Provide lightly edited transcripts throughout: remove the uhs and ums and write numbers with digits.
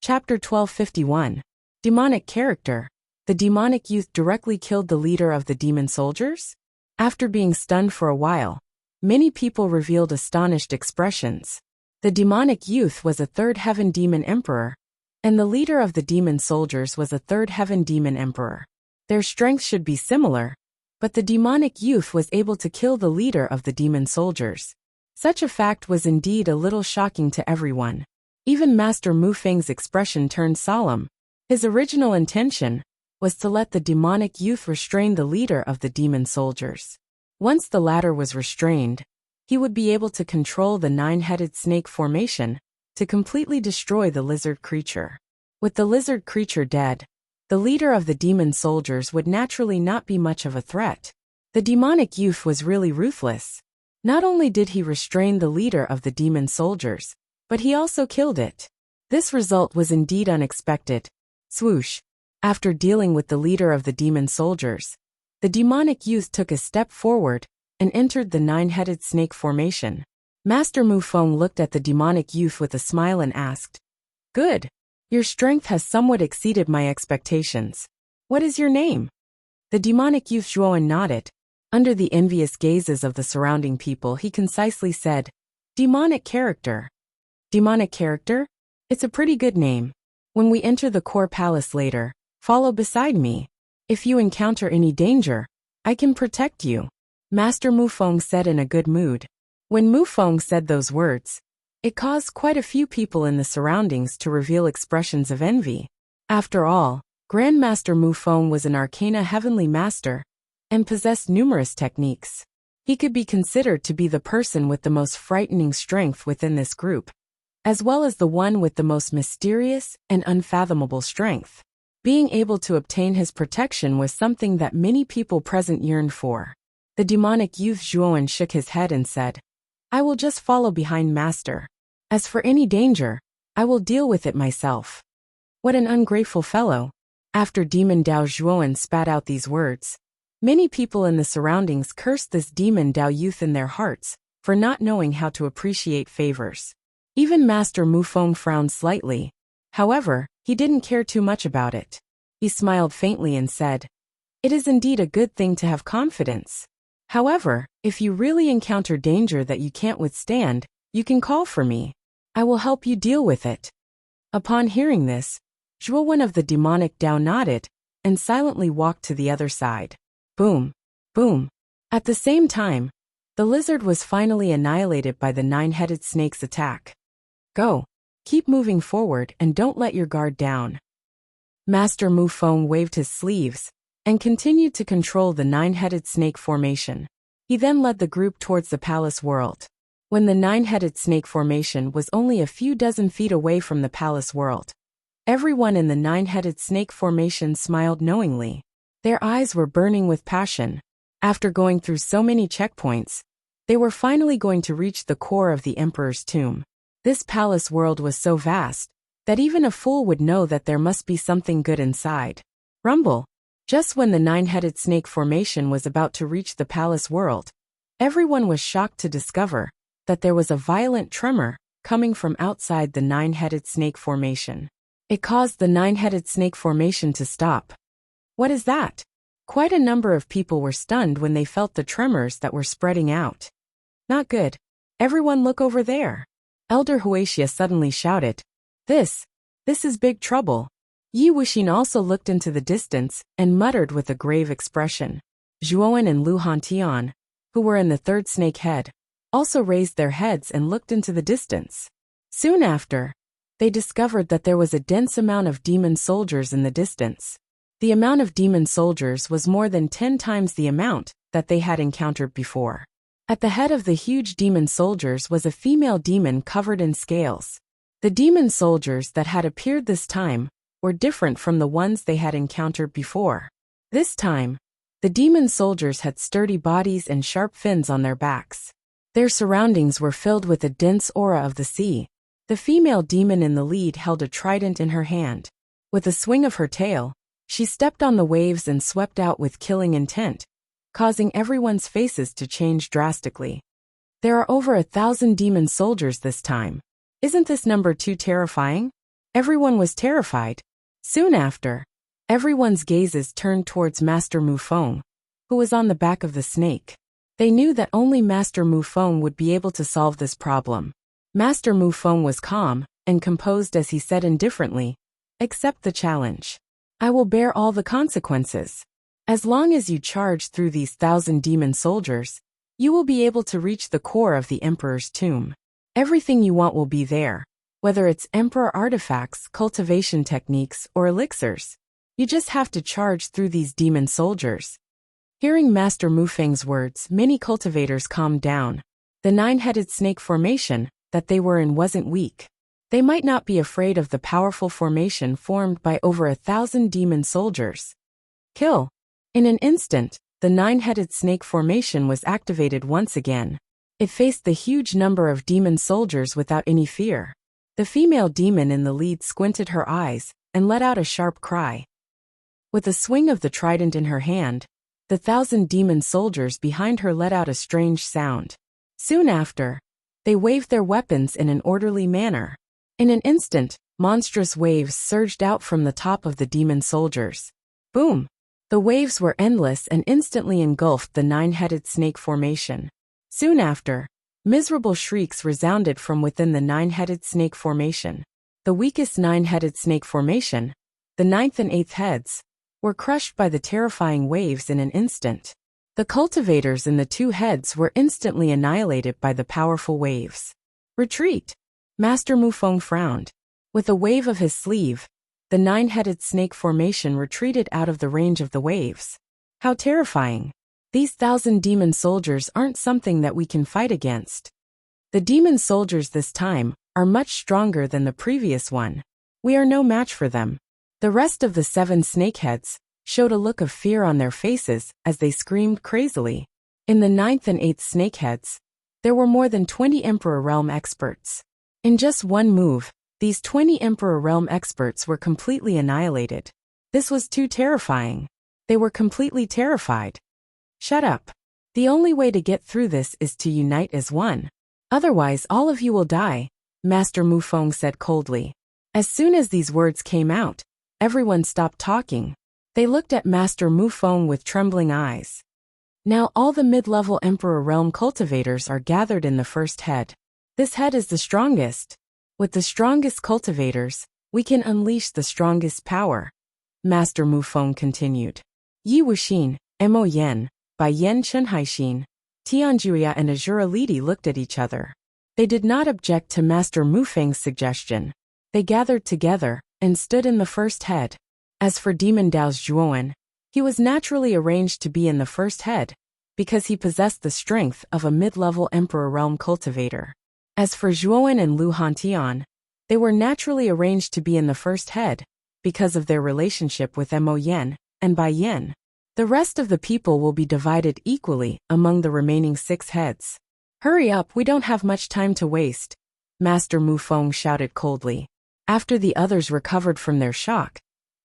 Chapter 1251. Demonic Character. The demonic youth directly killed the leader of the demon soldiers? After being stunned for a while, many people revealed astonished expressions. The demonic youth was a third heaven demon emperor, and the leader of the demon soldiers was a third heaven demon emperor. Their strength should be similar, but the demonic youth was able to kill the leader of the demon soldiers. Such a fact was indeed a little shocking to everyone. Even Master Mu Feng's expression turned solemn. His original intention was to let the demonic youth restrain the leader of the demon soldiers. Once the latter was restrained, he would be able to control the nine-headed snake formation to completely destroy the lizard creature. With the lizard creature dead, the leader of the demon soldiers would naturally not be much of a threat. The demonic youth was really ruthless. Not only did he restrain the leader of the demon soldiers, but he also killed it. This result was indeed unexpected. Swoosh. After dealing with the leader of the demon soldiers, the demonic youth took a step forward and entered the nine-headed snake formation. Master Mu Feng looked at the demonic youth with a smile and asked, "Good. Your strength has somewhat exceeded my expectations. What is your name?" The demonic youth Zhuowen nodded. Under the envious gazes of the surrounding people, he concisely said, "Demonic Character." Demonic Character? It's a pretty good name. When we enter the core palace later, follow beside me. If you encounter any danger, I can protect you, Master Mu Feng said in a good mood. When Mu Feng said those words, it caused quite a few people in the surroundings to reveal expressions of envy. After all, Grandmaster Mu Feng was an Arcana Heavenly Master and possessed numerous techniques. He could be considered to be the person with the most frightening strength within this group, as well as the one with the most mysterious and unfathomable strength. Being able to obtain his protection was something that many people present yearned for. The demonic youth Zhuowen shook his head and said, "I will just follow behind Master. As for any danger, I will deal with it myself." What an ungrateful fellow. After Demon Dao Zhuowen spat out these words, many people in the surroundings cursed this Demon Dao youth in their hearts for not knowing how to appreciate favors. Even Master Mu Feng frowned slightly. However, he didn't care too much about it. He smiled faintly and said, "It is indeed a good thing to have confidence. However, if you really encounter danger that you can't withstand, you can call for me. I will help you deal with it." Upon hearing this, Zhuowen of the demonic Dao nodded and silently walked to the other side. Boom! Boom! At the same time, the lizard was finally annihilated by the nine-headed snake's attack. Go! Keep moving forward and don't let your guard down. Master Mu Feng waved his sleeves and continued to control the nine-headed snake formation. He then led the group towards the palace world. When the nine-headed snake formation was only a few dozen feet away from the palace world, everyone in the nine-headed snake formation smiled knowingly. Their eyes were burning with passion. After going through so many checkpoints, they were finally going to reach the core of the Emperor's tomb. This palace world was so vast that even a fool would know that there must be something good inside. Rumble! Just when the nine-headed snake formation was about to reach the palace world, everyone was shocked to discover that there was a violent tremor coming from outside the nine-headed snake formation. It caused the nine-headed snake formation to stop. What is that? Quite a number of people were stunned when they felt the tremors that were spreading out. Not good. Everyone look over there. Elder Wuxia suddenly shouted, This is big trouble." Yi Wuxin also looked into the distance and muttered with a grave expression. Zhuowen and Lu Hantian, who were in the third snake head, also raised their heads and looked into the distance. Soon after, they discovered that there was a dense amount of demon soldiers in the distance. The amount of demon soldiers was more than 10 times the amount that they had encountered before. At the head of the huge demon soldiers was a female demon covered in scales. The demon soldiers that had appeared this time were different from the ones they had encountered before. This time, the demon soldiers had sturdy bodies and sharp fins on their backs. Their surroundings were filled with a dense aura of the sea. The female demon in the lead held a trident in her hand. With a swing of her tail, she stepped on the waves and swept out with killing intent, causing everyone's faces to change drastically. There are over 1,000 demon soldiers this time. Isn't this number too terrifying? Everyone was terrified. Soon after, everyone's gazes turned towards Master Mufeng, who was on the back of the snake. They knew that only Master Mufeng would be able to solve this problem. Master Mufeng was calm and composed as he said indifferently, "Accept the challenge. I will bear all the consequences. As long as you charge through these 1,000 demon soldiers, you will be able to reach the core of the Emperor's tomb. Everything you want will be there, whether it's Emperor artifacts, cultivation techniques, or elixirs. You just have to charge through these demon soldiers." Hearing Master Mufeng's words, many cultivators calmed down. The nine-headed snake formation that they were in wasn't weak. They might not be afraid of the powerful formation formed by over 1,000 demon soldiers. Kill. In an instant, the nine-headed snake formation was activated once again. It faced the huge number of demon soldiers without any fear. The female demon in the lead squinted her eyes and let out a sharp cry. With a swing of the trident in her hand, the 1,000 demon soldiers behind her let out a strange sound. Soon after, they waved their weapons in an orderly manner. In an instant, monstrous waves surged out from the top of the demon soldiers. Boom! The waves were endless and instantly engulfed the nine-headed snake formation. Soon after, miserable shrieks resounded from within the nine-headed snake formation. The weakest nine-headed snake formation, the ninth and eighth heads, were crushed by the terrifying waves in an instant. The cultivators in the two heads were instantly annihilated by the powerful waves. Retreat! Master Mufeng frowned. With a wave of his sleeve, the nine-headed snake formation retreated out of the range of the waves. How terrifying! These 1,000 demon soldiers aren't something that we can fight against. The demon soldiers this time are much stronger than the previous one. We are no match for them. The rest of the 7 snakeheads showed a look of fear on their faces as they screamed crazily. In the 9th and 8th snakeheads, there were more than 20 Emperor Realm experts. In just one move, these 20 Emperor Realm experts were completely annihilated. This was too terrifying. They were completely terrified. Shut up. The only way to get through this is to unite as one. Otherwise all of you will die, Master Mufeng said coldly. As soon as these words came out, everyone stopped talking. They looked at Master Mufeng with trembling eyes. Now all the mid-level Emperor Realm cultivators are gathered in the first head. This head is the strongest. With the strongest cultivators, we can unleash the strongest power. Master Mufeng continued. Yi Wuxin, Mo Yen, Bai Yen Chenhaixin, Tianjuya and Azura Lidi looked at each other. They did not object to Master Mufeng's suggestion. They gathered together and stood in the first head. As for Demon Dao's Zhuowen, he was naturally arranged to be in the first head, because he possessed the strength of a mid-level Emperor Realm cultivator. As for Zhuowen and Lu Hantian, they were naturally arranged to be in the first head, because of their relationship with Mo Yen and Bai Yen. The rest of the people will be divided equally among the remaining 6 heads. Hurry up, we don't have much time to waste, Master Mufeng shouted coldly. After the others recovered from their shock,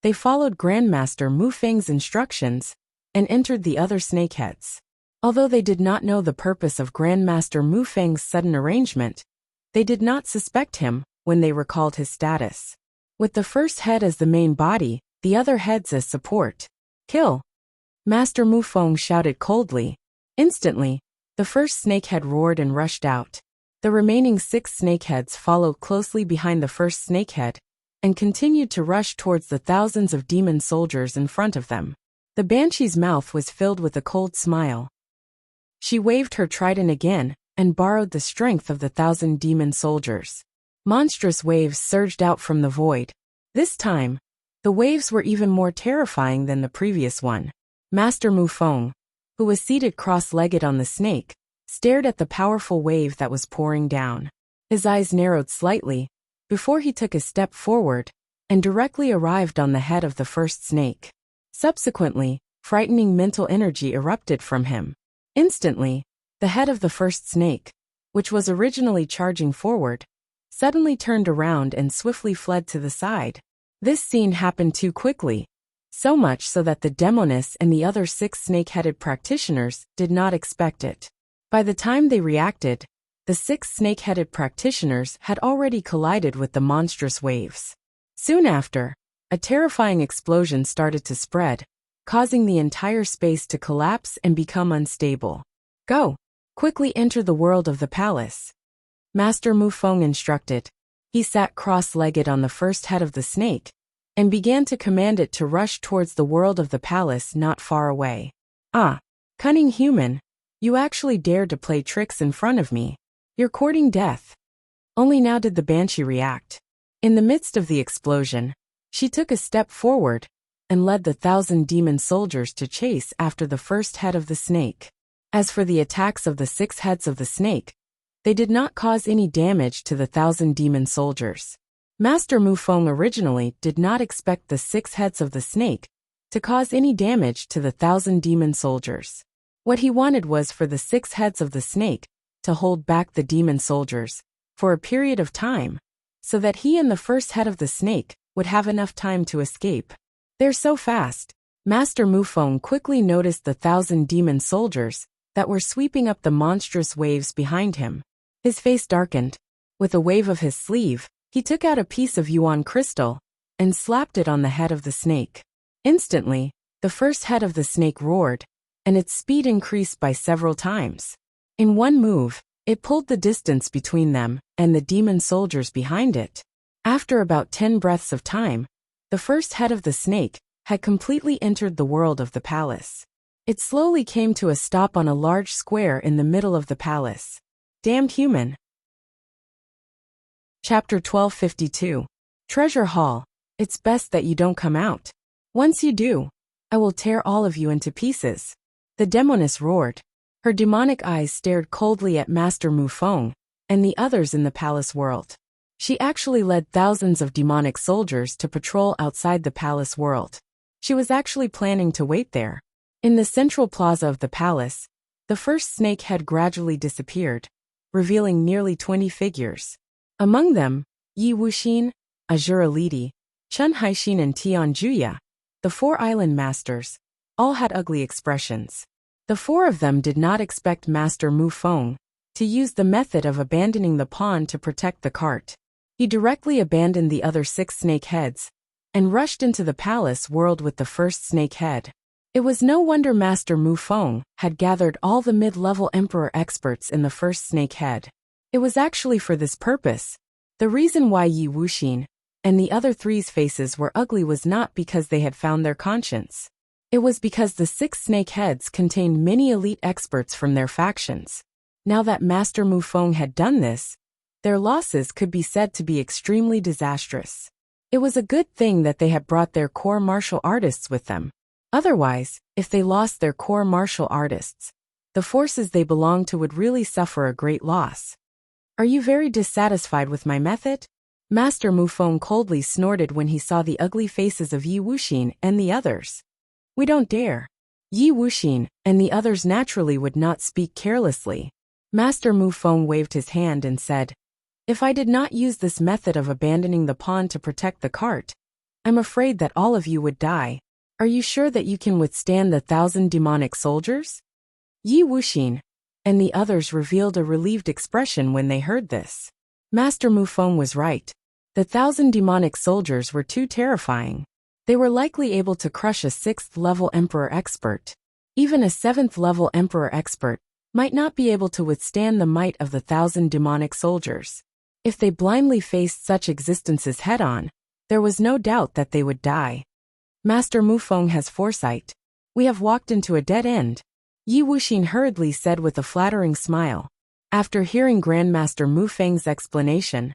they followed Grandmaster Mufeng's instructions and entered the other snakeheads. Although they did not know the purpose of Grandmaster Mufeng's sudden arrangement, they did not suspect him when they recalled his status. With the first head as the main body, the other heads as support. Kill! Master Mufeng shouted coldly. Instantly, the first snakehead roared and rushed out. The remaining 6 snakeheads followed closely behind the first snakehead and continued to rush towards the thousands of demon soldiers in front of them. The banshee's mouth was filled with a cold smile. She waved her trident again and borrowed the strength of the 1,000 demon soldiers. Monstrous waves surged out from the void. This time, the waves were even more terrifying than the previous one. Master Mufeng, who was seated cross-legged on the snake, stared at the powerful wave that was pouring down. His eyes narrowed slightly before he took a step forward and directly arrived on the head of the first snake. Subsequently, frightening mental energy erupted from him. Instantly, the head of the first snake, which was originally charging forward, suddenly turned around and swiftly fled to the side. This scene happened too quickly, so much so that the Demoness and the other 6 snake-headed practitioners did not expect it. By the time they reacted, the 6 snake-headed practitioners had already collided with the monstrous waves. Soon after, a terrifying explosion started to spread, causing the entire space to collapse and become unstable. Go! Quickly enter the world of the palace. Master Mu Feng instructed. He sat cross-legged on the first head of the snake, and began to command it to rush towards the world of the palace not far away. Ah! Cunning human! You actually dared to play tricks in front of me. You're courting death. Only now did the banshee react. In the midst of the explosion, she took a step forward, and led the 1,000 demon soldiers to chase after the first head of the snake. As for the attacks of the 6 heads of the snake, they did not cause any damage to the 1,000 demon soldiers. Master Mu Feng originally did not expect the 6 heads of the snake to cause any damage to the 1,000 demon soldiers. What he wanted was for the 6 heads of the snake to hold back the demon soldiers for a period of time, so that he and the first head of the snake would have enough time to escape. They're so fast. Master Mu Feng quickly noticed the 1,000 demon soldiers that were sweeping up the monstrous waves behind him. His face darkened. With a wave of his sleeve, he took out a piece of yuan crystal and slapped it on the head of the snake. Instantly, the first head of the snake roared, and its speed increased by several times. In one move, it pulled the distance between them and the demon soldiers behind it. After about 10 breaths of time, the first head of the snake had completely entered the world of the palace. It slowly came to a stop on a large square in the middle of the palace. Damned human. Chapter 1252. Treasure Hall. It's best that you don't come out. Once you do, I will tear all of you into pieces. The demoness roared. Her demonic eyes stared coldly at Master Mu Feng and the others in the palace world. She actually led thousands of demonic soldiers to patrol outside the palace world. She was actually planning to wait there. In the central plaza of the palace, the first snake head gradually disappeared, revealing nearly 20 figures. Among them, Yi Wuxin, Azura Lidi, Chen Haixin and Tian Juya, the 4 island masters, all had ugly expressions. The 4 of them did not expect Master Mu Feng to use the method of abandoning the pawn to protect the cart. He directly abandoned the other 6 snake heads and rushed into the palace world with the first snake head. It was no wonder Master Mu Feng had gathered all the mid-level emperor experts in the first snake head. It was actually for this purpose. The reason why Yi Wuxin and the other 3's faces were ugly was not because they had found their conscience. It was because the 6 snake heads contained many elite experts from their factions. Now that Master Mu Feng had done this, their losses could be said to be extremely disastrous. It was a good thing that they had brought their core martial artists with them. Otherwise, if they lost their core martial artists, the forces they belonged to would really suffer a great loss. Are you very dissatisfied with my method? Master Mu Feng coldly snorted when he saw the ugly faces of Yi Wuxin and the others. We don't dare. Yi Wuxin and the others naturally would not speak carelessly. Master Mu Feng waved his hand and said, If I did not use this method of abandoning the pawn to protect the cart, I'm afraid that all of you would die. Are you sure that you can withstand the 1,000 demonic soldiers? Yi Wuxin and the others revealed a relieved expression when they heard this. Master Mu Feng was right. The 1,000 demonic soldiers were too terrifying. They were likely able to crush a 6th-level emperor expert. Even a 7th-level emperor expert might not be able to withstand the might of the 1,000 demonic soldiers. If they blindly faced such existences head-on, there was no doubt that they would die. Master Mu Feng has foresight. We have walked into a dead end, Yi Wuxin hurriedly said with a flattering smile. After hearing Grandmaster Mu Feng's explanation,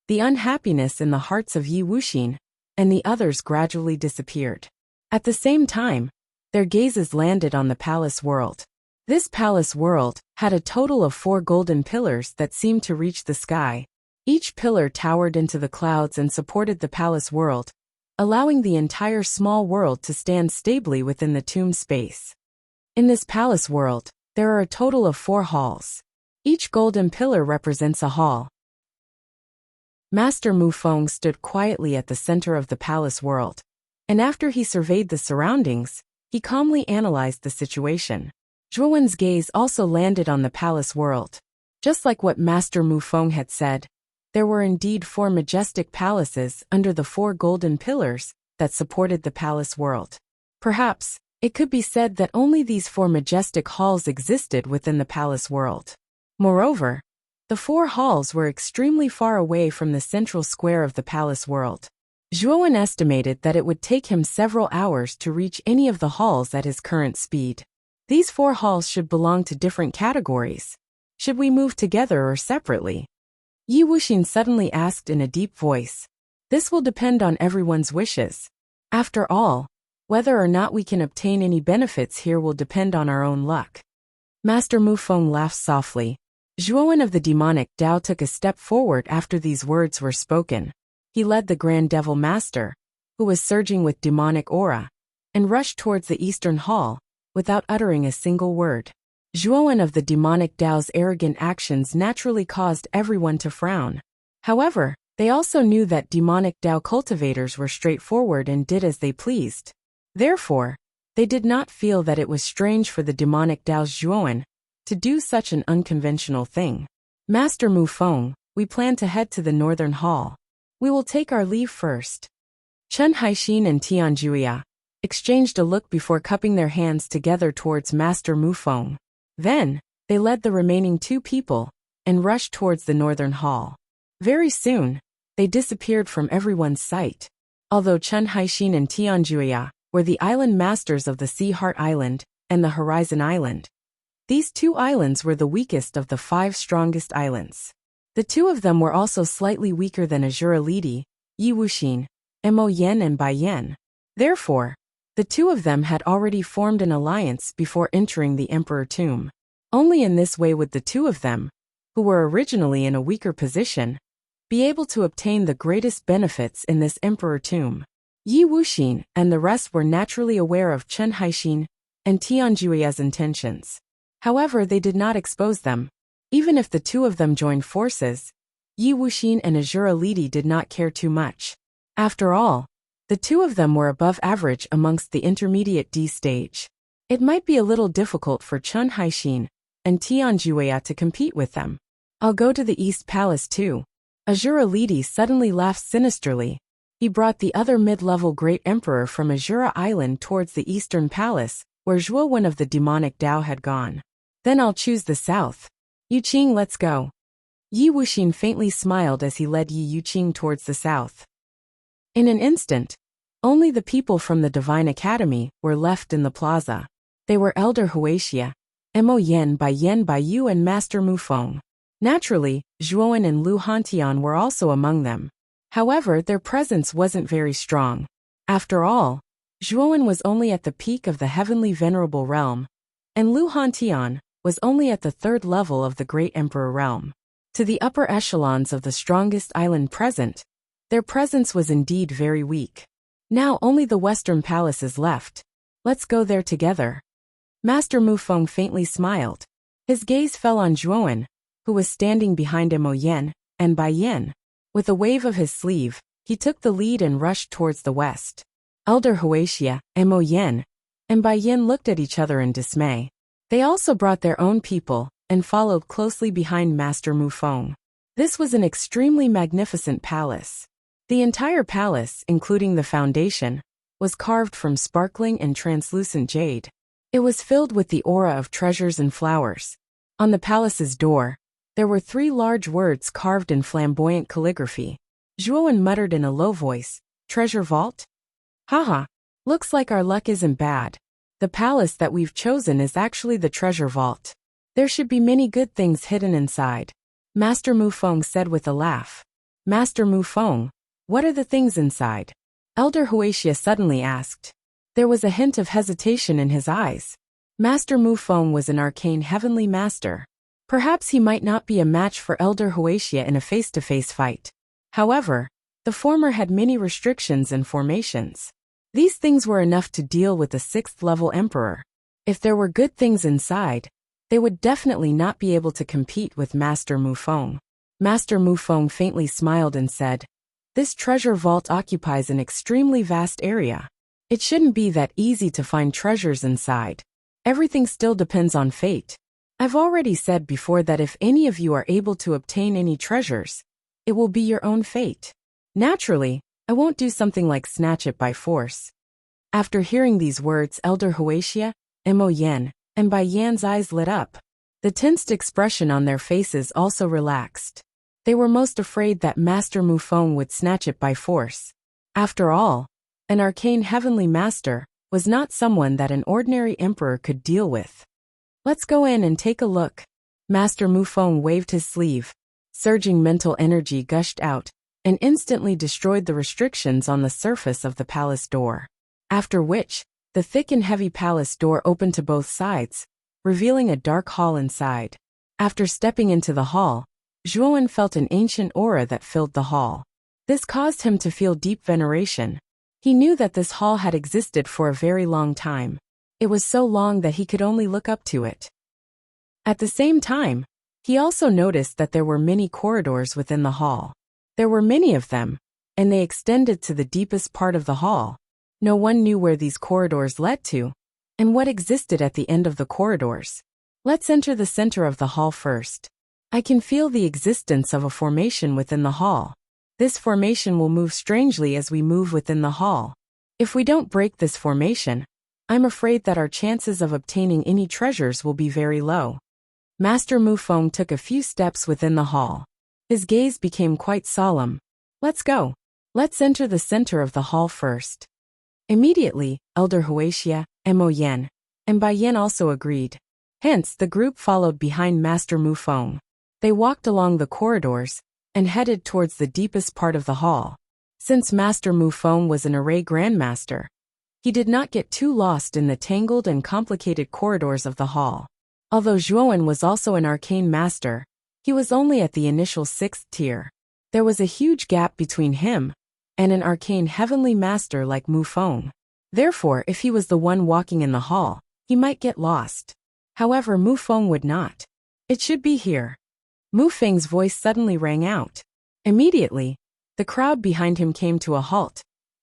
the unhappiness in the hearts of Yi Wuxin and the others gradually disappeared. At the same time, their gazes landed on the palace world. This palace world had a total of 4 golden pillars that seemed to reach the sky. Each pillar towered into the clouds and supported the palace world, allowing the entire small world to stand stably within the tomb space. In this palace world, there are a total of 4 halls. Each golden pillar represents a hall. Master Mu Feng stood quietly at the center of the palace world, and after he surveyed the surroundings, he calmly analyzed the situation. Zhuowen's gaze also landed on the palace world. Just like what Master Mu Feng had said, There were indeed 4 majestic palaces under the 4 golden pillars that supported the palace world. Perhaps, it could be said that only these 4 majestic halls existed within the palace world. Moreover, the 4 halls were extremely far away from the central square of the palace world. Zhuowen estimated that it would take him several hours to reach any of the halls at his current speed. These 4 halls should belong to different categories. Should we move together or separately? Yi Wuxin suddenly asked in a deep voice. This will depend on everyone's wishes. After all, whether or not we can obtain any benefits here will depend on our own luck. Master Mufeng laughed softly. Zhuowen of the demonic Dao took a step forward after these words were spoken. He led the Grand Devil Master, who was surging with demonic aura, and rushed towards the eastern hall, without uttering a single word. Zhuowen of the demonic Dao's arrogant actions naturally caused everyone to frown. However, they also knew that demonic Dao cultivators were straightforward and did as they pleased. Therefore, they did not feel that it was strange for the demonic Dao's Zhuowen to do such an unconventional thing. Master Mufeng, we plan to head to the northern hall. We will take our leave first. Chen Haixin and Tianjuya exchanged a look before cupping their hands together towards Master Mufeng. Then, they led the remaining 2 people and rushed towards the northern hall. Very soon, they disappeared from everyone's sight. Although Chen Haixin and Tianjuya were the island masters of the Sea Heart Island and the Horizon Island, these 2 islands were the weakest of the 5 strongest islands. The 2 of them were also slightly weaker than Azura Lidi, Yi Wuxin, Mo Yen and Bai Yen. Therefore, the 2 of them had already formed an alliance before entering the Emperor Tomb. Only in this way would the 2 of them, who were originally in a weaker position, be able to obtain the greatest benefits in this Emperor Tomb. Yi Wuxin and the rest were naturally aware of Chen Haixin and Tianjuya's intentions. However, they did not expose them. Even if the 2 of them joined forces, Yi Wuxin and Azura Lidi did not care too much. After all, the 2 of them were above average amongst the intermediate D stage. It might be a little difficult for Chen Haixin and Tianjuya to compete with them. I'll go to the East Palace too. Azura Lidi suddenly laughed sinisterly. He brought the other mid-level Great Emperor from Azura Island towards the Eastern Palace, where Zhuowen of the demonic Dao had gone. Then I'll choose the south. Yuqing, let's go. Yi Wuxin faintly smiled as he led Yi Yuqing towards the south. In an instant, only the people from the Divine Academy were left in the plaza. They were Elder Wuxia, Mo Yen, Bai Yu and Master Mufeng. Naturally, Zhuowen and Lu Hantian were also among them. However, their presence wasn't very strong. After all, Zhuowen was only at the peak of the heavenly venerable realm, and Lu Hantian was only at the 3rd level of the Great Emperor realm. To the upper echelons of the strongest island present, their presence was indeed very weak. Now only the Western Palace is left. Let's go there together. Master Mufeng faintly smiled. His gaze fell on Zhuowen, who was standing behind Mo Yen and Bai Yen. With a wave of his sleeve, he took the lead and rushed towards the west. Elder Wuxia, Mo Yen, and Bai Yen looked at each other in dismay. They also brought their own people and followed closely behind Master Mufeng. This was an extremely magnificent palace. The entire palace, including the foundation, was carved from sparkling and translucent jade. It was filled with the aura of treasures and flowers. On the palace's door, there were 3 large words carved in flamboyant calligraphy. Zhuowen muttered in a low voice, "Treasure vault? Haha, looks like our luck isn't bad. The palace that we've chosen is actually the treasure vault. There should be many good things hidden inside," Master Mufeng said with a laugh. Master Mufeng, what are the things inside? Elder Wuxia suddenly asked. There was a hint of hesitation in his eyes. Master Mufeng was an arcane heavenly master. Perhaps he might not be a match for Elder Wuxia in a face-to-face fight. However, the former had many restrictions and formations. These things were enough to deal with the 6th-level emperor. If there were good things inside, they would definitely not be able to compete with Master Mufeng. Master Mufeng faintly smiled and said, "This treasure vault occupies an extremely vast area. It shouldn't be that easy to find treasures inside. Everything still depends on fate. I've already said before that if any of you are able to obtain any treasures, It will be your own fate. Naturally, I won't do something like snatch it by force. After hearing these words, Elder Huaxia, Mo Yan, and Bai Yan's eyes lit up. The tensed expression on their faces also relaxed. They were most afraid that Master Mu Feng would snatch it by force. After all, an arcane heavenly master was not someone that an ordinary emperor could deal with. Let's go in and take a look. Master Mu Feng waved his sleeve. Surging mental energy gushed out and instantly destroyed the restrictions on the surface of the palace door. After which, the thick and heavy palace door opened to both sides, revealing a dark hall inside. After stepping into the hall, Zhuowen felt an ancient aura that filled the hall. This caused him to feel deep veneration. He knew that this hall had existed for a very long time. It was so long that he could only look up to it. At the same time, he also noticed that there were many corridors within the hall. There were many of them, and they extended to the deepest part of the hall. No one knew where these corridors led to, and what existed at the end of the corridors. Let's enter the center of the hall first. I can feel the existence of a formation within the hall. This formation will move strangely as we move within the hall. If we don't break this formation, I'm afraid that our chances of obtaining any treasures will be very low. Master Mu Feng took a few steps within the hall. His gaze became quite solemn. Let's go. Let's enter the center of the hall first. Immediately, Elder Huaxia, Mo Yan, and Bai Yan also agreed. Hence, the group followed behind Master Mu Feng. They walked along the corridors and headed towards the deepest part of the hall. Since Master Mu Feng was an array grandmaster, he did not get too lost in the tangled and complicated corridors of the hall. Although Zhuowen was also an arcane master, he was only at the initial 6th tier. There was a huge gap between him and an arcane heavenly master like Mu Feng. Therefore, if he was the one walking in the hall, he might get lost. However, Mu Feng would not. It should be here. Mu Feng's voice suddenly rang out. Immediately, the crowd behind him came to a halt,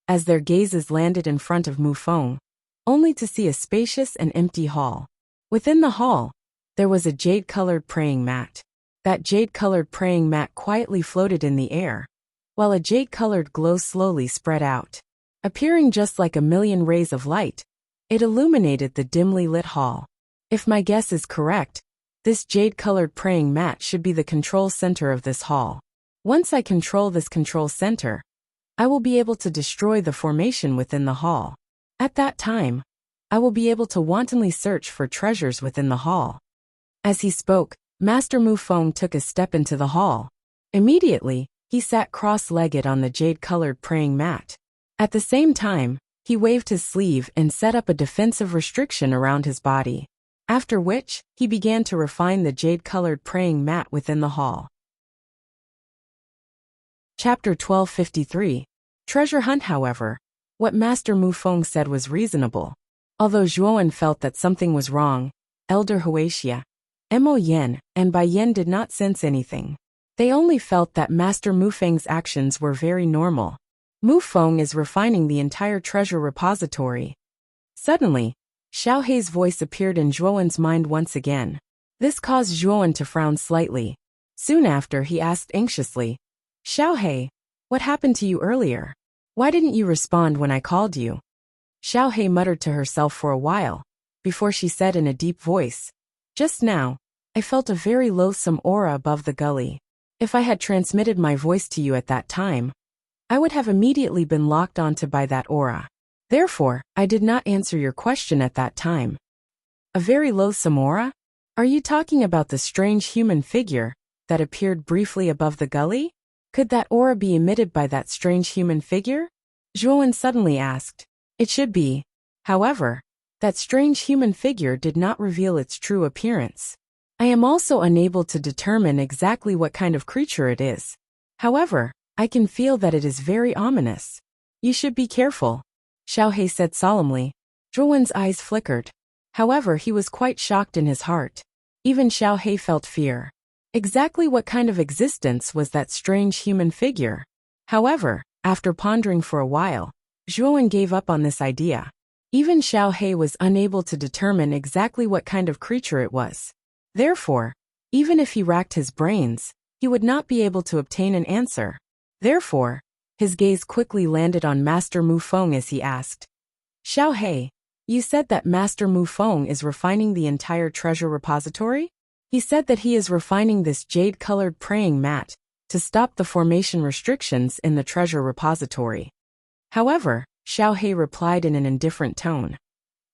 as their gazes landed in front of Mu Feng, only to see a spacious and empty hall. Within the hall, there was a jade-colored praying mat. That jade-colored praying mat quietly floated in the air, while a jade-colored glow slowly spread out. Appearing just like a million rays of light, it illuminated the dimly lit hall. If my guess is correct, this jade-colored praying mat should be the control center of this hall. Once I control this control center, I will be able to destroy the formation within the hall. At that time, I will be able to wantonly search for treasures within the hall. As he spoke, Master Mu Feng took a step into the hall. Immediately, he sat cross-legged on the jade-colored praying mat. At the same time, he waved his sleeve and set up a defensive restriction around his body. After which, he began to refine the jade-colored praying mat within the hall. Chapter 1253. Treasure Hunt. However, what Master Mu Feng said was reasonable. Although Zhuowen felt that something was wrong, Elder Huaxia, Mo Yan, and Bai Yan did not sense anything. They only felt that Master Mu Feng's actions were very normal. Mu Feng is refining the entire treasure repository. Suddenly, Xiao Hei's voice appeared in Zhuowen's mind once again. This caused Zhuowen to frown slightly. Soon after, he asked anxiously, Xiao Hei, what happened to you earlier? Why didn't you respond when I called you? Xiao Hei muttered to herself for a while, before she said in a deep voice, just now, I felt a very loathsome aura above the gully. If I had transmitted my voice to you at that time, I would have immediately been locked onto by that aura. Therefore, I did not answer your question at that time. A very loathsome aura? Are you talking about the strange human figure that appeared briefly above the gully? Could that aura be emitted by that strange human figure? Zhuowen suddenly asked. It should be. However, that strange human figure did not reveal its true appearance. I am also unable to determine exactly what kind of creature it is. However, I can feel that it is very ominous. You should be careful, Xiao Hei said solemnly. Zhuowen's eyes flickered. However, he was quite shocked in his heart. Even Xiao Hei felt fear. Exactly what kind of existence was that strange human figure? However, after pondering for a while, Zhuowen gave up on this idea. Even Xiao Hei was unable to determine exactly what kind of creature it was. Therefore, even if he racked his brains, he would not be able to obtain an answer. Therefore, his gaze quickly landed on Master Mu Feng as he asked, Xiao He, you said that Master Mu Feng is refining the entire treasure repository? He said that he is refining this jade-colored praying mat to stop the formation restrictions in the treasure repository. However, Xiao He replied in an indifferent tone.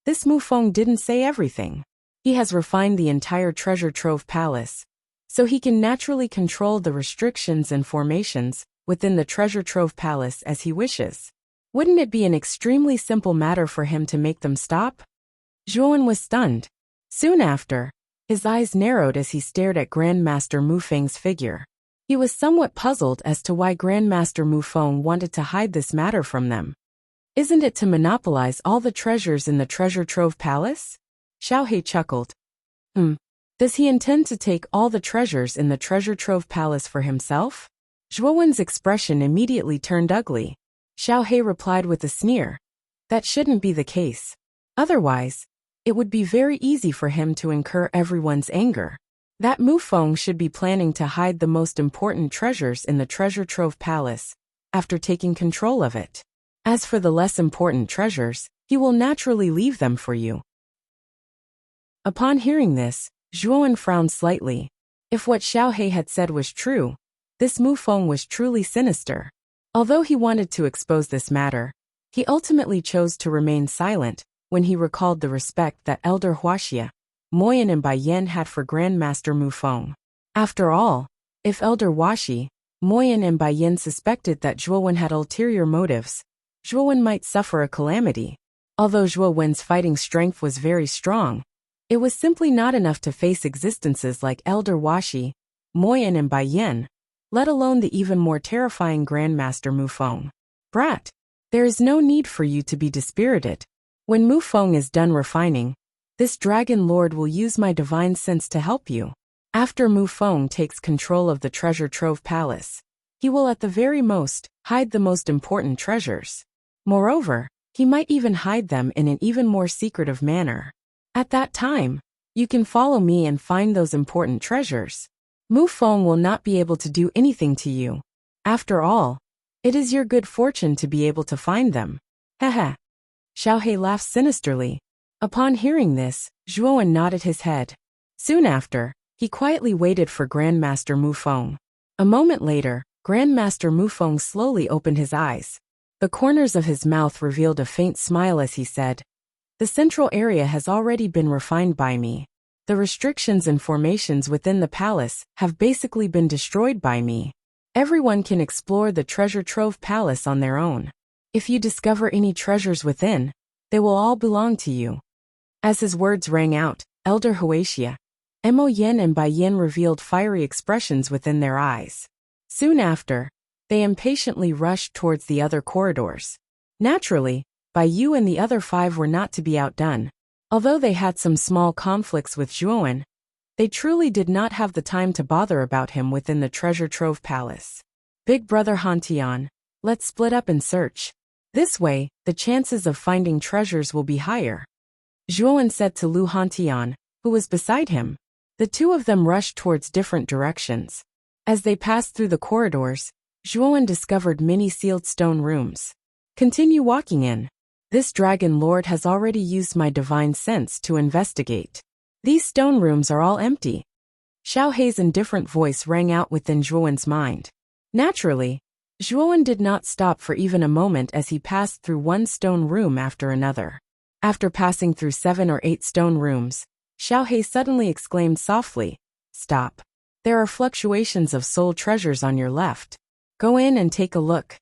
This Mu Feng didn't say everything. He has refined the entire treasure trove palace, so he can naturally control the restrictions and formations within the treasure trove palace as he wishes. Wouldn't it be an extremely simple matter for him to make them stop? Zhuowen was stunned. Soon after, his eyes narrowed as he stared at Grandmaster Mu Feng's figure. He was somewhat puzzled as to why Grandmaster Mu Feng wanted to hide this matter from them. Isn't it to monopolize all the treasures in the treasure trove palace? Xiao He chuckled. Does he intend to take all the treasures in the treasure trove palace for himself? Zhuowen's expression immediately turned ugly. Xiao He replied with a sneer. That shouldn't be the case. Otherwise, it would be very easy for him to incur everyone's anger. That Mu Feng should be planning to hide the most important treasures in the treasure trove palace after taking control of it. As for the less important treasures, he will naturally leave them for you. Upon hearing this, Zhuowen frowned slightly. If what Xiao He had said was true, this Mu Feng was truly sinister. Although he wanted to expose this matter, he ultimately chose to remain silent when he recalled the respect that Elder Wuxia, Moyan and Baiyan had for Grandmaster Mu Feng. After all, if Elder Wuxia, Moyan and Baiyan suspected that Zhuowen had ulterior motives, Zhuowen might suffer a calamity. Although Zhuowen's fighting strength was very strong, it was simply not enough to face existences like Elder Wuxia, Moyan and Baiyan, let alone the even more terrifying Grandmaster Mu Feng. Brat, there is no need for you to be dispirited. When Mu Feng is done refining, this Dragon Lord will use my divine sense to help you. After Mu Feng takes control of the treasure trove palace, he will at the very most hide the most important treasures. Moreover, he might even hide them in an even more secretive manner. At that time, you can follow me and find those important treasures. Mu Feng will not be able to do anything to you. After all, it is your good fortune to be able to find them. Haha. Xiao He laughed sinisterly. Upon hearing this, Zhuowen nodded his head. Soon after, he quietly waited for Grandmaster Mu Feng. A moment later, Grandmaster Mu Feng slowly opened his eyes. The corners of his mouth revealed a faint smile as he said, The central area has already been refined by me. The restrictions and formations within the palace have basically been destroyed by me. Everyone can explore the treasure trove palace on their own. If you discover any treasures within, they will all belong to you. As his words rang out, Elder Wuxia, Mo Yen and Bai Yin revealed fiery expressions within their eyes. Soon after, they impatiently rushed towards the other corridors. Naturally, Bai Yu and the other 5 were not to be outdone. Although they had some small conflicts with Zhuowen, they truly did not have the time to bother about him within the treasure trove palace. Big brother Hantian, let's split up and search. This way, the chances of finding treasures will be higher. Zhuowen said to Lu Hantian, who was beside him. The two of them rushed towards different directions. As they passed through the corridors, Zhuowen discovered many sealed stone rooms. Continue walking in. This Dragon Lord has already used my divine sense to investigate. These stone rooms are all empty. Xiao Hei's indifferent voice rang out within Zhuowen's mind. Naturally, Zhuowen did not stop for even a moment as he passed through one stone room after another. After passing through 7 or 8 stone rooms, Xiao Hei suddenly exclaimed softly, Stop. There are fluctuations of soul treasures on your left. Go in and take a look.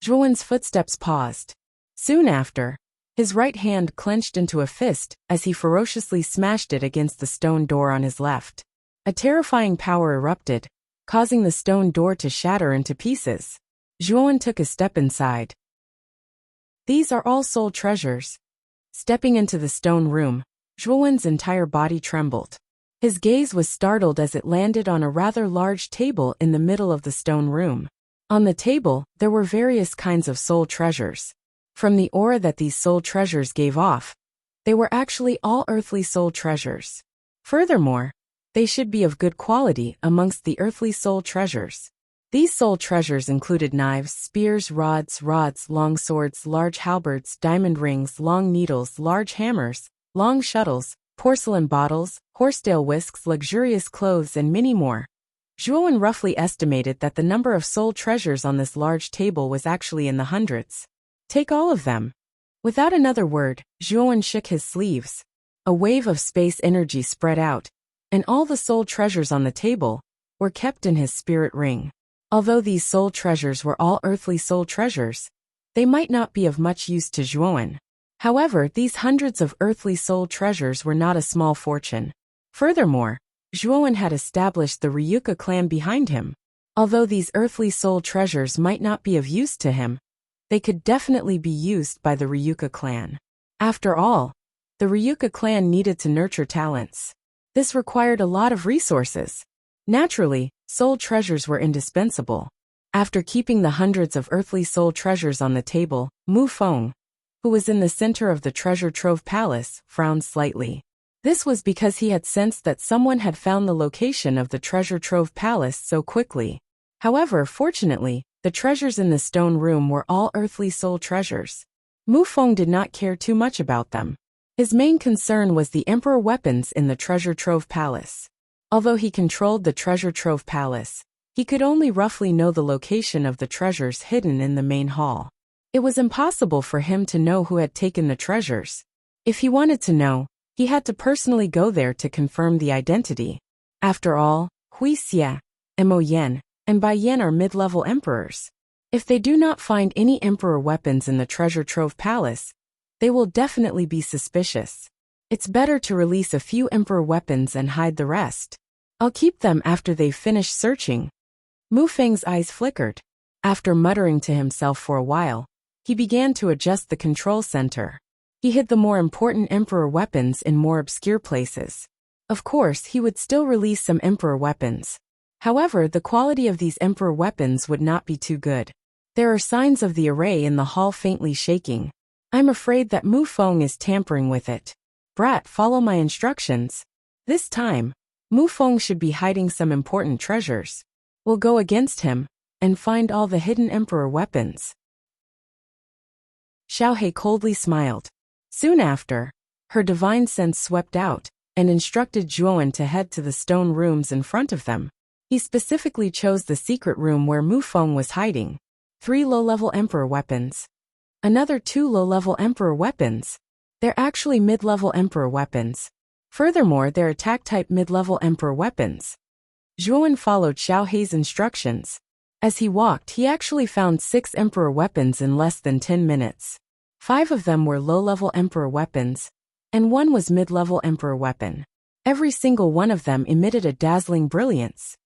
Zhuowen's footsteps paused. Soon after, his right hand clenched into a fist as he ferociously smashed it against the stone door on his left. A terrifying power erupted, causing the stone door to shatter into pieces. Zhuowen took a step inside. These are all soul treasures. Stepping into the stone room, Zhuowen's entire body trembled. His gaze was startled as it landed on a rather large table in the middle of the stone room. On the table, there were various kinds of soul treasures. From the aura that these soul treasures gave off, they were actually all earthly soul treasures. Furthermore, They should be of good quality amongst the earthly soul treasures. These soul treasures included knives, spears, rods, long swords, large halberds, diamond rings, long needles, large hammers, long shuttles, porcelain bottles, horsetail whisks, luxurious clothes, and many more. Zhuowen roughly estimated that the number of soul treasures on this large table was actually in the hundreds. Take all of them. Without another word, Zhuowen shook his sleeves. A wave of space energy spread out, and all the soul treasures on the table were kept in his spirit ring. Although these soul treasures were all earthly soul treasures, they might not be of much use to Zhuowen. However, these hundreds of earthly soul treasures were not a small fortune. Furthermore, Zhuowen had established the Ryuka clan behind him. Although these earthly soul treasures might not be of use to him, they could definitely be used by the Ryuka clan. After all, the Ryuka clan needed to nurture talents. This required a lot of resources. Naturally, soul treasures were indispensable. After keeping the hundreds of earthly soul treasures on the table, Mu Feng, who was in the center of the treasure trove palace, frowned slightly. This was because he had sensed that someone had found the location of the treasure trove palace so quickly. However, fortunately, the treasures in the stone room were all earthly soul treasures. Mu Feng did not care too much about them. His main concern was the emperor weapons in the treasure trove palace. Although he controlled the treasure trove palace, he could only roughly know the location of the treasures hidden in the main hall. It was impossible for him to know who had taken the treasures. If he wanted to know, he had to personally go there to confirm the identity. After all, Wuxia, Mo Yan, and Bai Yan are mid-level emperors. If they do not find any emperor weapons in the treasure trove palace, they will definitely be suspicious. It's better to release a few emperor weapons and hide the rest. I'll keep them after they've finished searching. Mu Feng's eyes flickered. After muttering to himself for a while, he began to adjust the control center. He hid the more important emperor weapons in more obscure places. Of course, he would still release some emperor weapons. However, the quality of these emperor weapons would not be too good. There are signs of the array in the hall faintly shaking. I'm afraid that Mu Feng is tampering with it. Brat, follow my instructions. This time, Mu Feng should be hiding some important treasures. We'll go against him and find all the hidden emperor weapons. Xiaohe coldly smiled. Soon after, her divine sense swept out and instructed Zhuowen to head to the stone rooms in front of them. He specifically chose the secret room where Mu Feng was hiding. 3 low-level emperor weapons. Another 2 low-level emperor weapons. They're actually mid-level emperor weapons. Furthermore, they're attack-type mid-level emperor weapons. Zhuowen followed Xiaohe's instructions. As he walked, he actually found 6 emperor weapons in less than 10 minutes. 5 of them were low-level emperor weapons, and 1 was mid-level emperor weapon. Every single one of them emitted a dazzling brilliance.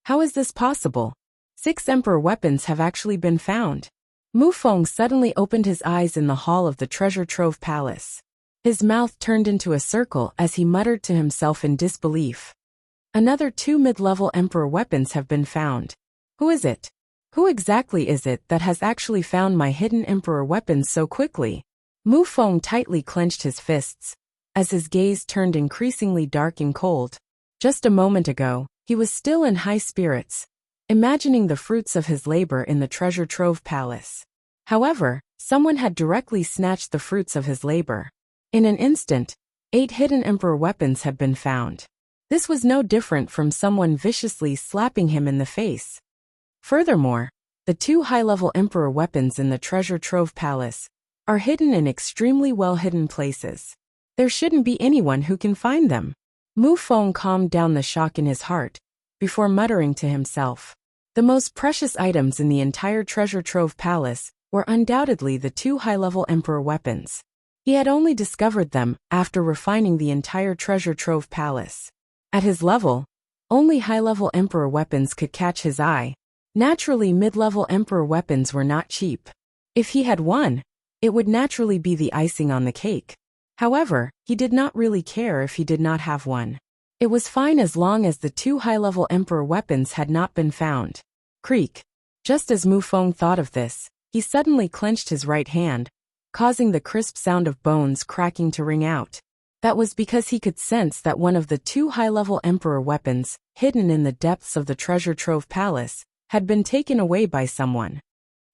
How is this possible? 6 emperor weapons have actually been found. Mu Feng suddenly opened his eyes in the hall of the treasure trove palace. His mouth turned into a circle as he muttered to himself in disbelief. Another 2 mid-level emperor weapons have been found. Who is it? Who exactly is it that has actually found my hidden emperor weapons so quickly? Mu Feng tightly clenched his fists, as his gaze turned increasingly dark and cold. Just a moment ago, he was still in high spirits, imagining the fruits of his labor in the treasure trove palace. However, someone had directly snatched the fruits of his labor. In an instant, 8 hidden emperor weapons had been found. This was no different from someone viciously slapping him in the face. Furthermore, the 2 high-level emperor weapons in the treasure trove palace are hidden in extremely well-hidden places. There shouldn't be anyone who can find them. Mu Feng calmed down the shock in his heart, before muttering to himself. The most precious items in the entire treasure trove palace were undoubtedly the 2 high-level emperor weapons. He had only discovered them after refining the entire treasure trove palace. At his level, only high-level emperor weapons could catch his eye. Naturally, mid-level emperor weapons were not cheap. If he had one, it would naturally be the icing on the cake. However, he did not really care if he did not have one. It was fine as long as the 2 high-level emperor weapons had not been found. Creak. Just as Mu Feng thought of this, he suddenly clenched his right hand, causing the crisp sound of bones cracking to ring out. That was because he could sense that one of the two high-level Emperor weapons, hidden in the depths of the treasure trove palace, had been taken away by someone.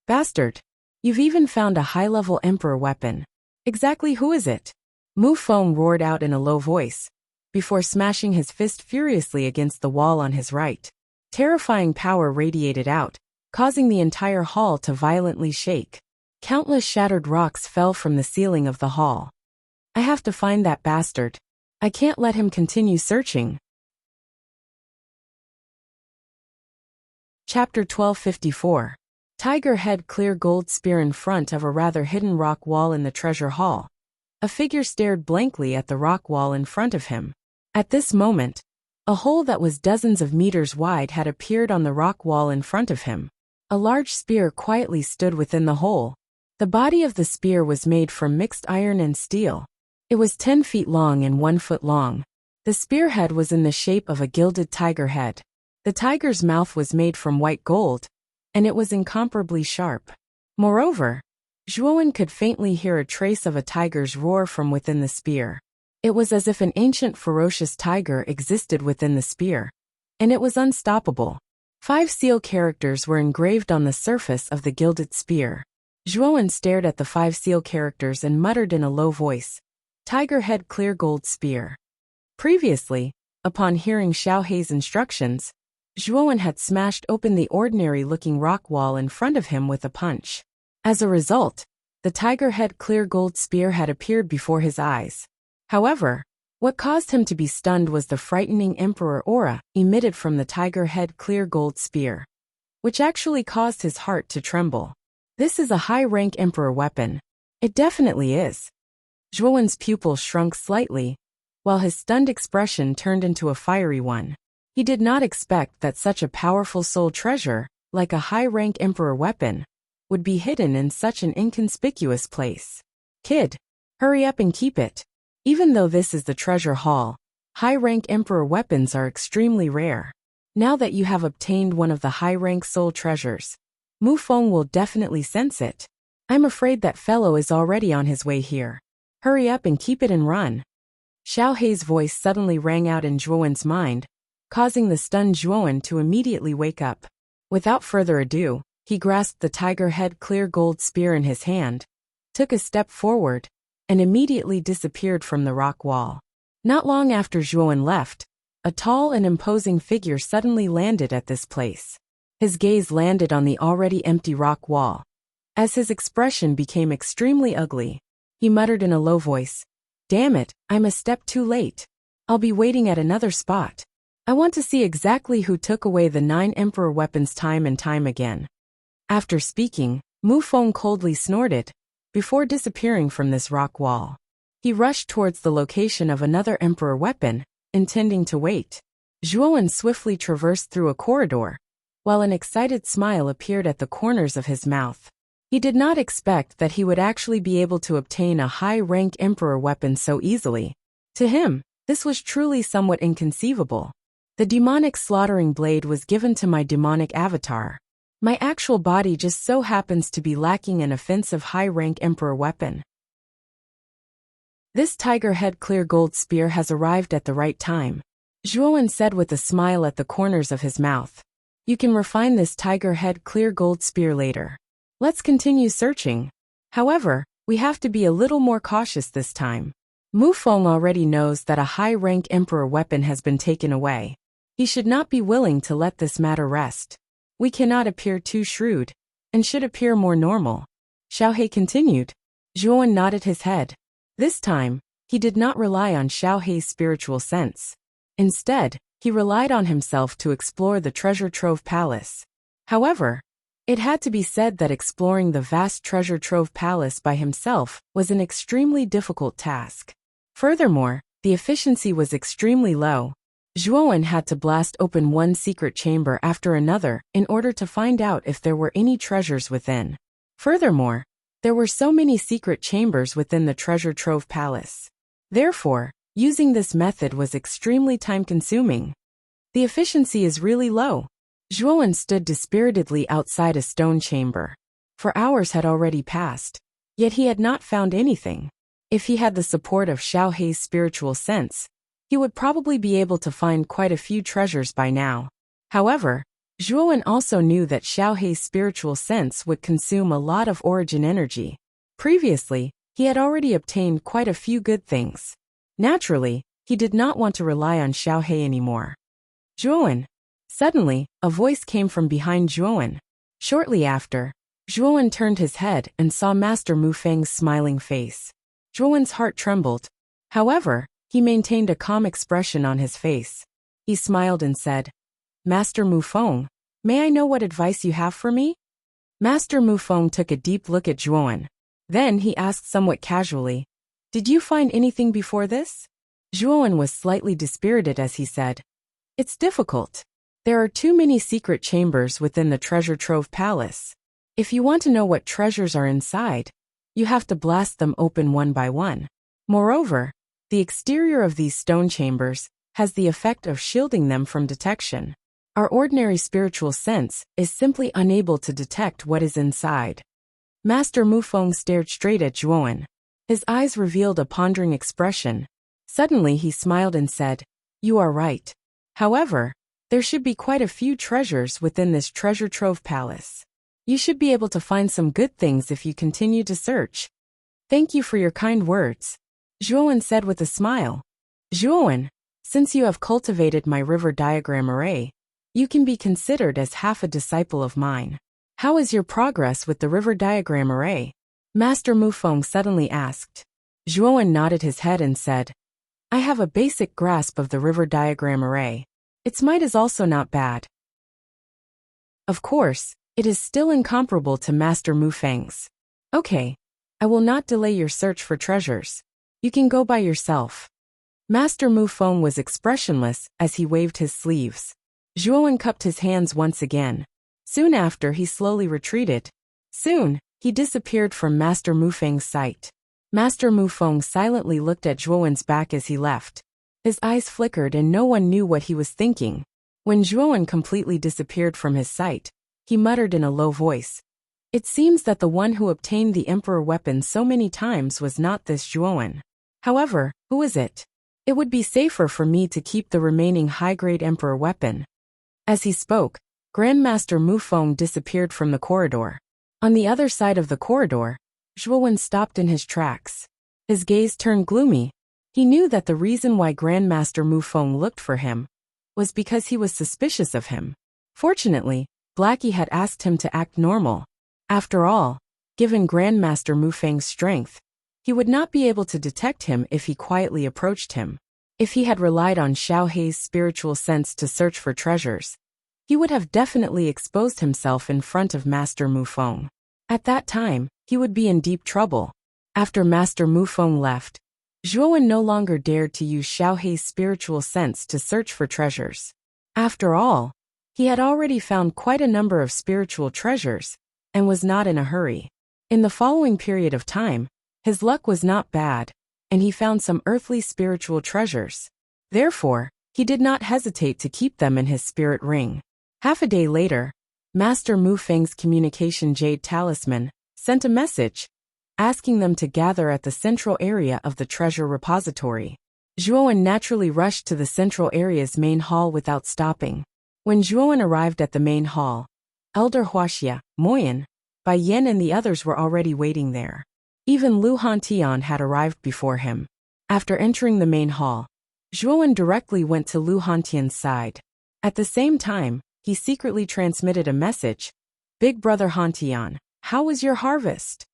Bastard! You've even found a high-level Emperor weapon. Exactly who is it? Mu Feng roared out in a low voice, before smashing his fist furiously against the wall on his right. Terrifying power radiated out, causing the entire hall to violently shake. Countless shattered rocks fell from the ceiling of the hall. I have to find that bastard. I can't let him continue searching. Chapter 1254. Tiger head clear gold spear in front of a rather hidden rock wall in the treasure hall. A figure stared blankly at the rock wall in front of him. At this moment, a hole that was dozens of meters wide had appeared on the rock wall in front of him. A large spear quietly stood within the hole. The body of the spear was made from mixed iron and steel. It was 10 feet long and 1 foot long. The spearhead was in the shape of a gilded tiger head. The tiger's mouth was made from white gold, and it was incomparably sharp. Moreover, Zhuowen could faintly hear a trace of a tiger's roar from within the spear. It was as if an ancient ferocious tiger existed within the spear, and it was unstoppable. 5 seal characters were engraved on the surface of the gilded spear. Zhuowen stared at the 5 seal characters and muttered in a low voice, "Tiger head clear gold spear." Previously, upon hearing Xiao Hei's instructions, Zhuowen had smashed open the ordinary-looking rock wall in front of him with a punch. As a result, the tiger head clear gold spear had appeared before his eyes. However, what caused him to be stunned was the frightening emperor aura emitted from the tiger head clear gold spear, which actually caused his heart to tremble. This is a high-rank emperor weapon. It definitely is. Zhuowen's pupil shrunk slightly, while his stunned expression turned into a fiery one. He did not expect that such a powerful soul treasure, like a high-rank emperor weapon, would be hidden in such an inconspicuous place. Kid, hurry up and keep it. Even though this is the treasure hall, high-rank emperor weapons are extremely rare. Now that you have obtained one of the high-rank soul treasures, Mu Feng will definitely sense it. I'm afraid that fellow is already on his way here. Hurry up and keep it and run. Xiao Hei's voice suddenly rang out in Zhuowen's mind, causing the stunned Zhuowen to immediately wake up. Without further ado, he grasped the tiger head clear gold spear in his hand, took a step forward, and immediately disappeared from the rock wall. Not long after Zhuowen left, a tall and imposing figure suddenly landed at this place. His gaze landed on the already empty rock wall. As his expression became extremely ugly, he muttered in a low voice, "Damn it, I'm a step too late. I'll be waiting at another spot. I want to see exactly who took away the 9 emperor weapons time and time again." After speaking, Mu Feng coldly snorted, before disappearing from this rock wall. He rushed towards the location of another emperor weapon, intending to wait. Zhuowen swiftly traversed through a corridor, while an excited smile appeared at the corners of his mouth. He did not expect that he would actually be able to obtain a high-rank emperor weapon so easily. To him, this was truly somewhat inconceivable. The demonic slaughtering blade was given to my demonic avatar. My actual body just so happens to be lacking an offensive high-rank emperor weapon. This tiger head clear gold spear has arrived at the right time, Zhuowen said with a smile at the corners of his mouth. You can refine this tiger head clear gold spear later. Let's continue searching. However, we have to be a little more cautious this time. Mu Feng already knows that a high-rank emperor weapon has been taken away. He should not be willing to let this matter rest. We cannot appear too shrewd, and should appear more normal. Xiao Hei continued. Zhuowen nodded his head. This time, he did not rely on Xiao Hei's spiritual sense. Instead, he relied on himself to explore the treasure trove palace. However, it had to be said that exploring the vast treasure trove palace by himself was an extremely difficult task. Furthermore, the efficiency was extremely low. Zhuowen had to blast open one secret chamber after another in order to find out if there were any treasures within. Furthermore, there were so many secret chambers within the treasure trove palace. Therefore, using this method was extremely time-consuming. The efficiency is really low. Zhuowen stood dispiritedly outside a stone chamber. For hours had already passed, yet he had not found anything. If he had the support of Xiao Hei's spiritual sense, he would probably be able to find quite a few treasures by now. However, Zhuowen also knew that Xiao Hei's spiritual sense would consume a lot of origin energy. Previously, he had already obtained quite a few good things. Naturally, he did not want to rely on Xiao Hei anymore. Zhuowen. Suddenly, a voice came from behind Zhuowen. Shortly after, Zhuowen turned his head and saw Master Mu Feng's smiling face. Zhuowen's heart trembled. However, he maintained a calm expression on his face. He smiled and said, "Master Mu Feng, may I know what advice you have for me?" Master Mu Feng took a deep look at Zhuowen. Then he asked somewhat casually, "Did you find anything before this?" Zhuowen was slightly dispirited as he said, "It's difficult. There are too many secret chambers within the treasure trove palace. If you want to know what treasures are inside, you have to blast them open one by one. Moreover, the exterior of these stone chambers has the effect of shielding them from detection. Our ordinary spiritual sense is simply unable to detect what is inside." Master Mu Feng stared straight at Zhuowen. His eyes revealed a pondering expression. Suddenly he smiled and said, "You are right. However, there should be quite a few treasures within this treasure trove palace. You should be able to find some good things if you continue to search." "Thank you for your kind words," Zhuowen said with a smile. "Zhuowen, since you have cultivated my river diagram array, you can be considered as half a disciple of mine. How is your progress with the river diagram array?" Master Mu Feng suddenly asked. Zhuowen nodded his head and said, "I have a basic grasp of the river diagram array. Its might is also not bad. Of course, it is still incomparable to Master Mu Feng's. Okay, I will not delay your search for treasures. You can go by yourself." Master Mu Feng was expressionless as he waved his sleeves. Zhuowen cupped his hands once again. Soon after he slowly retreated. Soon, he disappeared from Master Mu Feng's sight. Master Mu Feng silently looked at Zhuowen's back as he left. His eyes flickered and no one knew what he was thinking. When Zhuowen completely disappeared from his sight, he muttered in a low voice, "It seems that the one who obtained the Emperor weapon so many times was not this Zhuowen. However, who is it? It would be safer for me to keep the remaining high-grade Emperor weapon." As he spoke, Grandmaster Mu Feng disappeared from the corridor. On the other side of the corridor, Zhuowen stopped in his tracks. His gaze turned gloomy. He knew that the reason why Grandmaster Mu Feng looked for him was because he was suspicious of him. Fortunately, Blackie had asked him to act normal. After all, given Grandmaster Mu Feng's strength, he would not be able to detect him if he quietly approached him. If he had relied on Xiao Hei's spiritual sense to search for treasures, he would have definitely exposed himself in front of Master Mu Feng. At that time, he would be in deep trouble. After Master Mu Feng left, Zhuowen no longer dared to use Xiao Hei's spiritual sense to search for treasures. After all, he had already found quite a number of spiritual treasures, and was not in a hurry. In the following period of time, his luck was not bad, and he found some earthly spiritual treasures. Therefore, he did not hesitate to keep them in his spirit ring. Half a day later, Master Mu Feng's communication jade talisman sent a message, asking them to gather at the central area of the treasure repository. Zhuowen naturally rushed to the central area's main hall without stopping. When Zhuowen arrived at the main hall, Elder Wuxia, Moyan, Bai Yan and the others were already waiting there. Even Lu Hantian had arrived before him. After entering the main hall, Zhuowen directly went to Lu Hantian's side. At the same time, he secretly transmitted a message. "Big brother Hantian, how was your harvest?"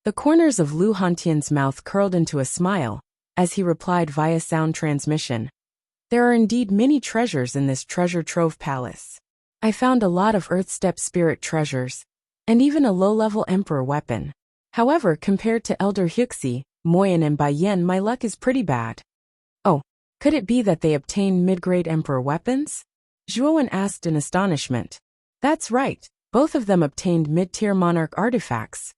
The corners of Lu Hantian's mouth curled into a smile, as he replied via sound transmission. "There are indeed many treasures in this treasure trove palace. I found a lot of Earth-step spirit treasures, and even a low-level emperor weapon. However, compared to Elder Huxi, Moyan and Bai Yan, my luck is pretty bad." "Oh, could it be that they obtained mid-grade emperor weapons?" Zhuowen asked in astonishment. "That's right, both of them obtained mid-tier monarch artifacts."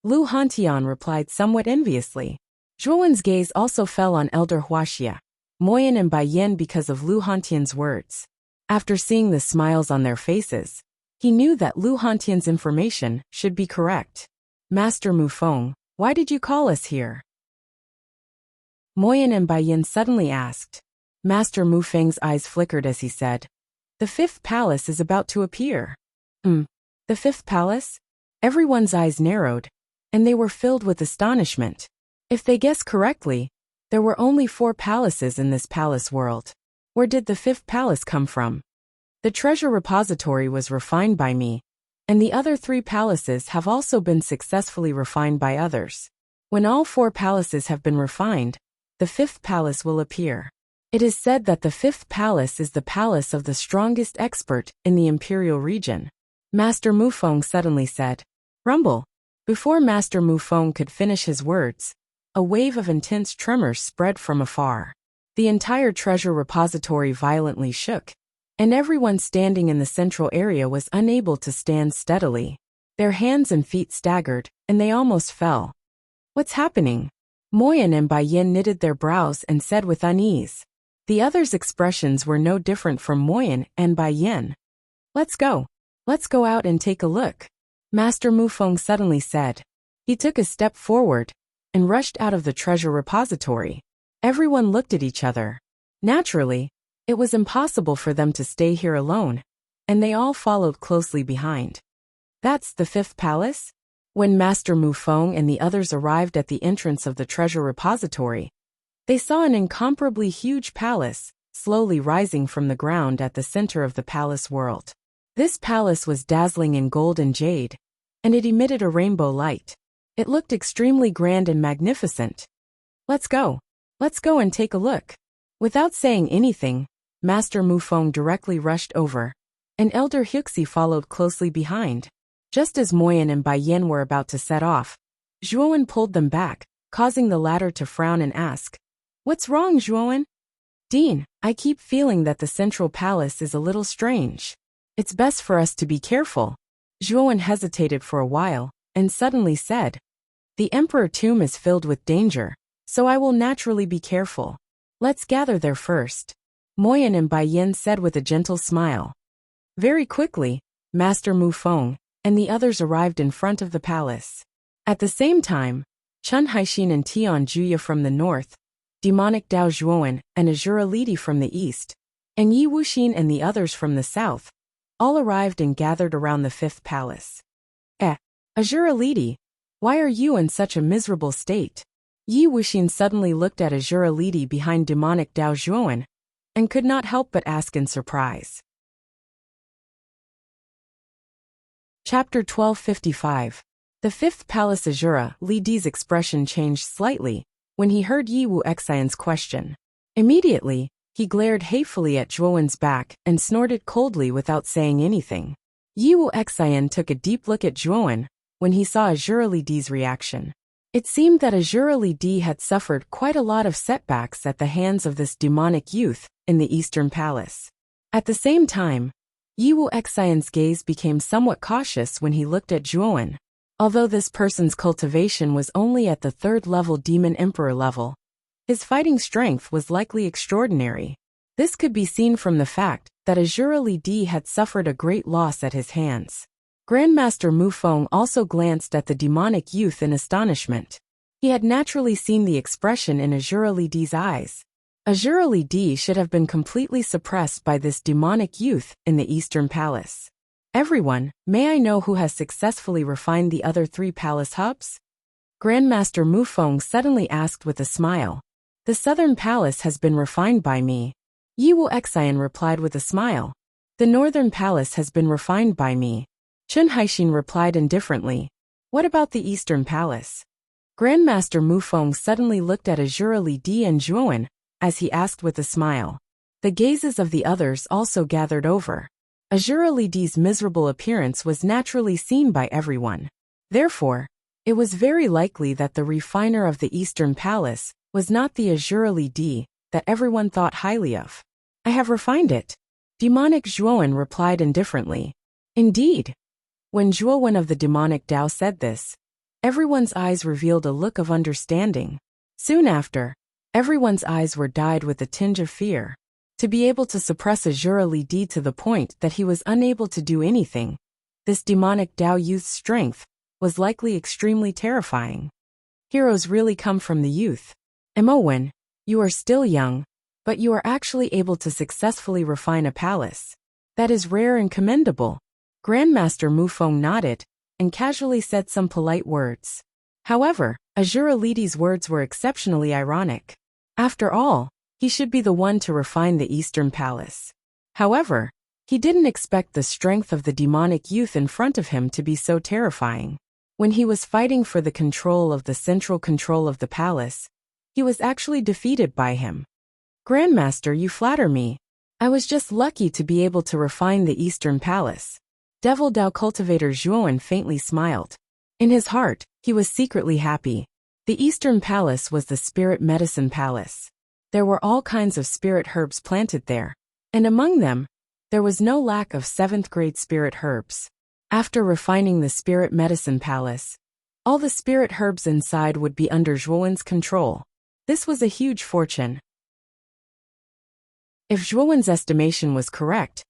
Lu Hantian replied somewhat enviously. Zhuowen's gaze also fell on Elder Wuxia, Moyan and Bai Yan because of Lu Hantian's words. After seeing the smiles on their faces, he knew that Lu Hantian's information should be correct. "Master Mu Feng, why did you call us here?" Moyan and Baiyin suddenly asked. Master Mu Feng's eyes flickered as he said, "The fifth palace is about to appear." The fifth palace? Everyone's eyes narrowed, and they were filled with astonishment. If they guessed correctly, there were only 4 palaces in this palace world. Where did the fifth palace come from? The treasure repository was refined by me, and the other 3 palaces have also been successfully refined by others. When all 4 palaces have been refined, the fifth palace will appear. It is said that the fifth palace is the palace of the strongest expert in the imperial region. Master Mu Feng suddenly said. Rumble. Before Master Mu Feng could finish his words, a wave of intense tremors spread from afar. The entire treasure repository violently shook, and everyone standing in the central area was unable to stand steadily. Their hands and feet staggered, and they almost fell. What's happening? Moyan and Baiyin knitted their brows and said with unease. The others' expressions were no different from Moyan and Baiyin. Let's go. Let's go out and take a look, Master Mu Feng suddenly said. He took a step forward and rushed out of the treasure repository. Everyone looked at each other. Naturally, it was impossible for them to stay here alone, and they all followed closely behind. That's the fifth palace? When Master Mu Feng and the others arrived at the entrance of the treasure repository, they saw an incomparably huge palace, slowly rising from the ground at the center of the palace world. This palace was dazzling in gold and jade, and it emitted a rainbow light. It looked extremely grand and magnificent. Let's go. Let's go and take a look. Without saying anything, Master Mu Feng directly rushed over, and Elder Wuxia followed closely behind. Just as Moyan and Baiyin were about to set off, Zhuowen pulled them back, causing the latter to frown and ask, What's wrong, Zhuowen? Dean, I keep feeling that the central palace is a little strange. It's best for us to be careful. Zhuowen hesitated for a while, and suddenly said, The Emperor Tomb is filled with danger, so I will naturally be careful. Let's gather there first. Moyan and Baiyin said with a gentle smile. Very quickly, Master Mu Feng and the others arrived in front of the palace. At the same time, Chun Haixin and Tian Juya from the north, Demonic Dao Zhuowen and Azura Lidi from the east, and Yi Wuxin and the others from the south, all arrived and gathered around the fifth palace. Azura Lidi, why are you in such a miserable state? Yi Wuxin suddenly looked at Azura Lidi behind Demonic Dao Zhuowen, and could not help but ask in surprise. Chapter 1255. The fifth palace. Azura Lidi's expression changed slightly when he heard Yi Wuxian's question. Immediately, he glared hatefully at Zhuowen's back and snorted coldly without saying anything. Yi Wuxian took a deep look at Zhuowen when he saw Azura Lidi's reaction. It seemed that Azura Lidi had suffered quite a lot of setbacks at the hands of this demonic youth in the Eastern Palace. At the same time, Yi Wuxian's gaze became somewhat cautious when he looked at Zhuowen. Although this person's cultivation was only at the 3rd level Demon Emperor level, his fighting strength was likely extraordinary. This could be seen from the fact that Azura Lidi had suffered a great loss at his hands. Grandmaster Mu Feng also glanced at the demonic youth in astonishment. He had naturally seen the expression in Azura Lidi's eyes. Azura Lidi should have been completely suppressed by this demonic youth in the Eastern Palace. Everyone, may I know who has successfully refined the other 3 palace hubs? Grandmaster Mu Feng suddenly asked with a smile. The Southern Palace has been refined by me. Yi Wuxian replied with a smile. The Northern Palace has been refined by me. Chun Haixin replied indifferently. What about the Eastern Palace? Grandmaster Mu Feng suddenly looked at Azura Lidi and Zhuowen as he asked with a smile. The gazes of the others also gathered over. Azura Lidi's miserable appearance was naturally seen by everyone. Therefore, it was very likely that the refiner of the Eastern Palace was not the Azura Lidi that everyone thought highly of. I have refined it. Demonic Zhuowen replied indifferently. Indeed. When Zhuowen of the Demonic Dao said this, everyone's eyes revealed a look of understanding. Soon after, everyone's eyes were dyed with a tinge of fear. To be able to suppress Azura Lidi to the point that he was unable to do anything, this demonic Dao youth's strength was likely extremely terrifying. Heroes really come from the youth. Emowen, You are still young, but you are actually able to successfully refine a palace. That is rare and commendable. Grandmaster Mufeng nodded and casually said some polite words. However, Azura Lidi's words were exceptionally ironic. After all, he should be the one to refine the Eastern Palace. However, he didn't expect the strength of the demonic youth in front of him to be so terrifying. When he was fighting for the control of the central control of the palace, he was actually defeated by him. Grandmaster, you flatter me. I was just lucky to be able to refine the Eastern Palace. Devil Dao cultivator Zhuowen faintly smiled. In his heart, he was secretly happy. The Eastern Palace was the Spirit Medicine Palace. There were all kinds of spirit herbs planted there, and among them, there was no lack of 7th-grade spirit herbs. After refining the Spirit Medicine Palace, all the spirit herbs inside would be under Zhuowen's control. This was a huge fortune. If Zhuowen's estimation was correct,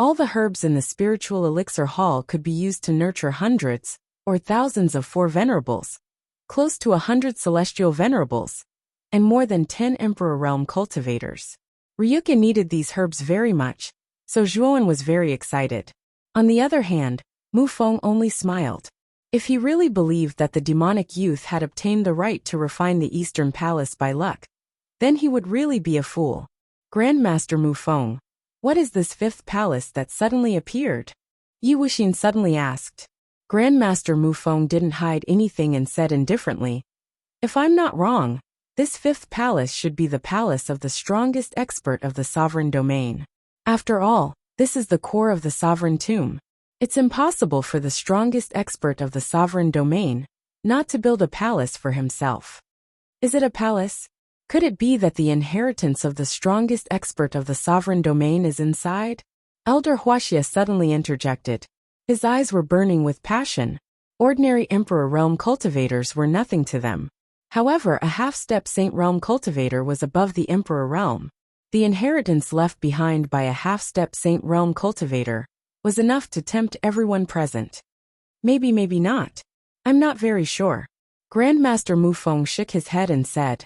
all the herbs in the spiritual elixir hall could be used to nurture hundreds or thousands of 4 venerables, close to 100 celestial venerables, and more than 10 Emperor Realm cultivators. Ryuka needed these herbs very much, so Zhuowen was very excited. On the other hand, Mufeng only smiled. If he really believed that the demonic youth had obtained the right to refine the Eastern Palace by luck, then he would really be a fool. Grandmaster Mufeng, what is this 5th palace that suddenly appeared? Yi Wuxin suddenly asked. Grandmaster Mufeng didn't hide anything and said indifferently, if I'm not wrong, this 5th palace should be the palace of the strongest expert of the sovereign domain. After all, this is the core of the sovereign tomb. It's impossible for the strongest expert of the sovereign domain not to build a palace for himself. Is it a palace? Could it be that the inheritance of the strongest expert of the sovereign domain is inside? Elder Wuxia suddenly interjected. His eyes were burning with passion. Ordinary Emperor Realm cultivators were nothing to them. However, a half-step Saint Realm cultivator was above the Emperor Realm. The inheritance left behind by a half-step Saint Realm cultivator was enough to tempt everyone present. Maybe not. I'm not very sure. Grandmaster Mufeng shook his head and said,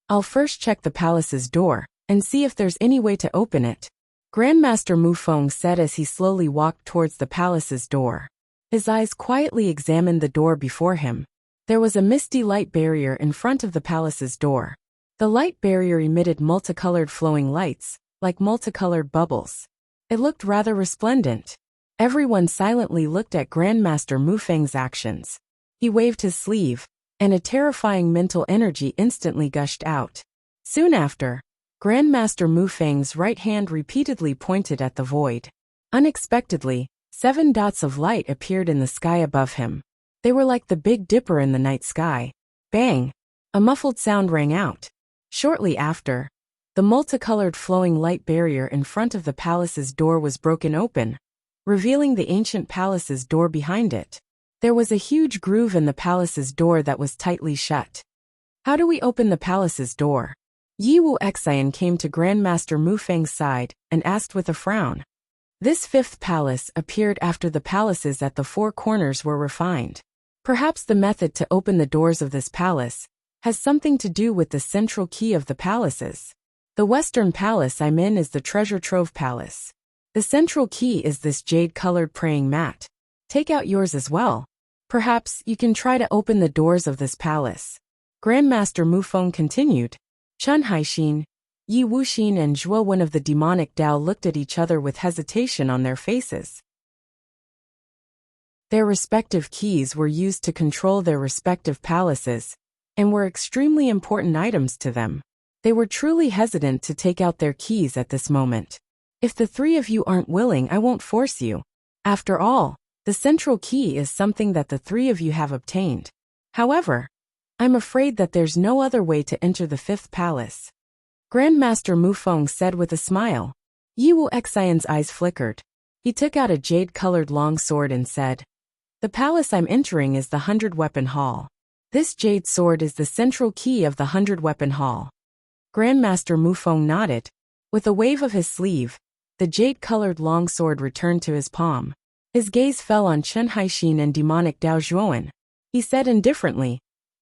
I'll first check the palace's door and see if there's any way to open it. Grandmaster Mufeng said as he slowly walked towards the palace's door. His eyes quietly examined the door before him. There was a misty light barrier in front of the palace's door. The light barrier emitted multicolored flowing lights, like multicolored bubbles. It looked rather resplendent. Everyone silently looked at Grandmaster Mufeng's actions. He waved his sleeve, and a terrifying mental energy instantly gushed out. Soon after, Grandmaster Mufeng's right hand repeatedly pointed at the void. Unexpectedly, 7 dots of light appeared in the sky above him. They were like the Big Dipper in the night sky. Bang! A muffled sound rang out. Shortly after, the multicolored flowing light barrier in front of the palace's door was broken open, revealing the ancient palace's door behind it. There was a huge groove in the palace's door that was tightly shut. How do we open the palace's door? Yi Wuxian came to Grandmaster Mufeng's side and asked with a frown. This 5th palace appeared after the palaces at the 4 corners were refined. Perhaps the method to open the doors of this palace has something to do with the central key of the palaces. The Western Palace I'm in is the Treasure Trove Palace. The central key is this jade-colored praying mat. Take out yours as well. Perhaps you can try to open the doors of this palace. Grandmaster Mufeng continued. Chun Haixin, Yi Wuxin and Zhuowen of the demonic Dao looked at each other with hesitation on their faces. Their respective keys were used to control their respective palaces, and were extremely important items to them. They were truly hesitant to take out their keys at this moment. If the 3 of you aren't willing, I won't force you. After all, the central key is something that the 3 of you have obtained. However, I'm afraid that there's no other way to enter the 5th palace. Grandmaster Mufeng said with a smile. Yi Wuxian's eyes flickered. He took out a jade-colored long sword and said, The palace I'm entering is the 100-weapon hall. This jade sword is the central key of the 100-weapon hall. Grandmaster Mufeng nodded. With a wave of his sleeve, the jade-colored long sword returned to his palm. His gaze fell on Chun Haixin and demonic Dao Zhuowen. He said indifferently,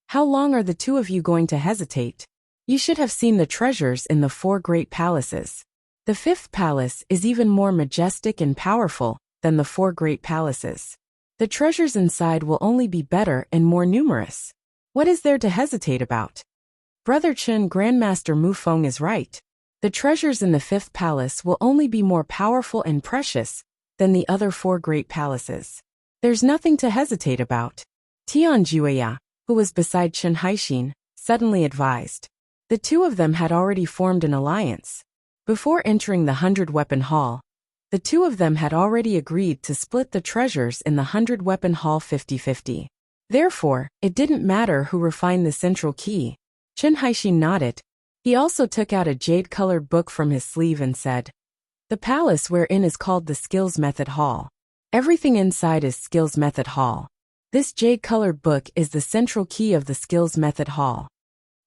How long are the 2 of you going to hesitate? You should have seen the treasures in the 4 great palaces. The 5th palace is even more majestic and powerful than the 4 great palaces. The treasures inside will only be better and more numerous. What is there to hesitate about? Brother Chen, Grandmaster Mu Feng is right. The treasures in the 5th palace will only be more powerful and precious than the other 4 great palaces. There's nothing to hesitate about. Tian Jueya, who was beside Chen Haixin, suddenly advised. The two of them had already formed an alliance. Before entering the 100-weapon hall, the two of them had already agreed to split the treasures in the 100-weapon hall 50-50. Therefore, it didn't matter who refined the central key. Chen Haixin nodded. He also took out a jade-colored book from his sleeve and said, "The palace we're in is called the Skills Method Hall. Everything inside is Skills Method Hall. This jade-colored book is the central key of the Skills Method Hall."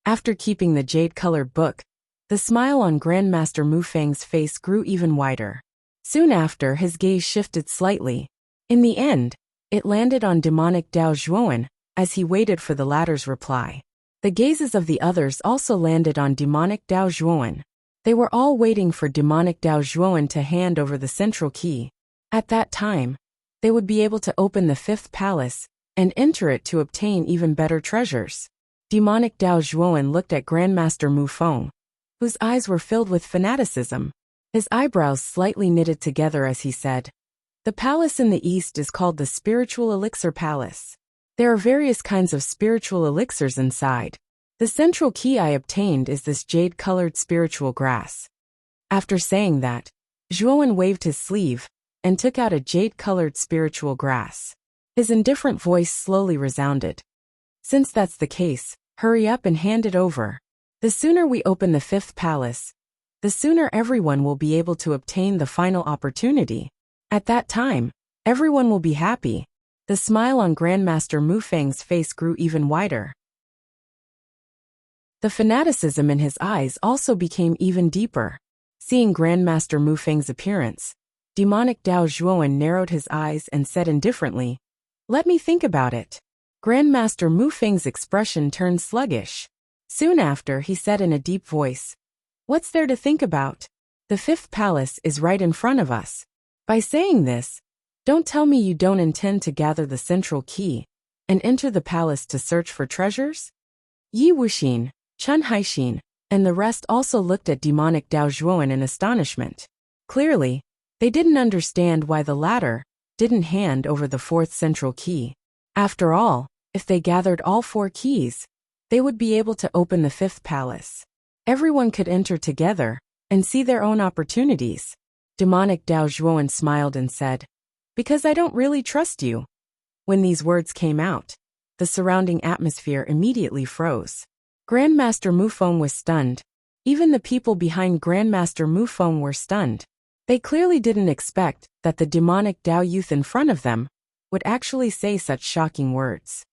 After keeping the jade-colored book, the smile on Grandmaster Mu Feng's face grew even wider. Soon after, his gaze shifted slightly. In the end, it landed on demonic Dao Zhuowen as he waited for the latter's reply. The gazes of the others also landed on demonic Dao Zhuowen. They were all waiting for demonic Dao Zhuowen to hand over the central key. At that time, they would be able to open the 5th palace and enter it to obtain even better treasures. Demonic Dao Zhuowen looked at Grandmaster Mu Feng, whose eyes were filled with fanaticism. His eyebrows slightly knitted together as he said, "The palace in the east is called the Spiritual Elixir Palace. There are various kinds of spiritual elixirs inside. The central key I obtained is this jade-colored spiritual grass." After saying that, Zhuowen waved his sleeve and took out a jade-colored spiritual grass. His indifferent voice slowly resounded. "Since that's the case, hurry up and hand it over. The sooner we open the 5th palace, the sooner everyone will be able to obtain the final opportunity. At that time, everyone will be happy." The smile on Grandmaster Mu Feng's face grew even wider. The fanaticism in his eyes also became even deeper. Seeing Grandmaster Mu Feng's appearance, demonic Dao Zhuowen narrowed his eyes and said indifferently, "Let me think about it." Grandmaster Mu Feng's expression turned sluggish. Soon after, he said in a deep voice, "What's there to think about? The 5th palace is right in front of us. By saying this, don't tell me you don't intend to gather the central key and enter the palace to search for treasures?" Yi Wuxin, Chen Haixin, and the rest also looked at demonic Dao Zhuowen in astonishment. Clearly, they didn't understand why the latter didn't hand over the 4th central key. After all, if they gathered all 4 keys, they would be able to open the 5th palace. Everyone could enter together and see their own opportunities. Demonic Dao Zhuowen smiled and said, "Because I don't really trust you." When these words came out, the surrounding atmosphere immediately froze. Grandmaster Mu Feng was stunned. Even the people behind Grandmaster Mu Feng were stunned. They clearly didn't expect that the demonic Dao youth in front of them would actually say such shocking words.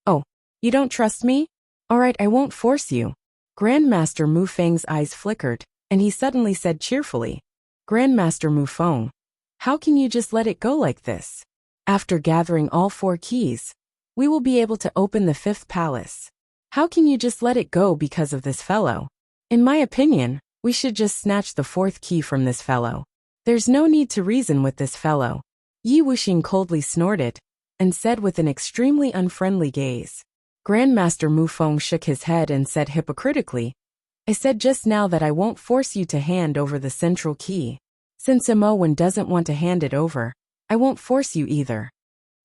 "Oh, you don't trust me? All right, I won't force you." Grandmaster Mu Feng's eyes flickered, and he suddenly said cheerfully, "Grandmaster Mu Feng, how can you just let it go like this? After gathering all 4 keys, we will be able to open the 5th palace. How can you just let it go because of this fellow? In my opinion, we should just snatch the 4th key from this fellow. There's no need to reason with this fellow." Yi Wuxin coldly snorted and said with an extremely unfriendly gaze. Grandmaster Mu Feng shook his head and said hypocritically, "I said just now that I won't force you to hand over the central key. Since Imowen doesn't want to hand it over, I won't force you either."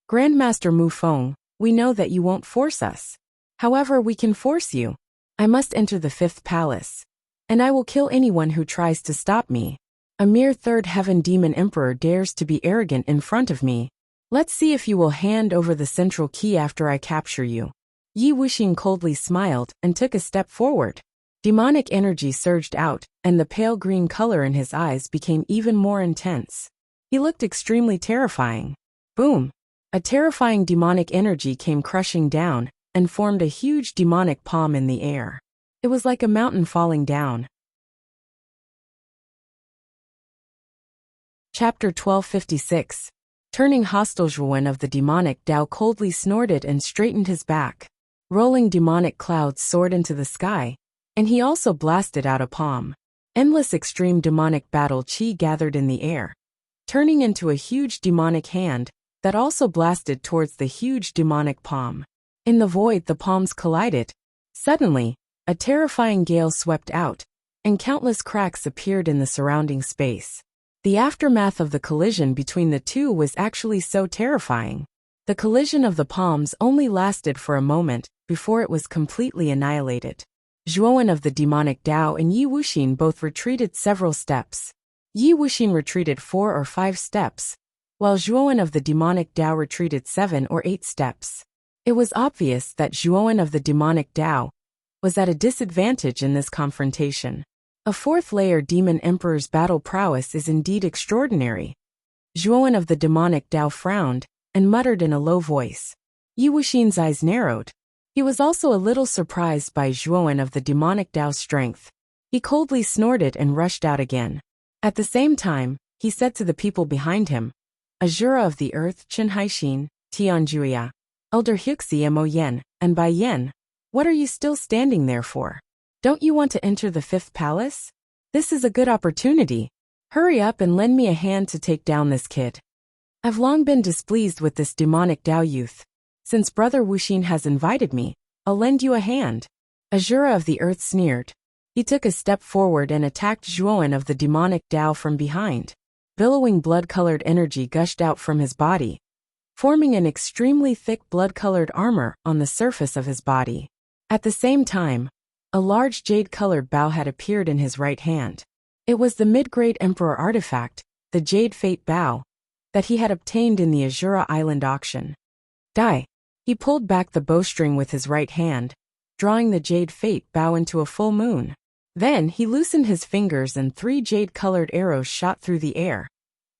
"Grandmaster Mu Feng, we know that you won't force us. However, we can force you. I must enter the 5th palace, and I will kill anyone who tries to stop me. A mere 3rd heaven demon emperor dares to be arrogant in front of me. Let's see if you will hand over the central key after I capture you." Yi Wuxin coldly smiled and took a step forward. Demonic energy surged out, and the pale green color in his eyes became even more intense. He looked extremely terrifying. Boom! A terrifying demonic energy came crushing down and formed a huge demonic palm in the air. It was like a mountain falling down. Chapter 1256. Turning hostile. Zhuowen of the demonic Dao coldly snorted and straightened his back. Rolling demonic clouds soared into the sky, and he also blasted out a palm. Endless extreme demonic battle chi gathered in the air, turning into a huge demonic hand that also blasted towards the huge demonic palm. In the void, the palms collided. Suddenly, a terrifying gale swept out, and countless cracks appeared in the surrounding space. The aftermath of the collision between the two was actually so terrifying. The collision of the palms only lasted for a moment before it was completely annihilated. Zhuowen of the demonic Dao and Yi Wuxin both retreated several steps. Yi Wuxin retreated 4 or 5 steps, while Zhuowen of the demonic Dao retreated 7 or 8 steps. It was obvious that Zhuowen of the demonic Dao was at a disadvantage in this confrontation. A 4th-layer demon emperor's battle prowess is indeed extraordinary. Zhuowen of the demonic Dao frowned and muttered in a low voice. Yi Wuxin's eyes narrowed. He was also a little surprised by Zhuowen of the demonic Dao's strength. He coldly snorted and rushed out again. At the same time, he said to the people behind him, Azura of the earth, Chen Haixin, Tianjuya, Elder Huxi Mo Yen, and Bai Yen, what are you still standing there for? Don't you want to enter the 5th palace? This is a good opportunity. Hurry up and lend me a hand to take down this kid. I've long been displeased with this demonic Dao youth. Since Brother Wuxin has invited me, I'll lend you a hand. Azura of the earth sneered. He took a step forward and attacked Zhuowen of the demonic Dao from behind. Billowing blood-colored energy gushed out from his body, forming an extremely thick blood-colored armor on the surface of his body. At the same time, a large jade-colored bow had appeared in his right hand. It was the mid-grade Emperor artifact, the Jade Fate Bow, that he had obtained in the Azura Island auction. Die! He pulled back the bowstring with his right hand, drawing the Jade Fate Bow into a full moon. Then he loosened his fingers and 3 jade-colored arrows shot through the air,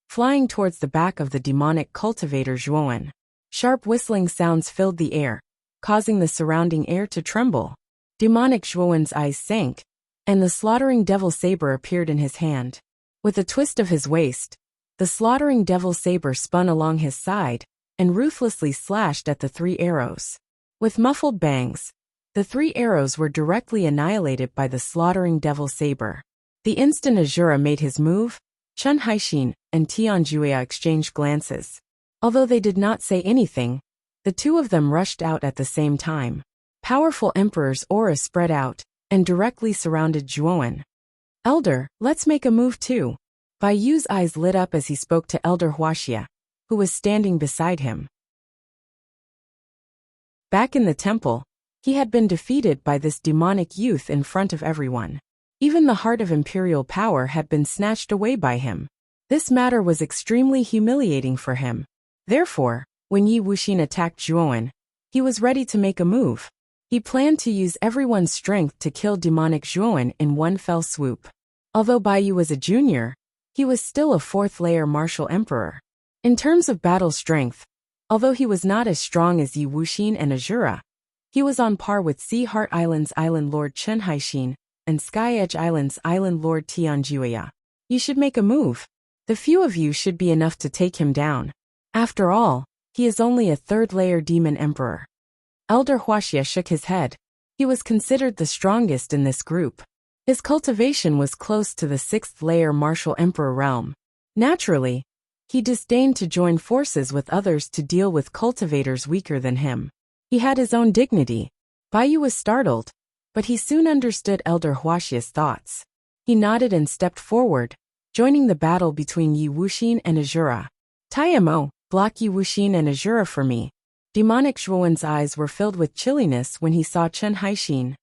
flying towards the back of the demonic cultivator Zhuowen. Sharp whistling sounds filled the air, causing the surrounding air to tremble. Demonic Zhuowen's eyes sank, and the slaughtering devil saber appeared in his hand. With a twist of his waist, the slaughtering devil saber spun along his side and ruthlessly slashed at the 3 arrows. With muffled bangs, the 3 arrows were directly annihilated by the slaughtering devil saber. The instant Azura made his move, Chen Haixin and Tianjuya exchanged glances. Although they did not say anything, the 2 of them rushed out at the same time. Powerful Emperor's aura spread out and directly surrounded Zhuowen. Elder, let's make a move too. Bai Yu's eyes lit up as he spoke to Elder Wuxia, who was standing beside him. Back in the temple, he had been defeated by this demonic youth in front of everyone. Even the heart of imperial power had been snatched away by him. This matter was extremely humiliating for him. Therefore, when Yi Wuxin attacked Zhuowen, he was ready to make a move. He planned to use everyone's strength to kill demonic Zhuowen in one fell swoop. Although Bai Yu was a junior, he was still a 4th-layer martial emperor. In terms of battle strength, although he was not as strong as Yi Wuxin and Azura, he was on par with Sea Heart Island's Island Lord Chen Haixin and Sky Edge Island's Island Lord Tianjuya. You should make a move. The few of you should be enough to take him down. After all, he is only a 3rd-layer demon emperor. Elder Wuxia shook his head. He was considered the strongest in this group. His cultivation was close to the 6th-layer martial emperor realm. Naturally, he disdained to join forces with others to deal with cultivators weaker than him. He had his own dignity. Bai Yu was startled, but he soon understood Elder Wuxia's thoughts. He nodded and stepped forward, joining the battle between Yi Wuxin and Azura. Taiyamo, block Yi Wuxin and Azura for me. Demonic Zhuowen's eyes were filled with chilliness when he saw Chen Haixin,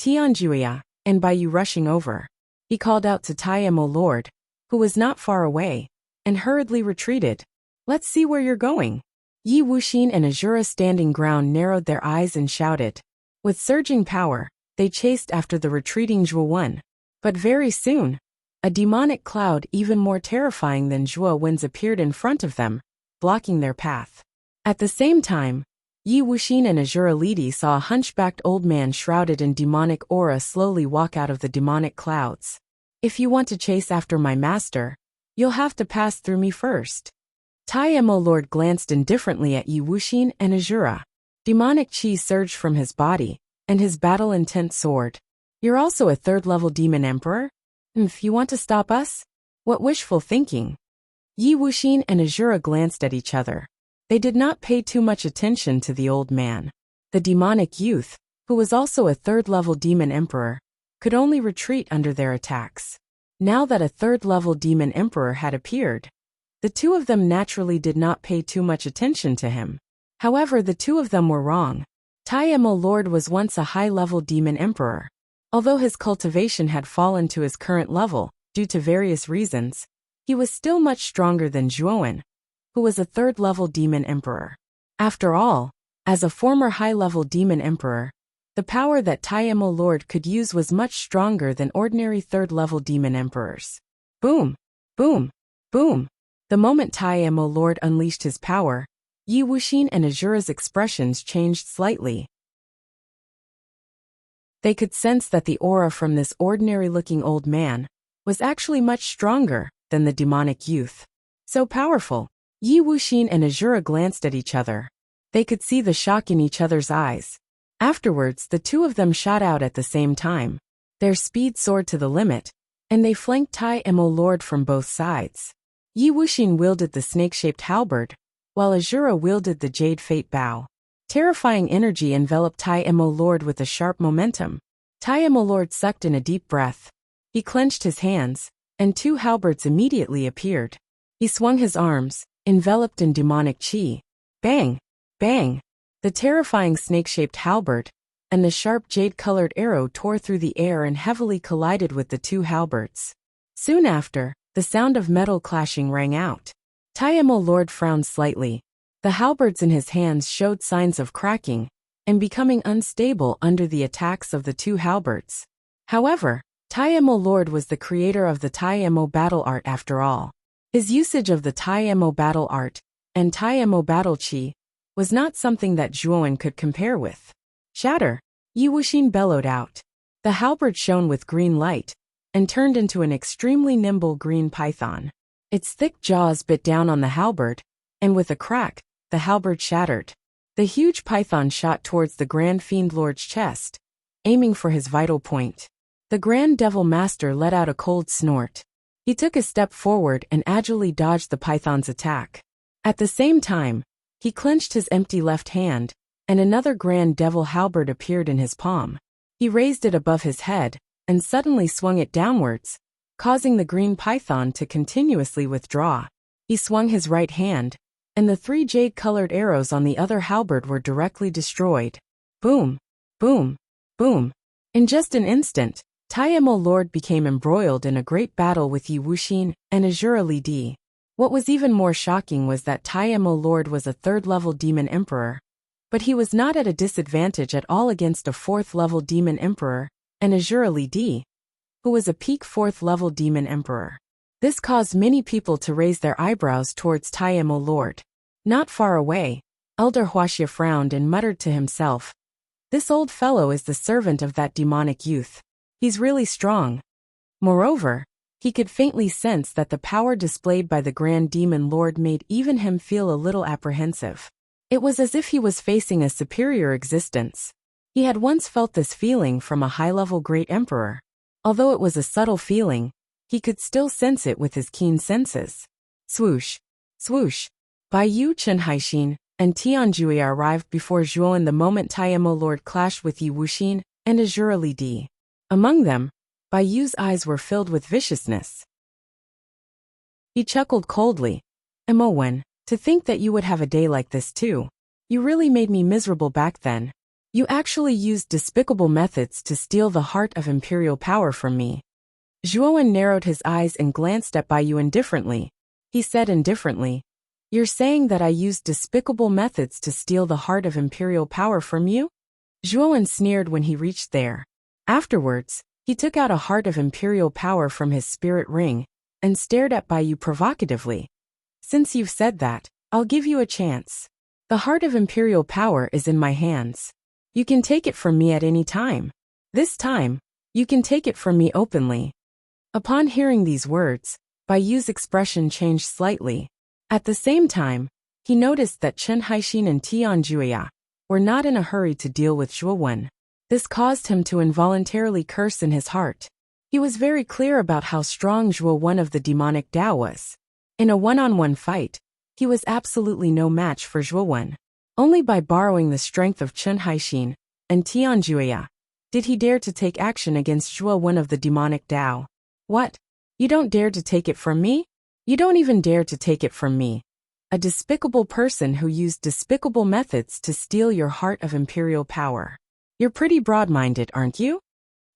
Tianjuya, and Bai Yu rushing over. He called out to Taiyamo Lord, who was not far away, and hurriedly retreated. Let's see where you're going. Yi Wuxin and Azura standing ground narrowed their eyes and shouted. With surging power, they chased after the retreating Zhuowen. But very soon, a demonic cloud even more terrifying than Zhuowen's appeared in front of them, blocking their path. At the same time, Yi Wuxin and Azura Lidi saw a hunchbacked old man shrouded in demonic aura slowly walk out of the demonic clouds. If you want to chase after my master, you'll have to pass through me first. Taiyamo Lord glanced indifferently at Yi Wuxin and Azura. Demonic chi surged from his body, and his battle intent soared. You're also a third-level demon emperor? You want to stop us? What wishful thinking. Yi Wuxin and Azura glanced at each other. They did not pay too much attention to the old man. The demonic youth, who was also a third-level demon emperor, could only retreat under their attacks. Now that a third-level demon emperor had appeared, the two of them naturally did not pay too much attention to him. However, the two of them were wrong. Taimo Lord was once a high-level demon emperor. Although his cultivation had fallen to his current level, due to various reasons, he was still much stronger than Zhuowen, who was a third-level demon emperor. After all, as a former high-level demon emperor, the power that Taimo Lord could use was much stronger than ordinary third-level demon emperors. Boom! Boom! Boom! The moment Taimo Lord unleashed his power, Yi Wuxin and Azura's expressions changed slightly. They could sense that the aura from this ordinary-looking old man was actually much stronger than the demonic youth. So powerful. Yi Wuxin and Azura glanced at each other. They could see the shock in each other's eyes. Afterwards, the two of them shot out at the same time. Their speed soared to the limit, and they flanked Taimo Lord from both sides. Yi Wuxin wielded the snake-shaped halberd, while Azura wielded the jade fate bow. Terrifying energy enveloped Taimo Lord with a sharp momentum. Taimo Lord sucked in a deep breath. He clenched his hands, and two halberds immediately appeared. He swung his arms, enveloped in demonic chi. Bang! Bang! The terrifying snake-shaped halberd and the sharp jade-colored arrow tore through the air and heavily collided with the two halberds. Soon after, the sound of metal clashing rang out. Taimo Lord frowned slightly. The halberds in his hands showed signs of cracking and becoming unstable under the attacks of the two halberds. However, Taimo Lord was the creator of the Taimo battle art after all. His usage of the Taimo battle art and Taimo battle chi was not something that Zhuowen could compare with. Shatter! Yi Wuxin bellowed out. The halberd shone with green light and turned into an extremely nimble green python. Its thick jaws bit down on the halberd, and with a crack, the halberd shattered. The huge python shot towards the Grand Fiend Lord's chest, aiming for his vital point. The Grand Devil Master let out a cold snort. He took a step forward and agilely dodged the python's attack. At the same time, he clenched his empty left hand, and another Grand Devil halberd appeared in his palm. He raised it above his head, and suddenly swung it downwards, causing the green python to continuously withdraw. He swung his right hand, and the three jade-colored arrows on the other halberd were directly destroyed. Boom! Boom! Boom! In just an instant, Taimo Lord became embroiled in a great battle with Yi Wuxin and Azura Li Di. What was even more shocking was that Taimo Lord was a third-level demon emperor, but he was not at a disadvantage at all against a fourth-level demon emperor and Azura Li Di, who was a peak fourth-level demon emperor. This caused many people to raise their eyebrows towards Taimo Lord. Not far away, Elder Wuxia frowned and muttered to himself, "This old fellow is the servant of that demonic youth. He's really strong." Moreover, he could faintly sense that the power displayed by the Grand Demon Lord made even him feel a little apprehensive. It was as if he was facing a superior existence. He had once felt this feeling from a high-level great emperor. Although it was a subtle feeling, he could still sense it with his keen senses. Swoosh! Swoosh! Bai Yu Chenhaixin and Tianjui arrived before Zhuowen the moment Taimo Lord clashed with Yi Wuxin and Azura Li Di. Among them, Bai Yu's eyes were filled with viciousness. He chuckled coldly. "Imowen, to think that you would have a day like this too. You really made me miserable back then. You actually used despicable methods to steal the heart of imperial power from me." Zhuowen narrowed his eyes and glanced at Bai Yu indifferently. He said indifferently, "You're saying that I used despicable methods to steal the heart of imperial power from you?" Zhuowen sneered when he reached there. Afterwards, he took out a heart of imperial power from his spirit ring and stared at Bai Yu provocatively. "Since you've said that, I'll give you a chance. The heart of imperial power is in my hands. You can take it from me at any time. This time, you can take it from me openly." Upon hearing these words, Bai Yu's expression changed slightly. At the same time, he noticed that Chen Haixin and Tianjui were not in a hurry to deal with Zhuowen. This caused him to involuntarily curse in his heart. He was very clear about how strong Zhuo Wen of the demonic Tao was. In a one-on-one fight, he was absolutely no match for Zhuo Wen. Only by borrowing the strength of Chen Haixin and Tianjuya did he dare to take action against Zhuo Wen of the demonic Tao. What? You don't dare to take it from me? You don't even dare to take it from me. A despicable person who used despicable methods to steal your heart of imperial power. You're pretty broad-minded, aren't you?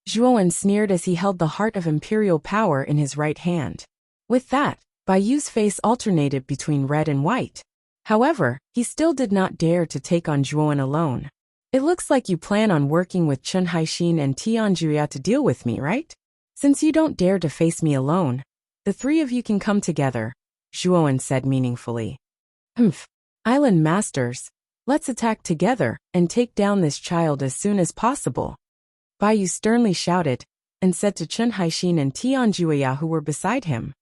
Zhuo Wen sneered as he held the heart of imperial power in his right hand. With that, Bai Yu's face alternated between red and white. However, he still did not dare to take on Zhuo Wen alone. It looks like you plan on working with Chen Haixin and Tianjuya to deal with me, right? Since you don't dare to face me alone, the three of you can come together, Zhuo Wen said meaningfully. Island Masters, let's attack together and take down this child as soon as possible. Bai Yu sternly shouted and said to Chen Haixin and Tianjuya who were beside him.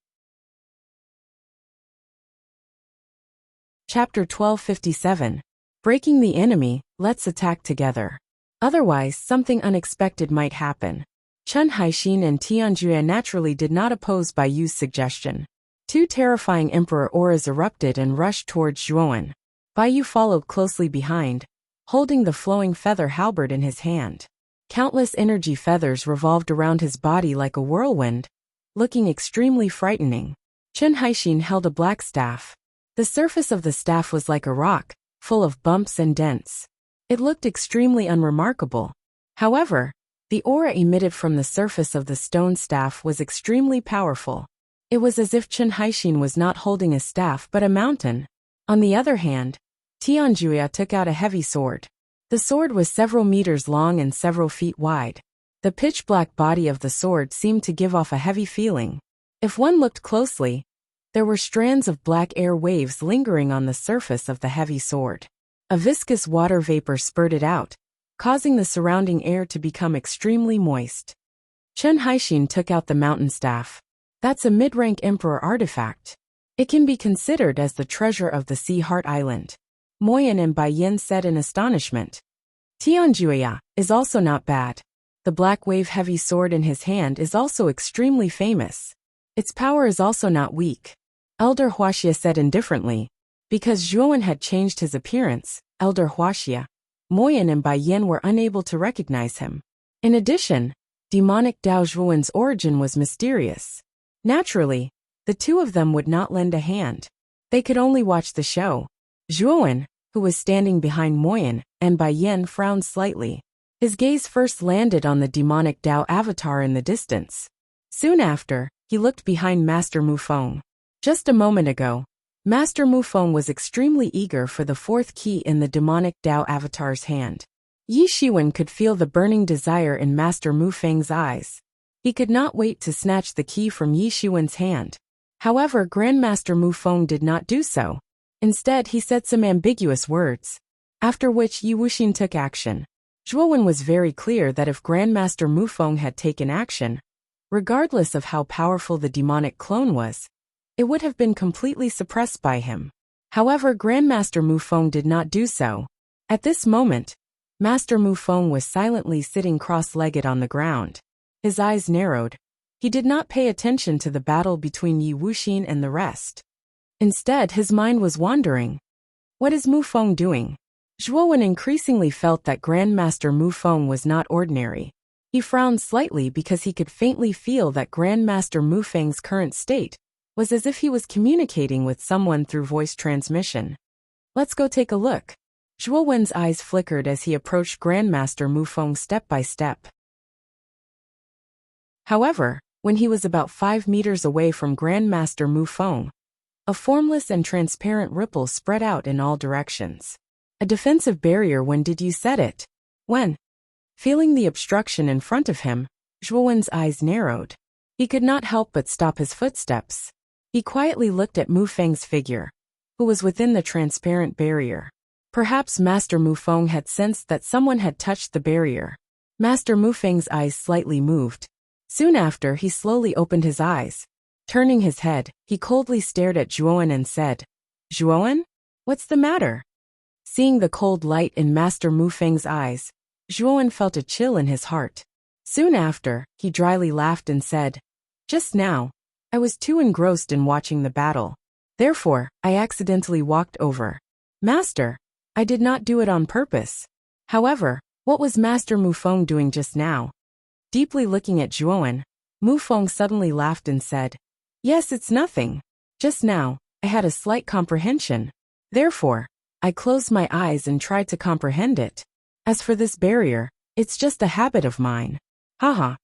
Chapter 1257. Breaking the enemy, let's attack together. Otherwise, something unexpected might happen. Chen Haixin and Tianjuya naturally did not oppose Bai Yu's suggestion. Two terrifying emperor auras erupted and rushed towards Zhuo Wen. Bai Yu followed closely behind, holding the flowing feather halberd in his hand. Countless energy feathers revolved around his body like a whirlwind, looking extremely frightening. Chen Haixin held a black staff. The surface of the staff was like a rock, full of bumps and dents. It looked extremely unremarkable. However, the aura emitted from the surface of the stone staff was extremely powerful. It was as if Chen Haixin was not holding a staff but a mountain. On the other hand, Tianjuya took out a heavy sword. The sword was several meters long and several feet wide. The pitch-black body of the sword seemed to give off a heavy feeling. If one looked closely, there were strands of black air waves lingering on the surface of the heavy sword. A viscous water vapor spurted out, causing the surrounding air to become extremely moist. Chen Haixin took out the mountain staff. That's a mid-rank emperor artifact. It can be considered as the treasure of the Sea Heart Island. Moyan and Bai Yin said in astonishment. Tianjuya is also not bad. The black wave-heavy sword in his hand is also extremely famous. Its power is also not weak. Elder Wuxia said indifferently. Because Zhuo Wen had changed his appearance, Elder Wuxia, Moyan and Bai Yin were unable to recognize him. In addition, demonic Dao Zhuo Wen's origin was mysterious. Naturally, the two of them would not lend a hand. They could only watch the show. Zhuo Wen, who was standing behind Moyan and Bai Yin, frowned slightly. His gaze first landed on the demonic Dao avatar in the distance. Soon after, he looked behind Master Mu Feng. Just a moment ago, Master Mu Feng was extremely eager for the fourth key in the demonic Dao avatar's hand. Yi Shiwen could feel the burning desire in Master Mu Feng's eyes. He could not wait to snatch the key from Yi Shiwen's hand. However, Grandmaster Mu Feng did not do so. Instead, he said some ambiguous words, after which Yi Wuxin took action. Zhuo Wen was very clear that if Grandmaster Mu Feng had taken action, regardless of how powerful the demonic clone was, it would have been completely suppressed by him. However, Grandmaster Mu Feng did not do so. At this moment, Master Mu Feng was silently sitting cross-legged on the ground. His eyes narrowed. He did not pay attention to the battle between Yi Wuxin and the rest. Instead, his mind was wandering. What is Mu Feng doing? Zhuo Wen increasingly felt that Grandmaster Mu Feng was not ordinary. He frowned slightly because he could faintly feel that Grandmaster Mu Feng's current state was as if he was communicating with someone through voice transmission. Let's go take a look. Zhuo Wen's eyes flickered as he approached Grandmaster Mu Feng step by step. However, when he was about 5 meters away from Grandmaster Mu Feng, a formless and transparent ripple spread out in all directions. A defensive barrier. When did you set it? When? Feeling the obstruction in front of him, Zhuo Wen's eyes narrowed. He could not help but stop his footsteps. He quietly looked at Mu Feng's figure, who was within the transparent barrier. Perhaps Master Mu Feng had sensed that someone had touched the barrier. Master Mu Feng's eyes slightly moved. Soon after, he slowly opened his eyes. Turning his head, he coldly stared at Zhuo Wen and said, "Zhuo Wen? What's the matter?" Seeing the cold light in Master Mu Feng's eyes, Zhuowen felt a chill in his heart. Soon after, he dryly laughed and said, "Just now, I was too engrossed in watching the battle. Therefore, I accidentally walked over. Master, I did not do it on purpose. However, what was Master Mufeng doing just now?" Deeply looking at Zhuowen, Mufeng suddenly laughed and said, "Yes, it's nothing. Just now, I had a slight comprehension. Therefore, I closed my eyes and tried to comprehend it. As for this barrier, it's just a habit of mine. Haha."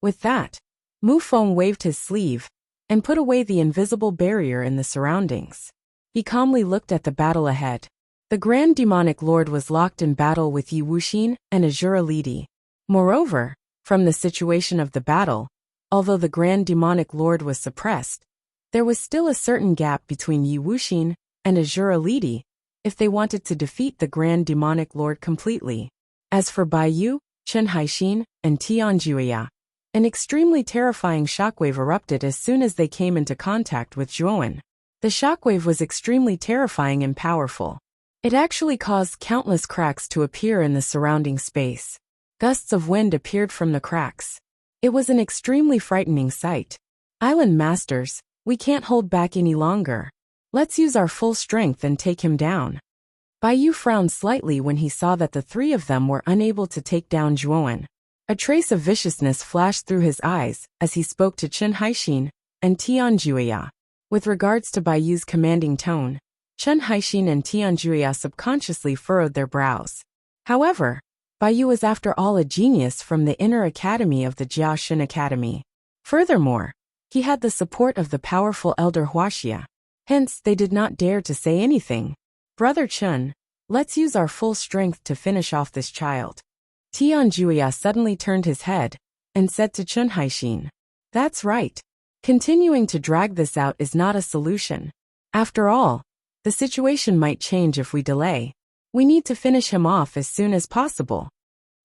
With that, Mufeng waved his sleeve and put away the invisible barrier in the surroundings. He calmly looked at the battle ahead. The Grand Demonic Lord was locked in battle with Yi Wuxin and Azura Lidi. Moreover, from the situation of the battle, although the Grand Demonic Lord was suppressed, there was still a certain gap between Yi Wuxin and Azura Lidi if they wanted to defeat the Grand Demonic Lord completely. As for Baiyu, Chen Haixin, and Tianjuya, an extremely terrifying shockwave erupted as soon as they came into contact with Zhuowen. The shockwave was extremely terrifying and powerful. It actually caused countless cracks to appear in the surrounding space. Gusts of wind appeared from the cracks. It was an extremely frightening sight. "Island Masters, we can't hold back any longer. Let's use our full strength and take him down." Baiyu frowned slightly when he saw that the three of them were unable to take down Zhuowen. A trace of viciousness flashed through his eyes as he spoke to Chen Haixin and Tianjuya. With regards to Baiyu's commanding tone, Chen Haixin and Tianjuya subconsciously furrowed their brows. However, Baiyu was after all a genius from the inner academy of the Jiaxin Academy. Furthermore, he had the support of the powerful elder Wuxia. Hence, they did not dare to say anything. "Brother Chen, let's use our full strength to finish off this child." Tianjuya suddenly turned his head and said to Chen Haixin, "That's right. Continuing to drag this out is not a solution. After all, the situation might change if we delay. We need to finish him off as soon as possible."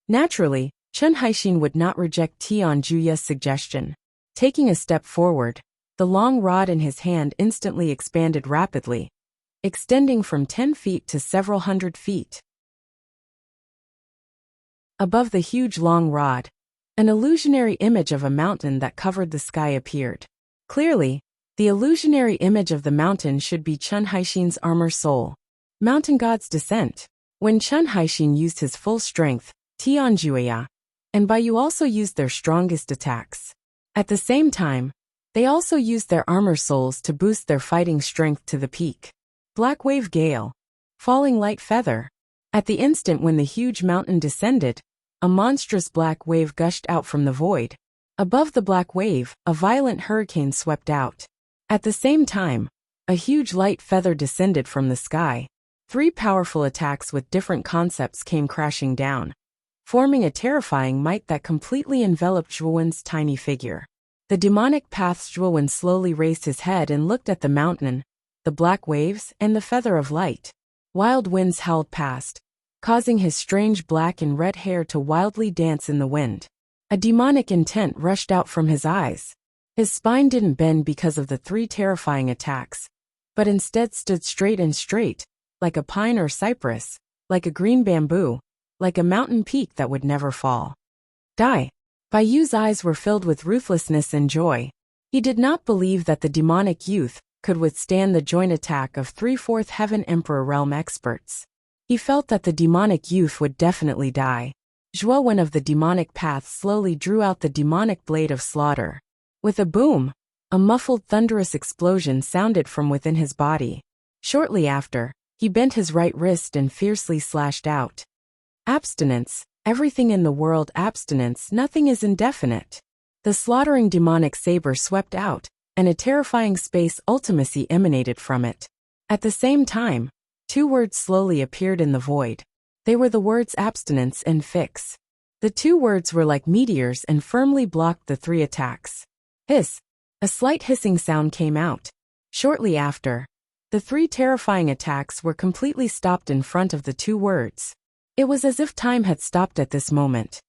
Naturally, Chen Haixin would not reject Tianjuya's suggestion. Taking a step forward, the long rod in his hand instantly expanded rapidly, extending from 10 feet to several hundred feet. Above the huge long rod, an illusionary image of a mountain that covered the sky appeared. Clearly, the illusionary image of the mountain should be Chen Haixin's armor soul. Mountain God's Descent. When Chen Haixin used his full strength, Tianjuya and Baiyu also used their strongest attacks. At the same time, they also used their armor souls to boost their fighting strength to the peak. Black Wave Gale. Falling Light Feather. At the instant when the huge mountain descended, a monstrous black wave gushed out from the void. Above the black wave, a violent hurricane swept out. At the same time, a huge light feather descended from the sky. 3 powerful attacks with different concepts came crashing down, forming a terrifying might that completely enveloped Zhuowen's tiny figure. The demonic path's Zhuowen slowly raised his head and looked at the mountain, the black waves, and the feather of light. Wild winds howled past, causing his strange black and red hair to wildly dance in the wind. A demonic intent rushed out from his eyes. His spine didn't bend because of the 3 terrifying attacks, but instead stood straight and straight, like a pine or cypress, like a green bamboo, like a mountain peak that would never fall. Die. Baiyu's eyes were filled with ruthlessness and joy. He did not believe that the demonic youth could withstand the joint attack of 3 Fourth Heaven Emperor realm experts. He felt that the demonic youth would definitely die. Zhuowen of the demonic path slowly drew out the demonic blade of slaughter. With a boom, a muffled thunderous explosion sounded from within his body. Shortly after, he bent his right wrist and fiercely slashed out. Abstinence, everything in the world abstinence, nothing is indefinite. The slaughtering demonic saber swept out, and a terrifying space ultimacy emanated from it. At the same time, 2 words slowly appeared in the void. They were the words abstinence and fix. The 2 words were like meteors and firmly blocked the 3 attacks. Hiss! A slight hissing sound came out. Shortly after, the 3 terrifying attacks were completely stopped in front of the 2 words. It was as if time had stopped at this moment.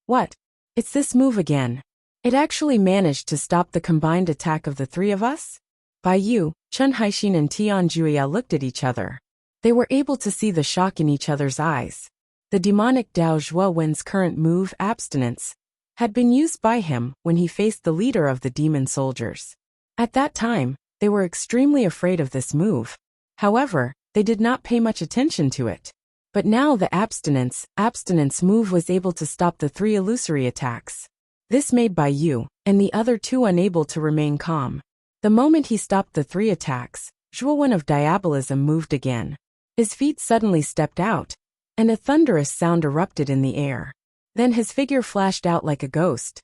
What? It's this move again. It actually managed to stop the combined attack of the 3 of us? Baiyu, Chen Haixin and Tianjuya looked at each other. They were able to see the shock in each other's eyes. The demonic Dao Zhuowen's current move, abstinence, had been used by him when he faced the leader of the demon soldiers. At that time, they were extremely afraid of this move. However, they did not pay much attention to it. But now the abstinence move was able to stop the 3 illusory attacks. This made Bai Yu and the other 2 unable to remain calm. The moment he stopped the 3 attacks, Zhuowen of Diabolism moved again. His feet suddenly stepped out, and a thunderous sound erupted in the air. Then his figure flashed out like a ghost.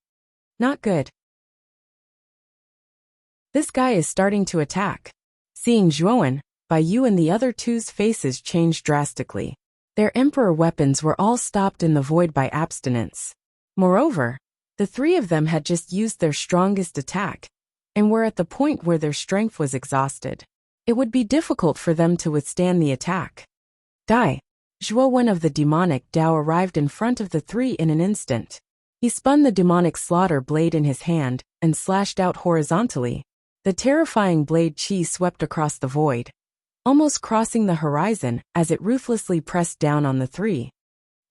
Not good. This guy is starting to attack. Seeing Zhuowen, Bai Yu and the other 2's faces changed drastically. Their emperor weapons were all stopped in the void by abstinence. Moreover, the 3 of them had just used their strongest attack, and were at the point where their strength was exhausted. It would be difficult for them to withstand the attack. Die! Zhuowen of the demonic Dao arrived in front of the 3 in an instant. He spun the demonic slaughter blade in his hand and slashed out horizontally. The terrifying blade chi swept across the void, almost crossing the horizon as it ruthlessly pressed down on the 3.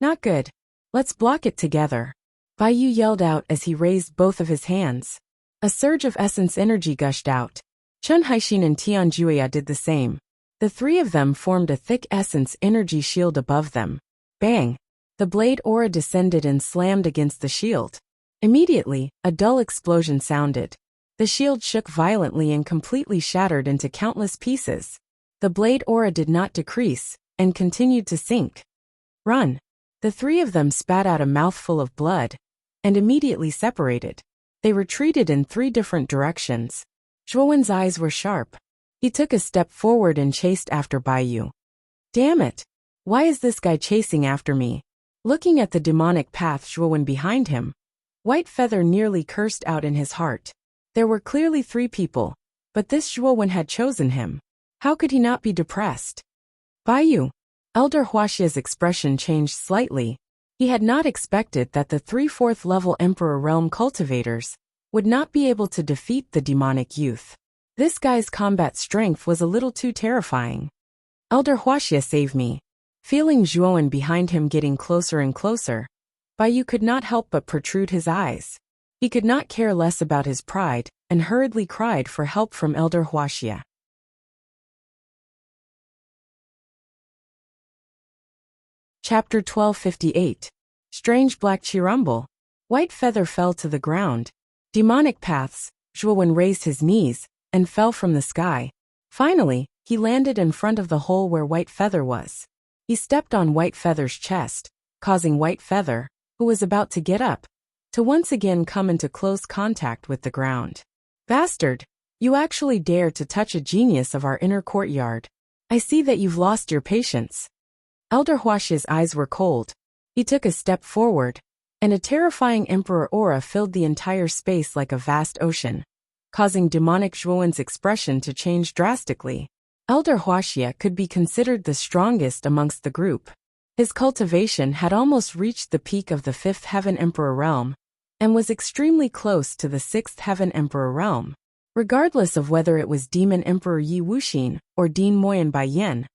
Not good. Let's block it together. Bai Yu yelled out as he raised both of his hands. A surge of essence energy gushed out. Chun Haixin and Tianjuya did the same. The 3 of them formed a thick essence energy shield above them. Bang! The blade aura descended and slammed against the shield. Immediately, a dull explosion sounded. The shield shook violently and completely shattered into countless pieces. The blade aura did not decrease, and continued to sink. Run! The 3 of them spat out a mouthful of blood, and immediately separated. They retreated in 3 different directions. Zhuowen's eyes were sharp. He took a step forward and chased after Bai Yu. Damn it! Why is this guy chasing after me? Looking at the demonic path Zhuowen behind him, White Feather nearly cursed out in his heart. There were clearly 3 people, but this Zhuowen had chosen him. How could he not be depressed? Bai Yu! Elder Huaxia's expression changed slightly. He had not expected that the 3 4th level Emperor Realm cultivators would not be able to defeat the demonic youth. This guy's combat strength was a little too terrifying. Elder Huaxia, save me. Feeling Zhuowen behind him getting closer and closer, Bai Yu could not help but protrude his eyes. He could not care less about his pride, and hurriedly cried for help from Elder Huaxia. Chapter 1258. Strange Black Chirumble. White Feather fell to the ground. Demonic paths. Zhuowen raised his knees and fell from the sky. Finally, he landed in front of the hole where White Feather was. He stepped on White Feather's chest, causing White Feather, who was about to get up, to once again come into close contact with the ground. Bastard! You actually dare to touch a genius of our inner courtyard. I see that you've lost your patience. Elder Huaxia's eyes were cold. He took a step forward, and a terrifying emperor aura filled the entire space like a vast ocean, causing demonic Zhuowen's expression to change drastically. Elder Huaxia could be considered the strongest amongst the group. His cultivation had almost reached the peak of the 5th Heaven Emperor Realm, and was extremely close to the 6th Heaven Emperor Realm. Regardless of whether it was Demon Emperor Yi Wuxin or Dean Moyen Bai Yen,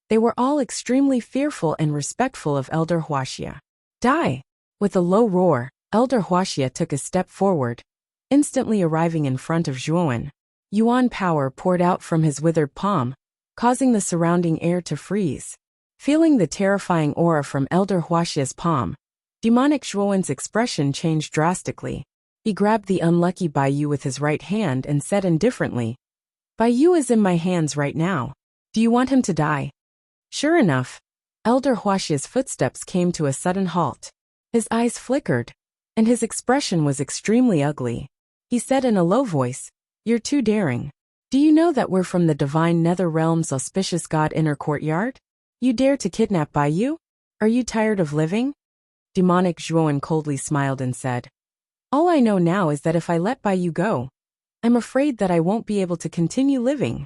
they were all extremely fearful and respectful of Elder Huaxia. Die! With a low roar, Elder Huaxia took a step forward, instantly arriving in front of Zhuowen. Yuan power poured out from his withered palm, causing the surrounding air to freeze. Feeling the terrifying aura from Elder Huaxia's palm, demonic Zhuowen's expression changed drastically. He grabbed the unlucky Bai Yu with his right hand and said indifferently, Bai Yu is in my hands right now. Do you want him to die? Sure enough, Elder Huaxia's footsteps came to a sudden halt. His eyes flickered, and his expression was extremely ugly. He said in a low voice, You're too daring. Do you know that we're from the divine nether realm's auspicious god inner courtyard? You dare to kidnap Bai Yu? Are you tired of living? Demonic Zhuowen coldly smiled and said, All I know now is that if I let Bai Yu go, I'm afraid that I won't be able to continue living.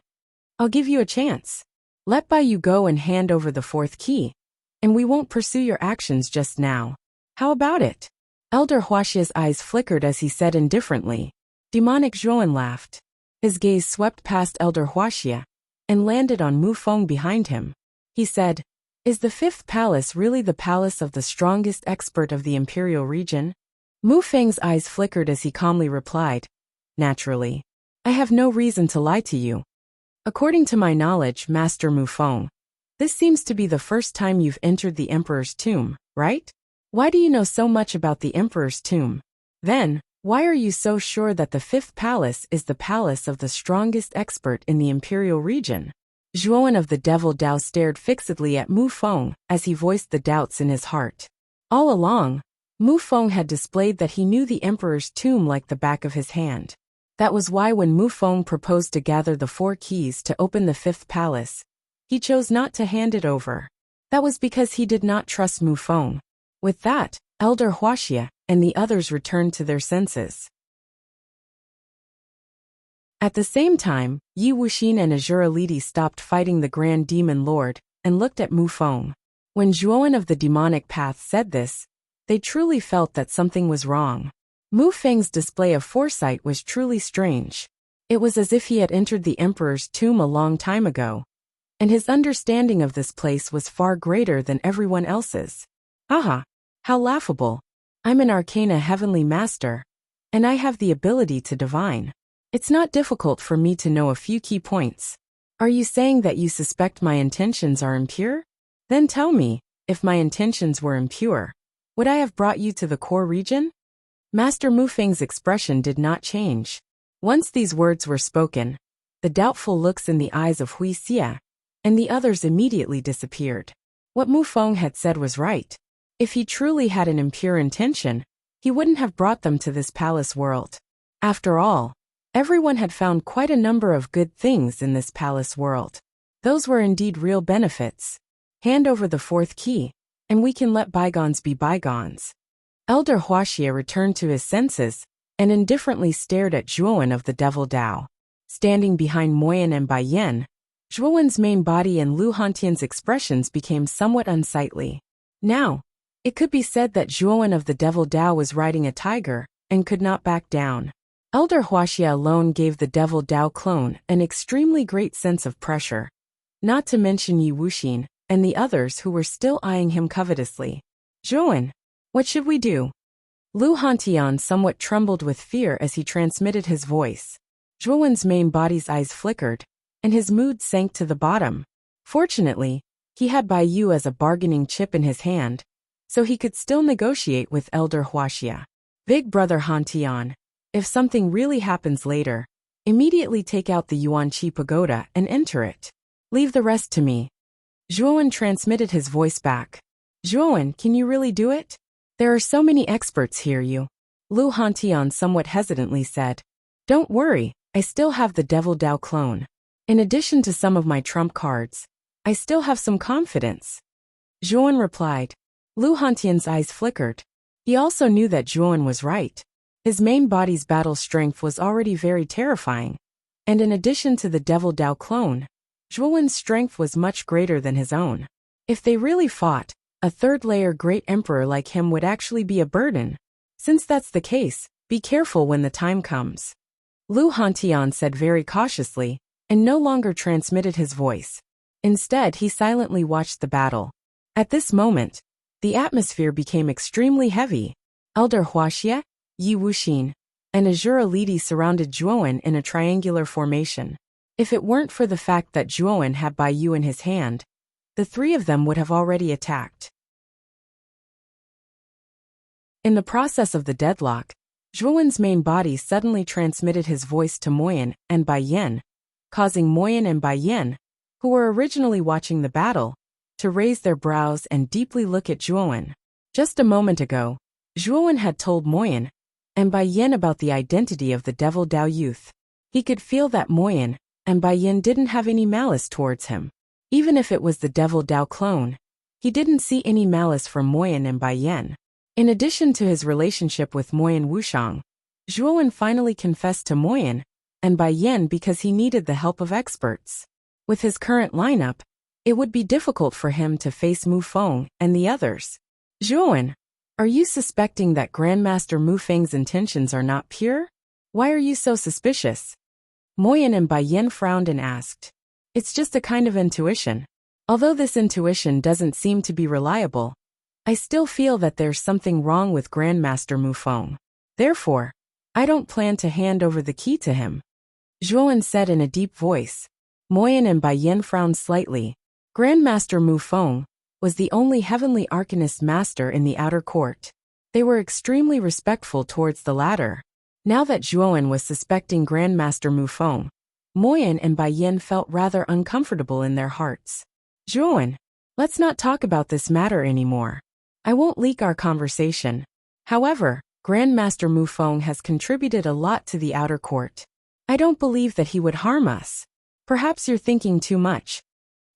I'll give you a chance. Let Bai Yu go and hand over the 4th key, and we won't pursue your actions just now. How about it? Elder Huaxia's eyes flickered as he said indifferently. Demonic Zhuowen laughed. His gaze swept past Elder Huaxia and landed on Mu Feng behind him. He said, Is the fifth palace really the palace of the strongest expert of the imperial region? Mu Feng's eyes flickered as he calmly replied, naturally. I have no reason to lie to you. According to my knowledge, Master Mu Feng, this seems to be the first time you've entered the Emperor's tomb, right? Why do you know so much about the Emperor's tomb? Then, why are you so sure that the fifth palace is the palace of the strongest expert in the imperial region? Zhuowen of the Devil Dao stared fixedly at Mu Feng as he voiced the doubts in his heart. All along, Mu Feng had displayed that he knew the Emperor's tomb like the back of his hand. That was why when Mu Feng proposed to gather the 4 keys to open the fifth palace, he chose not to hand it over. That was because he did not trust Mu Feng. With that, Elder Wuxia and the others returned to their senses. At the same time, Yi Wuxin and Azura Lidi stopped fighting the Grand Demon Lord and looked at Mu Feng. When Zhuowen of the demonic path said this, they truly felt that something was wrong. Mu Feng's display of foresight was truly strange. It was as if he had entered the Emperor's tomb a long time ago, and his understanding of this place was far greater than everyone else's. Haha, how laughable. I'm an Arcana Heavenly Master, and I have the ability to divine. It's not difficult for me to know a few key points. Are you saying that you suspect my intentions are impure? Then tell me, if my intentions were impure, would I have brought you to the core region? Master Mu Feng's expression did not change. Once these words were spoken, the doubtful looks in the eyes of Wuxia and the others immediately disappeared. What Mu Feng had said was right. If he truly had an impure intention, he wouldn't have brought them to this palace world. After all, everyone had found quite a number of good things in this palace world. Those were indeed real benefits. Hand over the 4th key, and we can let bygones be bygones. Elder Wuxia returned to his senses and indifferently stared at Zhuowen of the Devil Dao. Standing behind Moyan and Baiyan, Zhuowen's main body and Lu Hantian's expressions became somewhat unsightly. Now, it could be said that Zhuowen of the Devil Dao was riding a tiger and could not back down. Elder Wuxia alone gave the Devil Dao clone an extremely great sense of pressure, not to mention Yi Wuxin and the others who were still eyeing him covetously. Zhuowen, what should we do? Lu Hantian somewhat trembled with fear as he transmitted his voice. Zhuowen's main body's eyes flickered, and his mood sank to the bottom. Fortunately, he had Bai Yu as a bargaining chip in his hand, so he could still negotiate with Elder Wuxia. Big Brother Hantian, if something really happens later, immediately take out the Yuanqi Pagoda and enter it. Leave the rest to me. Zhuowen transmitted his voice back. Zhuowen, can you really do it? There are so many experts here. Lu Hantian somewhat hesitantly said. Don't worry, I still have the Devil Dao clone. In addition to some of my trump cards, I still have some confidence. Zhuowen replied. Lu Hantian's eyes flickered. He also knew that Zhuowen was right. His main body's battle strength was already very terrifying, and in addition to the Devil Dao clone, Zhuowen's strength was much greater than his own. If they really fought, a 3rd-layer great emperor like him would actually be a burden. Since that's the case, be careful when the time comes. Lu Hantian said very cautiously, and no longer transmitted his voice. Instead, he silently watched the battle. At this moment, the atmosphere became extremely heavy. Elder Wuxia, Yi Wuxin, and Azura Lidi surrounded Zhuowen in a triangular formation. If it weren't for the fact that Zhuowen had Bai Yu in his hand, the 3 of them would have already attacked. In the process of the deadlock, Zhuowen's main body suddenly transmitted his voice to Moyan and Baiyan, causing Moyan and Baiyan, who were originally watching the battle, to raise their brows and deeply look at Zhuowen. Just a moment ago, Zhuowen had told Moyan and Baiyan about the identity of the Devil Dao youth. He could feel that Moyan and Baiyan didn't have any malice towards him. Even if it was the Devil Dao clone, he didn't see any malice from Moyan and Baiyan. In addition to his relationship with Moyan Wushang, Zhuowen finally confessed to Moyan and Baiyan because he needed the help of experts. With his current lineup, it would be difficult for him to face Mu Feng and the others. Zhuowen, are you suspecting that Grandmaster Mu Feng's intentions are not pure? Why are you so suspicious? Moyan and Baiyan frowned and asked. It's just a kind of intuition. Although this intuition doesn't seem to be reliable, I still feel that there's something wrong with Grandmaster Mufeng. Therefore, I don't plan to hand over the key to him," Zhuowen said in a deep voice. Moyan and Baiyan frowned slightly. Grandmaster Mufeng was the only heavenly arcanist master in the outer court. They were extremely respectful towards the latter. Now that Zhuowen was suspecting Grandmaster Mufeng, Moyan and Baiyan felt rather uncomfortable in their hearts. "Zhuowen, let's not talk about this matter anymore. I won't leak our conversation. However, Grandmaster Mufeng has contributed a lot to the outer court. I don't believe that he would harm us. Perhaps you're thinking too much."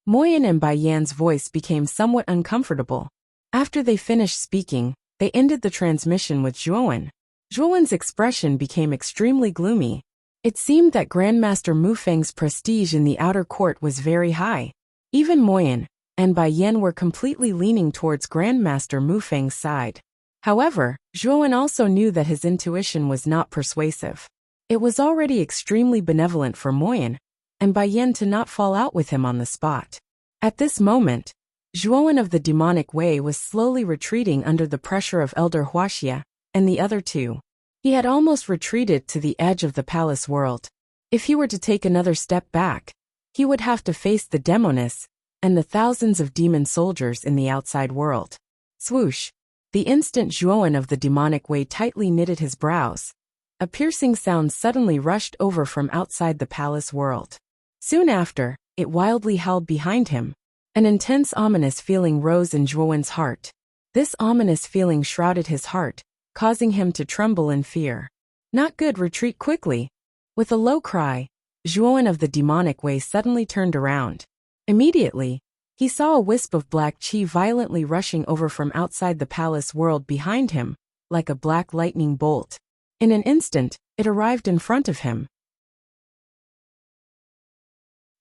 Moyan and Baiyan's voice became somewhat uncomfortable. After they finished speaking, they ended the transmission with Zhuowen. Zhuowen's expression became extremely gloomy. It seemed that Grandmaster Mufeng's prestige in the outer court was very high. Even Moyan and Baiyan were completely leaning towards Grandmaster Mufeng's side. However, Zhuowen also knew that his intuition was not persuasive. It was already extremely benevolent for Moyan and Baiyan to not fall out with him on the spot. At this moment, Zhuowen of the demonic way was slowly retreating under the pressure of Elder Wuxia and the other two. He had almost retreated to the edge of the palace world. If he were to take another step back, he would have to face the demoness and the thousands of demon soldiers in the outside world. Swoosh! The instant Zhuowen of the demonic way tightly knitted his brows, a piercing sound suddenly rushed over from outside the palace world. Soon after, it wildly howled behind him. An intense ominous feeling rose in Zhuowen's heart. This ominous feeling shrouded his heart, causing him to tremble in fear. "Not good, retreat quickly." With a low cry, Zhuowen of the demonic way suddenly turned around. Immediately, he saw a wisp of black qi violently rushing over from outside the palace world behind him, like a black lightning bolt. In an instant, it arrived in front of him.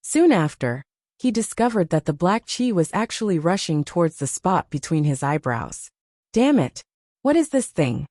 Soon after, he discovered that the black qi was actually rushing towards the spot between his eyebrows. "Damn it! What is this thing?"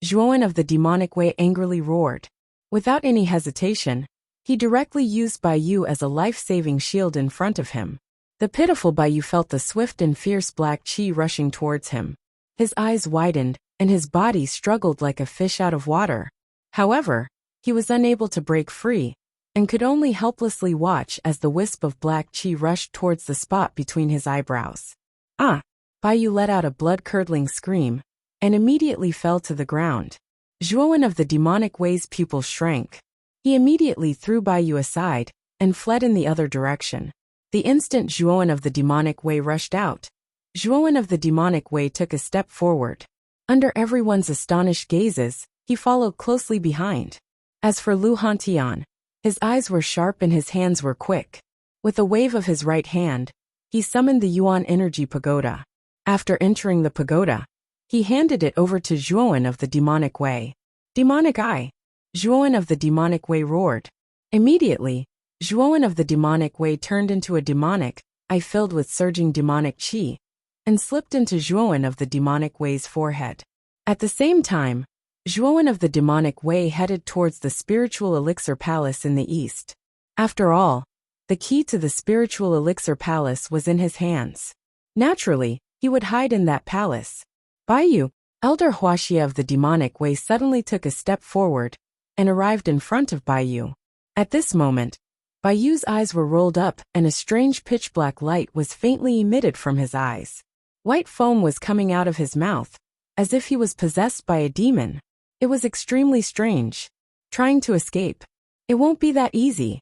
Zhuowen of the demonic way angrily roared. Without any hesitation, he directly used Baiyu as a life-saving shield in front of him. The pitiful Baiyu felt the swift and fierce black qi rushing towards him. His eyes widened, and his body struggled like a fish out of water. However, he was unable to break free, and could only helplessly watch as the wisp of black qi rushed towards the spot between his eyebrows. "Ah!" Baiyu let out a blood-curdling scream, and immediately fell to the ground. Zhuowen of the demonic way's pupil shrank. He immediately threw Baiyu aside, and fled in the other direction. The instant Zhuowen of the demonic way rushed out, Zhuowen of the demonic way took a step forward. Under everyone's astonished gazes, he followed closely behind. As for Lu Hantian, his eyes were sharp and his hands were quick. With a wave of his right hand, he summoned the Yuan Energy Pagoda. After entering the pagoda, he handed it over to Zhuowen of the demonic way. "Demonic eye!" Zhuowen of the demonic way roared. Immediately, Zhuowen of the demonic way turned into a demonic eye filled with surging demonic qi, and slipped into Zhuowen of the demonic way's forehead. At the same time, Zhuowen of the demonic way headed towards the spiritual elixir palace in the east. After all, the key to the spiritual elixir palace was in his hands. Naturally, he would hide in that palace. Baiyu, Elder Wuxia of the demonic way suddenly took a step forward and arrived in front of Baiyu. At this moment, Baiyu's eyes were rolled up and a strange pitch-black light was faintly emitted from his eyes. White foam was coming out of his mouth, as if he was possessed by a demon. It was extremely strange. Trying to escape. It won't be that easy.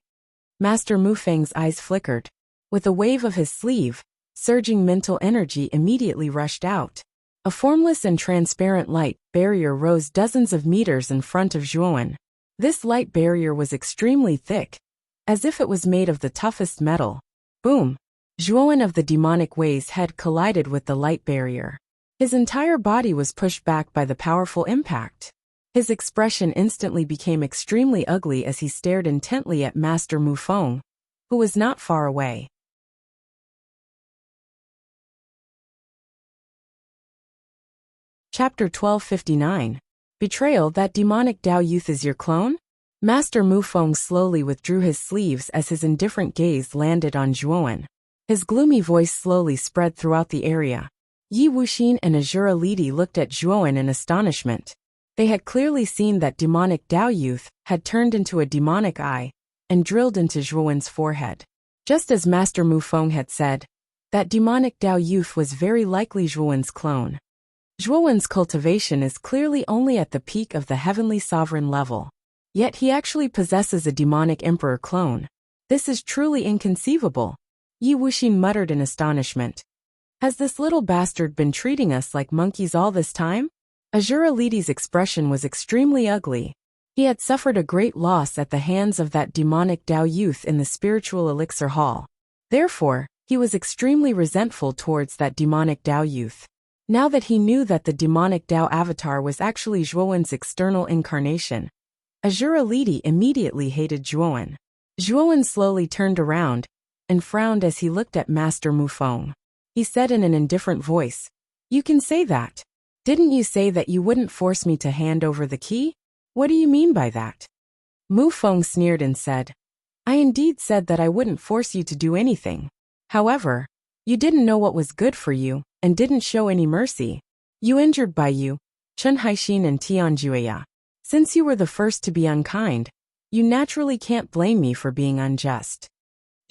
Master Mufeng's eyes flickered. With a wave of his sleeve, surging mental energy immediately rushed out. A formless and transparent light barrier rose dozens of meters in front of Zhuowen. This light barrier was extremely thick, as if it was made of the toughest metal. Boom! Zhuowen of the demonic way's head collided with the light barrier. His entire body was pushed back by the powerful impact. His expression instantly became extremely ugly as he stared intently at Master Mufeng, who was not far away. Chapter 1259. Betrayal. That demonic Dao youth is your clone? Master Mufeng slowly withdrew his sleeves as his indifferent gaze landed on Zhuowen. His gloomy voice slowly spread throughout the area. Yi Wuxin and Azura Lidi looked at Zhuowen in astonishment. They had clearly seen that demonic Dao youth had turned into a demonic eye and drilled into Zhuowen's forehead. Just as Master Mufeng had said, that demonic Dao youth was very likely Zhuowen's clone. Zhuowen's cultivation is clearly only at the peak of the heavenly sovereign level. Yet he actually possesses a demonic emperor clone. This is truly inconceivable. Yi Wuxin muttered in astonishment. Has this little bastard been treating us like monkeys all this time? Azura Lidi's expression was extremely ugly. He had suffered a great loss at the hands of that demonic Dao youth in the spiritual elixir hall. Therefore, he was extremely resentful towards that demonic Dao youth. Now that he knew that the demonic Dao avatar was actually Zhuowen's external incarnation, Azura Lidi immediately hated Zhuowen. Zhuowen slowly turned around and frowned as he looked at Master Mufeng. He said in an indifferent voice, "You can say that. Didn't you say that you wouldn't force me to hand over the key? What do you mean by that?" Mufeng sneered and said, "I indeed said that I wouldn't force you to do anything. However, you didn't know what was good for you and didn't show any mercy. You injured Baiyu, Chen Haixin and Tianjueya. Since you were the first to be unkind, you naturally can't blame me for being unjust."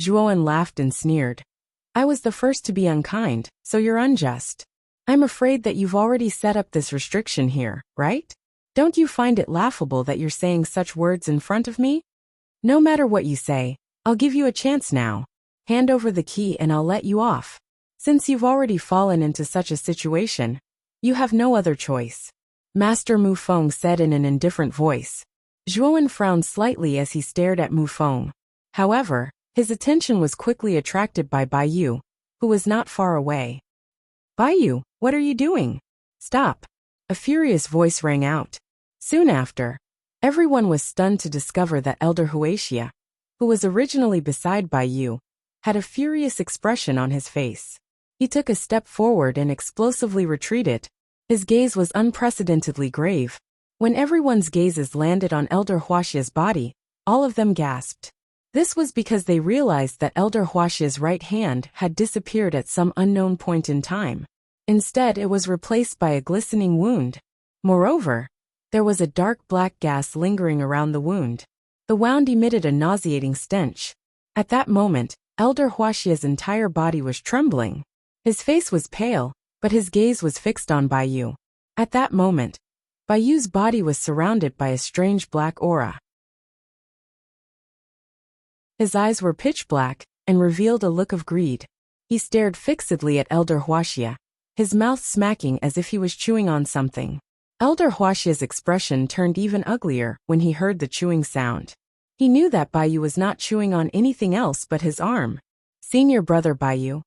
Zhuowen laughed and sneered. "I was the first to be unkind, so you're unjust. I'm afraid that you've already set up this restriction here, right? Don't you find it laughable that you're saying such words in front of me? No matter what you say, I'll give you a chance now. Hand over the key and I'll let you off. Since you've already fallen into such a situation, you have no other choice." Master Mufeng said in an indifferent voice. Zhuowen frowned slightly as he stared at Mufeng. However, his attention was quickly attracted by Baiyu, who was not far away. "Baiyu, what are you doing? Stop!" A furious voice rang out. Soon after, everyone was stunned to discover that Elder Wuxia, who was originally beside Baiyu, had a furious expression on his face. He took a step forward and explosively retreated. His gaze was unprecedentedly grave. When everyone's gazes landed on Elder Wuxia's body, all of them gasped. This was because they realized that Elder Wuxia's right hand had disappeared at some unknown point in time. Instead, it was replaced by a glistening wound. Moreover, there was a dark black gas lingering around the wound. The wound emitted a nauseating stench. At that moment, Elder Wuxia's entire body was trembling. His face was pale, but his gaze was fixed on Baiyu. At that moment, Baiyu's body was surrounded by a strange black aura. His eyes were pitch black and revealed a look of greed. He stared fixedly at Elder Wuxia, his mouth smacking as if he was chewing on something. Elder Wuxia's expression turned even uglier when he heard the chewing sound. He knew that Baiyu was not chewing on anything else but his arm. Senior brother Baiyu,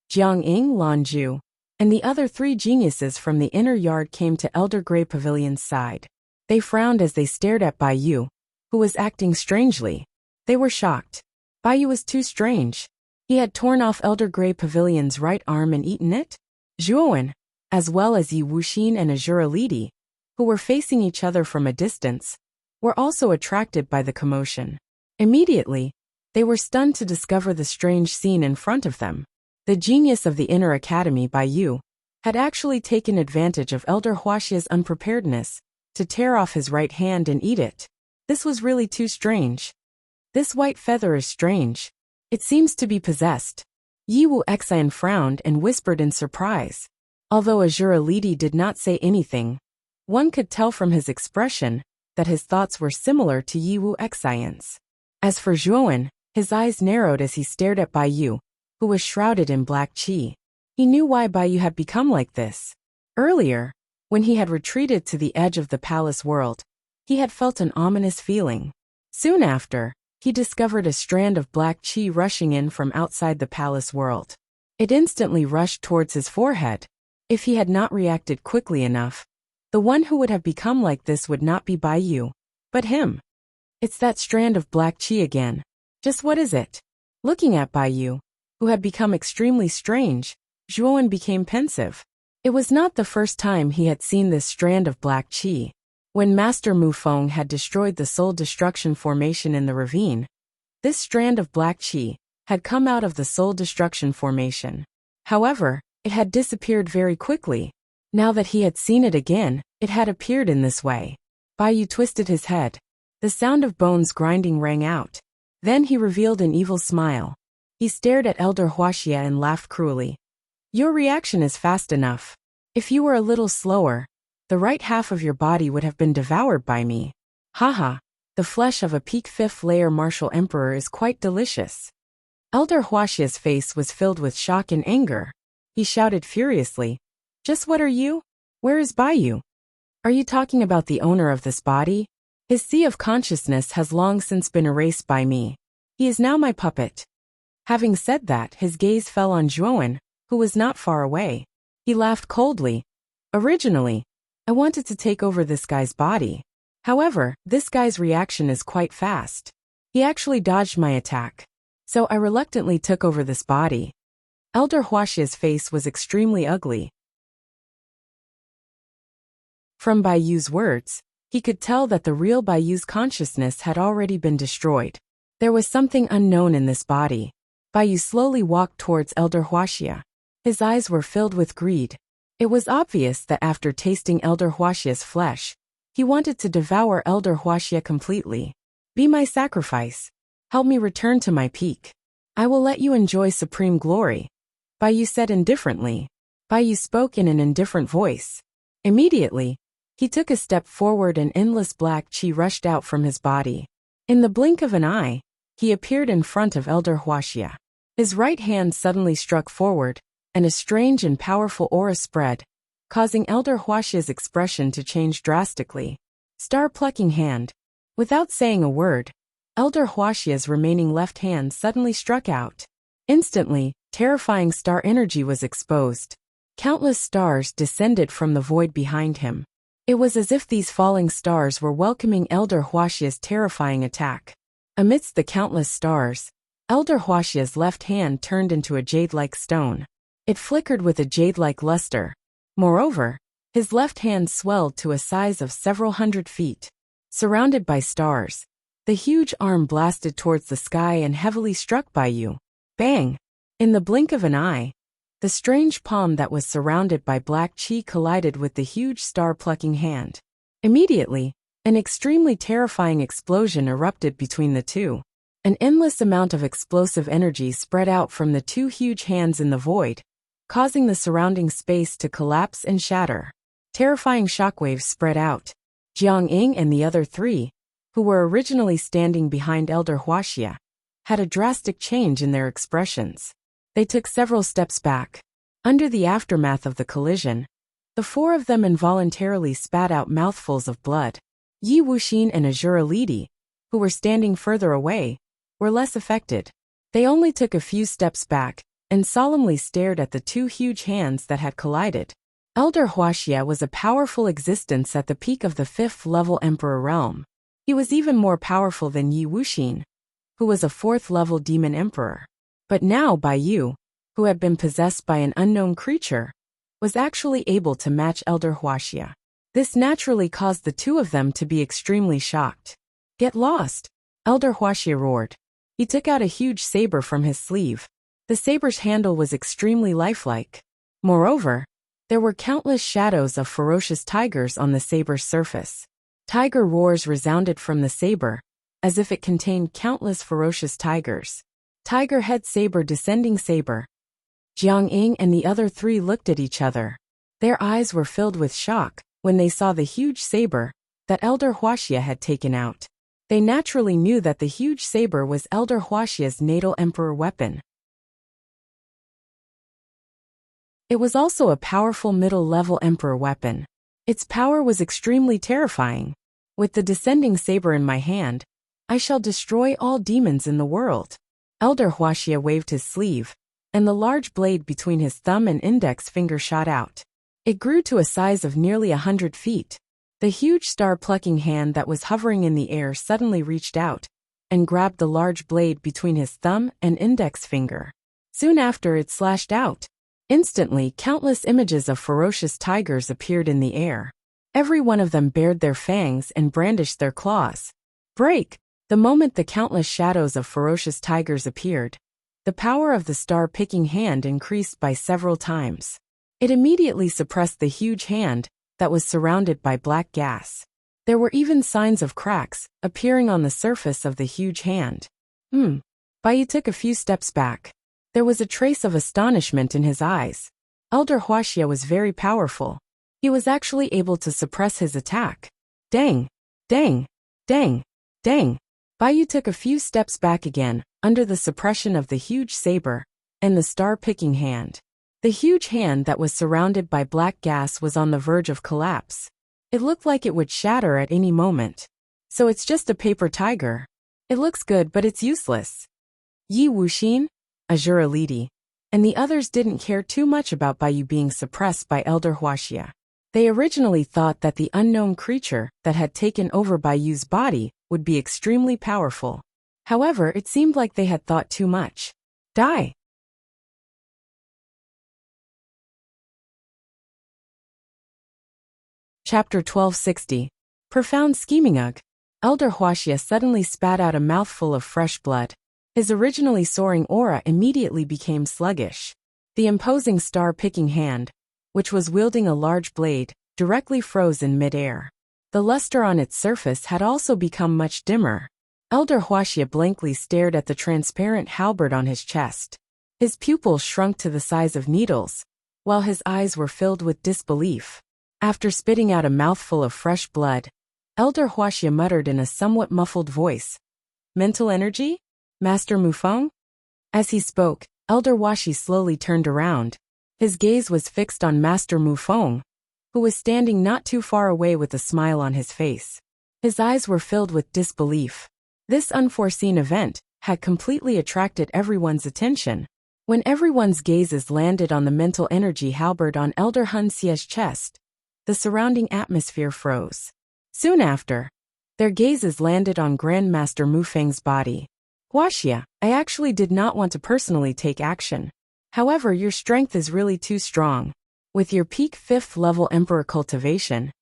Jiangying Lanju, and the other three geniuses from the inner yard came to Elder Grey Pavilion's side. They frowned as they stared at Baiyu, who was acting strangely. They were shocked. Baiyu was too strange. He had torn off Elder Grey Pavilion's right arm and eaten it. Zhuowen, as well as Yi Wuxin and Azura Lidi, who were facing each other from a distance, were also attracted by the commotion. Immediately, they were stunned to discover the strange scene in front of them. The genius of the Inner Academy, Baiyu, had actually taken advantage of Elder Wuxia's unpreparedness to tear off his right hand and eat it. This was really too strange. This white feather is strange. It seems to be possessed. Yi Wuxian frowned and whispered in surprise. Although Azura Lidi did not say anything, one could tell from his expression that his thoughts were similar to Yi Wuxian's. As for Zhuowen, his eyes narrowed as he stared at Baiyu, who was shrouded in black qi. He knew why Baiyu had become like this. Earlier, when he had retreated to the edge of the palace world, he had felt an ominous feeling. Soon after, he discovered a strand of black qi rushing in from outside the palace world. It instantly rushed towards his forehead. If he had not reacted quickly enough, the one who would have become like this would not be Baiyu, but him. It's that strand of black qi again. Just what is it? Looking at Baiyu, who had become extremely strange, Zhuowen became pensive. It was not the first time he had seen this strand of black qi. When Master Mufeng had destroyed the soul destruction formation in the ravine, this strand of black qi had come out of the soul destruction formation. However, it had disappeared very quickly. Now that he had seen it again, it had appeared in this way. Baiyu twisted his head. The sound of bones grinding rang out. Then he revealed an evil smile. He stared at Elder Wuxia and laughed cruelly. Your reaction is fast enough. If you were a little slower, the right half of your body would have been devoured by me. Haha, the flesh of a peak 5th layer martial emperor is quite delicious. Elder Wuxia's face was filled with shock and anger. He shouted furiously, just what are you? Where is Baiyu? Are you talking about the owner of this body? His sea of consciousness has long since been erased by me. He is now my puppet. Having said that, his gaze fell on Zhuowen, who was not far away. He laughed coldly. Originally, I wanted to take over this guy's body. However, this guy's reaction is quite fast. He actually dodged my attack. So I reluctantly took over this body. Elder Wuxia's face was extremely ugly. From Baiyu's words, he could tell that the real Baiyu's consciousness had already been destroyed. There was something unknown in this body. Baiyu slowly walked towards Elder Wuxia. His eyes were filled with greed. It was obvious that after tasting Elder Wuxia's flesh, he wanted to devour Elder Wuxia completely. Be my sacrifice. Help me return to my peak. I will let you enjoy supreme glory. Baiyu said indifferently. Baiyu spoke in an indifferent voice. Immediately, he took a step forward and endless black chi rushed out from his body. In the blink of an eye, he appeared in front of Elder Wuxia. His right hand suddenly struck forward, and a strange and powerful aura spread, causing Elder Wuxia's expression to change drastically. Star-plucking hand. Without saying a word, Elder Wuxia's remaining left hand suddenly struck out. Instantly, terrifying star energy was exposed. Countless stars descended from the void behind him. It was as if these falling stars were welcoming Elder Wuxia's terrifying attack. Amidst the countless stars, Elder Wuxia's left hand turned into a jade-like stone. It flickered with a jade-like luster. Moreover, his left hand swelled to a size of several hundred feet. Surrounded by stars, the huge arm blasted towards the sky and heavily struck Baiyu. Bang! In the blink of an eye, the strange palm that was surrounded by black chi collided with the huge star-plucking hand. Immediately, an extremely terrifying explosion erupted between the two. An endless amount of explosive energy spread out from the two huge hands in the void, causing the surrounding space to collapse and shatter. Terrifying shockwaves spread out. Jiang Ying and the other three, who were originally standing behind Elder Wuxia, had a drastic change in their expressions. They took several steps back. Under the aftermath of the collision, the four of them involuntarily spat out mouthfuls of blood. Yi Wuxin and Azura Lidi, who were standing further away, were less affected. They only took a few steps back and solemnly stared at the two huge hands that had collided. Elder Wuxia was a powerful existence at the peak of the 5th level Emperor realm. He was even more powerful than Yi Wuxin, who was a 4th level demon emperor. But now Baiyu, who had been possessed by an unknown creature, was actually able to match Elder Wuxia. This naturally caused the two of them to be extremely shocked. Get lost! Elder Wuxia roared. He took out a huge saber from his sleeve. The saber's handle was extremely lifelike. Moreover, there were countless shadows of ferocious tigers on the saber's surface. Tiger roars resounded from the saber, as if it contained countless ferocious tigers. Tiger head saber descending saber. Jiang Ying and the other three looked at each other. Their eyes were filled with shock when they saw the huge saber that Elder Wuxia had taken out. They naturally knew that the huge saber was Elder Wuxia's natal emperor weapon. It was also a powerful middle-level emperor weapon. Its power was extremely terrifying. With the descending saber in my hand, I shall destroy all demons in the world. Elder Wuxia waved his sleeve, and the large blade between his thumb and index finger shot out. It grew to a size of nearly 100 feet. The huge star-plucking hand that was hovering in the air suddenly reached out and grabbed the large blade between his thumb and index finger. Soon after, it slashed out. Instantly, countless images of ferocious tigers appeared in the air. Every one of them bared their fangs and brandished their claws. Break! The moment the countless shadows of ferocious tigers appeared, the power of the star-picking hand increased by several times. It immediately suppressed the huge hand that was surrounded by black gas. There were even signs of cracks appearing on the surface of the huge hand. Bai Yu took a few steps back. There was a trace of astonishment in his eyes. Elder Wuxia was very powerful. He was actually able to suppress his attack. Dang! Dang! Dang! Dang! Bai Yu took a few steps back again, under the suppression of the huge saber and the star-picking hand. The huge hand that was surrounded by black gas was on the verge of collapse. It looked like it would shatter at any moment. So it's just a paper tiger. It looks good, but it's useless. Yi Wuxin, Azura Lidi, and the others didn't care too much about Bai Yu being suppressed by Elder Wuxia. They originally thought that the unknown creature that had taken over Bai Yu's body would be extremely powerful. However, it seemed like they had thought too much. Die! Chapter 1260. Profound Scheming. Elder Wuxia suddenly spat out a mouthful of fresh blood. His originally soaring aura immediately became sluggish. The imposing star-picking hand, which was wielding a large blade, directly froze in mid-air. The luster on its surface had also become much dimmer. Elder Wuxia blankly stared at the transparent halberd on his chest. His pupils shrunk to the size of needles, while his eyes were filled with disbelief. After spitting out a mouthful of fresh blood, Elder Wuxia muttered in a somewhat muffled voice, "Mental energy? Master Mufeng?" As he spoke, Elder Wuxia slowly turned around. His gaze was fixed on Master Mufeng, who was standing not too far away with a smile on his face. His eyes were filled with disbelief. This unforeseen event had completely attracted everyone's attention. When everyone's gazes landed on the mental energy halberd on Elder Hun Xie's chest, the surrounding atmosphere froze. Soon after, their gazes landed on Grandmaster Mufeng's body. "Wuxia, I actually did not want to personally take action. However, your strength is really too strong. With your peak 5th level Emperor cultivation,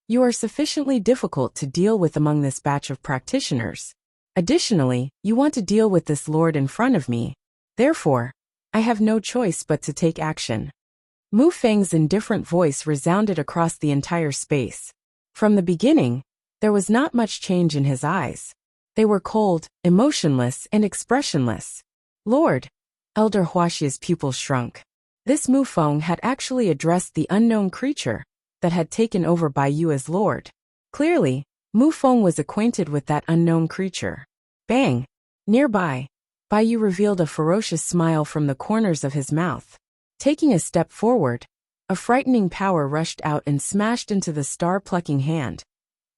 you are sufficiently difficult to deal with among this batch of practitioners. Additionally, you want to deal with this lord in front of me. Therefore, I have no choice but to take action." Mufeng's indifferent voice resounded across the entire space. From the beginning, there was not much change in his eyes. They were cold, emotionless, and expressionless. "Lord!" Elder Wuxia's pupils shrunk. This Mufeng had actually addressed the unknown creature that had taken over Bai Yu as lord. Clearly, Mufeng was acquainted with that unknown creature. Bang! Nearby, Bai Yu revealed a ferocious smile from the corners of his mouth. Taking a step forward, a frightening power rushed out and smashed into the star-plucking hand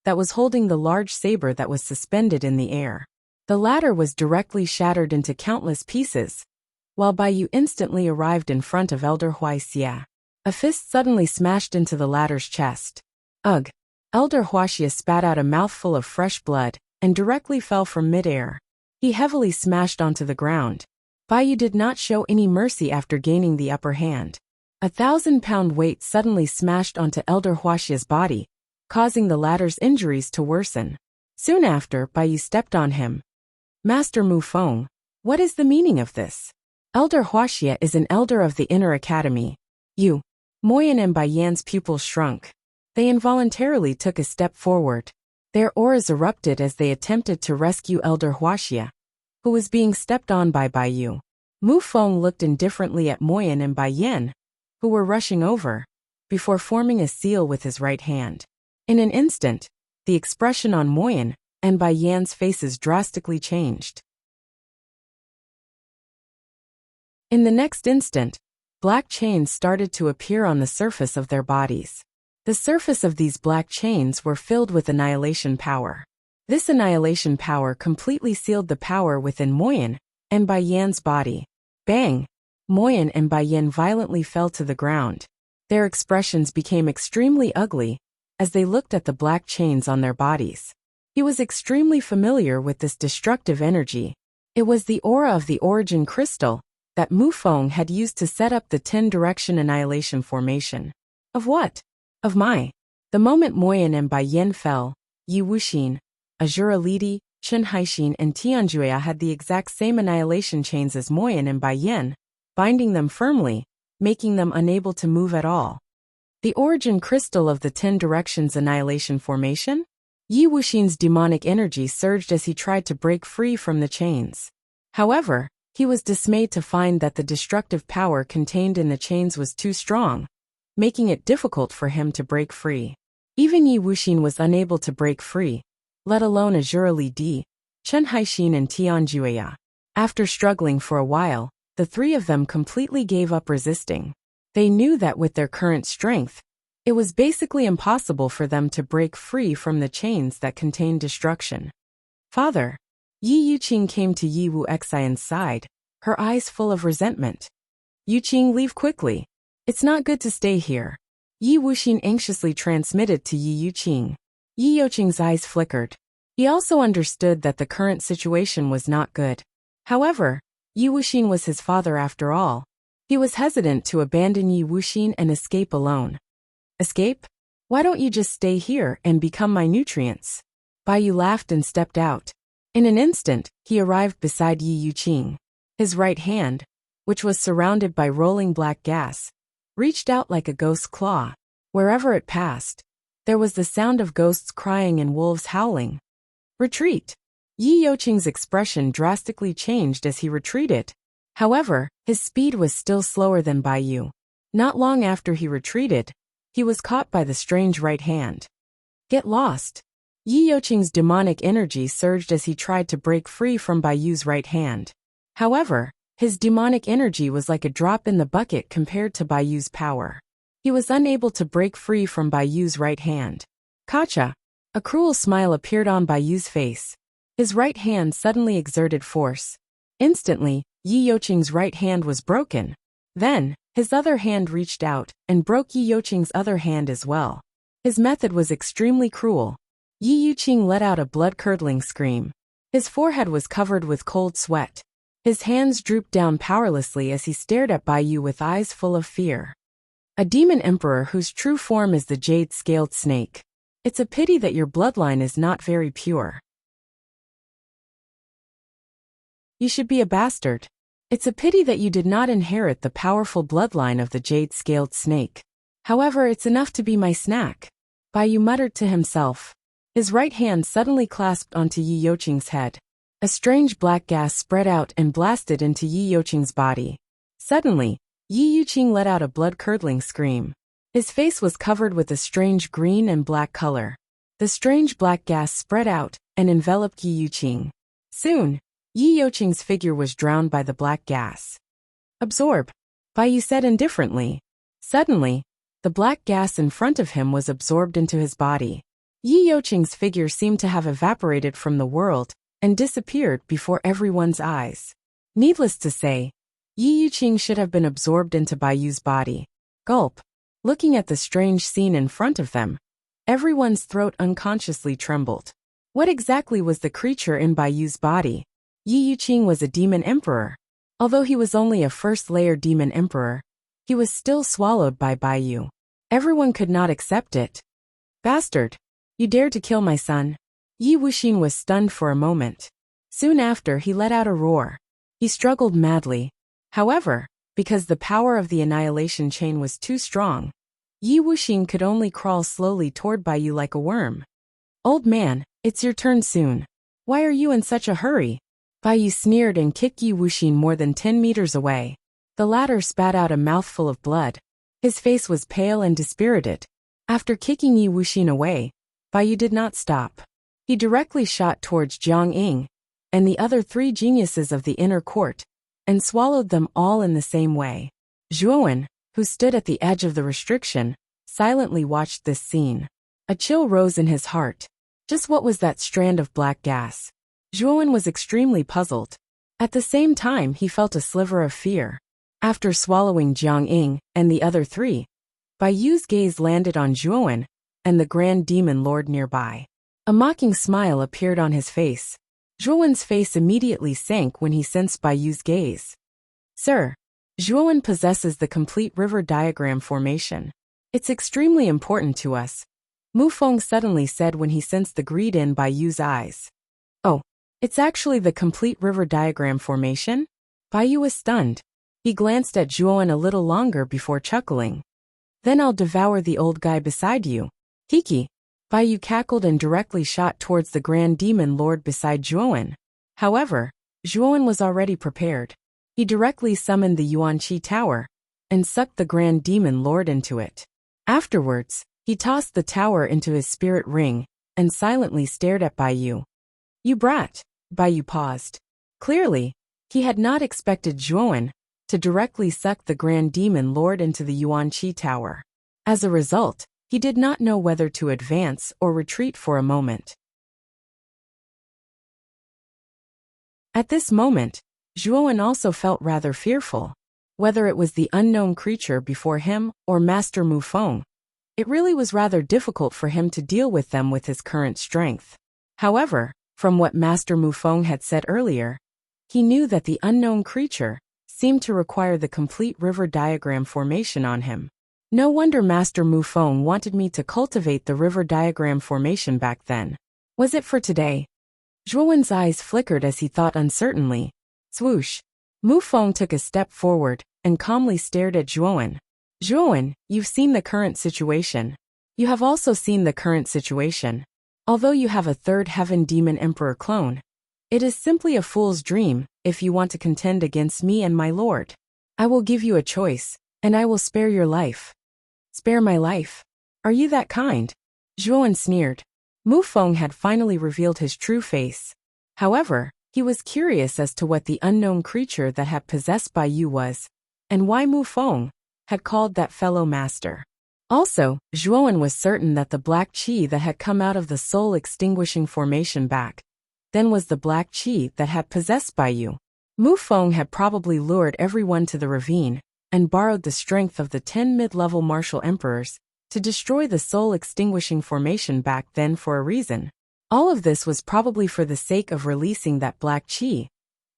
that was holding the large saber that was suspended in the air. The latter was directly shattered into countless pieces, while Bai Yu instantly arrived in front of Elder Wuxia. A fist suddenly smashed into the latter's chest. Ugh! Elder Wuxia spat out a mouthful of fresh blood and directly fell from mid-air. He heavily smashed onto the ground. Bai Yu did not show any mercy after gaining the upper hand. 1,000-pound weight suddenly smashed onto Elder Wuxia's body, causing the latter's injuries to worsen. Soon after, Bai Yu stepped on him. "Master Mufeng, what is the meaning of this?" Elder Wuxia is an elder of the Inner Academy. You. Moyan and Bai Yan's pupils shrunk. They involuntarily took a step forward. Their auras erupted as they attempted to rescue Elder Wuxia, who was being stepped on by Bai Yu. Mufeng looked indifferently at Moyan and Bai Yan, who were rushing over, before forming a seal with his right hand. In an instant, the expression on Moyan and Bai Yan's faces drastically changed. In the next instant, black chains started to appear on the surface of their bodies. The surface of these black chains were filled with annihilation power. This annihilation power completely sealed the power within Moyan and Bai Yan's body. Bang! Moyan and Bai Yan violently fell to the ground. Their expressions became extremely ugly as they looked at the black chains on their bodies. He was extremely familiar with this destructive energy. It was the aura of the origin crystal that Mufeng had used to set up the 10-direction annihilation formation. Of what? Of Mai. The moment Moyan and Bai Yan fell, Yi Wuxin, Azura Lidi, Chen Haixin and Tianjue had the exact same annihilation chains as Moyan and Baiyan, binding them firmly, making them unable to move at all. The origin crystal of the 10 Directions Annihilation Formation? Yi Wuxin's demonic energy surged as he tried to break free from the chains. However, he was dismayed to find that the destructive power contained in the chains was too strong, making it difficult for him to break free. Even Yi Wuxin was unable to break free, let alone Azure Li Di, Chen Haixin and Tianjue. After struggling for a while, the three of them completely gave up resisting. They knew that with their current strength, it was basically impossible for them to break free from the chains that contained destruction. Father, Yi Yuqing came to Yi Wuxian's side, her eyes full of resentment. Yuqing, leave quickly. It's not good to stay here. Yi Wuxin anxiously transmitted to Yi Yuqing. Yi Yuqing's eyes flickered. He also understood that the current situation was not good. However, Yi Wuxin was his father after all. He was hesitant to abandon Yi Wuxin and escape alone. Escape? Why don't you just stay here and become my nutrients? Baiyu laughed and stepped out. In an instant, he arrived beside Yi Yuqing. His right hand, which was surrounded by rolling black gas, reached out like a ghost's claw. Wherever it passed, there was the sound of ghosts crying and wolves howling. Retreat! Yi Yuqing's expression drastically changed as he retreated. However, his speed was still slower than Baiyu. Not long after he retreated, he was caught by the strange right hand. Get lost! Yi Yuqing's demonic energy surged as he tried to break free from Baiyu's right hand. However, his demonic energy was like a drop in the bucket compared to Baiyu's power. He was unable to break free from Baiyu's right hand. Kacha! A cruel smile appeared on Baiyu's face. His right hand suddenly exerted force. Instantly, Yi Yuqing's right hand was broken. Then, his other hand reached out and broke Yi Yuqing's other hand as well. His method was extremely cruel. Yi Yuqing let out a blood-curdling scream. His forehead was covered with cold sweat. His hands drooped down powerlessly as he stared at Baiyu with eyes full of fear. A demon emperor whose true form is the jade-scaled snake. It's a pity that your bloodline is not very pure. You should be a bastard. It's a pity that you did not inherit the powerful bloodline of the jade-scaled snake. However, it's enough to be my snack. Baiyu muttered to himself. His right hand suddenly clasped onto Yi Yuqing's head. A strange black gas spread out and blasted into Yi Yuqing's body. Suddenly, Yi Yuqing let out a blood-curdling scream. His face was covered with a strange green and black color. The strange black gas spread out and enveloped Yi Yuqing. Soon, Yi Yuqing's figure was drowned by the black gas. Absorb, Baiyu said indifferently. Suddenly, the black gas in front of him was absorbed into his body. Yi Yuqing's figure seemed to have evaporated from the world and disappeared before everyone's eyes. Needless to say, Yi Yuqing should have been absorbed into Baiyu's body. Gulp. Looking at the strange scene in front of them, everyone's throat unconsciously trembled. What exactly was the creature in Baiyu's body? Yi Yuqing was a demon emperor. Although he was only a first-layer demon emperor, he was still swallowed by Baiyu. Everyone could not accept it. Bastard! You dared to kill my son. Yi Wuxin was stunned for a moment. Soon after, he let out a roar. He struggled madly. However, because the power of the annihilation chain was too strong, Yi Wuxin could only crawl slowly toward Baiyu like a worm. Old man, it's your turn soon. Why are you in such a hurry? Baiyu sneered and kicked Yi Wuxin more than 10 meters away. The latter spat out a mouthful of blood. His face was pale and dispirited. After kicking Yi Wuxin away, Baiyu did not stop. He directly shot towards Jiang Ying and the other 3 geniuses of the inner court, and swallowed them all in the same way. Zhuowen, who stood at the edge of the restriction, silently watched this scene. A chill rose in his heart. Just what was that strand of black gas? Zhuowen was extremely puzzled. At the same time, he felt a sliver of fear. After swallowing Jiang Ying and the other 3, Baiyu's gaze landed on Zhuowen and the Grand Demon Lord nearby. A mocking smile appeared on his face. Zhuowen's face immediately sank when he sensed Baiyu's gaze. Sir, Zhuowen possesses the complete river diagram formation. It's extremely important to us, Mu Feng suddenly said when he sensed the greed in Baiyu's eyes. Oh, It's actually the complete river diagram formation? Bai Yu was stunned. He glanced at Zhuowen a little longer before chuckling. Then I'll devour the old guy beside you. Hiki. Bai Yu cackled and directly shot towards the Grand Demon Lord beside Zhuowen. However, Zhuowen was already prepared. He directly summoned the Yuanqi Tower and sucked the Grand Demon Lord into it. Afterwards, he tossed the tower into his spirit ring and silently stared at Bai Yu. You brat. Bai Yu paused. Clearly, he had not expected Zhuowen to directly suck the Grand Demon Lord into the Yuanqi Tower. As a result, he did not know whether to advance or retreat for a moment. At this moment, Zhuowen also felt rather fearful. Whether it was the unknown creature before him or Master Mu Feng, it really was rather difficult for him to deal with them with his current strength. However, from what Master Mu Feng had said earlier, he knew that the unknown creature seemed to require the complete river diagram formation on him. No wonder Master Mu Feng wanted me to cultivate the river diagram formation back then. Was it for today? Zhuowen's eyes flickered as he thought uncertainly. Swoosh. Mu Feng took a step forward and calmly stared at Zhuowen. Zhuowen, you've seen the current situation. You have also seen the current situation. Although you have a third Heaven Demon Emperor clone, it is simply a fool's dream if you want to contend against me and my lord. I will give you a choice, and I will spare your life. Spare my life? Are you that kind? Zhuowen sneered. Mu Feng had finally revealed his true face. However, he was curious as to what the unknown creature that had possessed Bai Yu was, and why Mu Feng had called that fellow master. Also, Zhuowen was certain that the black qi that had come out of the soul-extinguishing formation back then was the black qi that had possessed Bai Yu. Mu Feng had probably lured everyone to the ravine and borrowed the strength of the 10 mid-level martial emperors to destroy the soul-extinguishing formation back then for a reason. All of this was probably for the sake of releasing that black qi,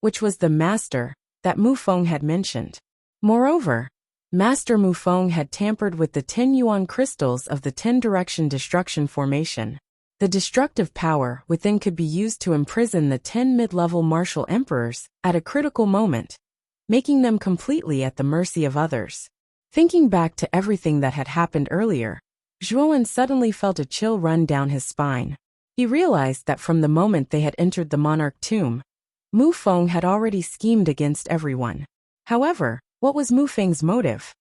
which was the master that Mu Feng had mentioned. Moreover, Master Mu Feng had tampered with the 10 yuan crystals of the 10-direction destruction formation. The destructive power within could be used to imprison the 10 mid-level martial emperors at a critical moment, making them completely at the mercy of others. Thinking back to everything that had happened earlier, Zhuowen suddenly felt a chill run down his spine. He realized that from the moment they had entered the monarch tomb, Mu Feng had already schemed against everyone. However, what was Mu Feng's motive?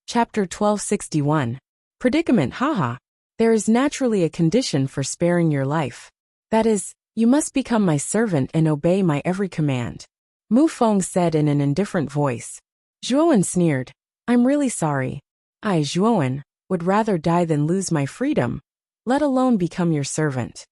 Chapter 1261. Predicament. Haha. There is naturally a condition for sparing your life. That is, you must become my servant and obey my every command. Mu Feng said in an indifferent voice. Zhuowen sneered. I'm really sorry. I, Zhuowen, would rather die than lose my freedom, let alone become your servant.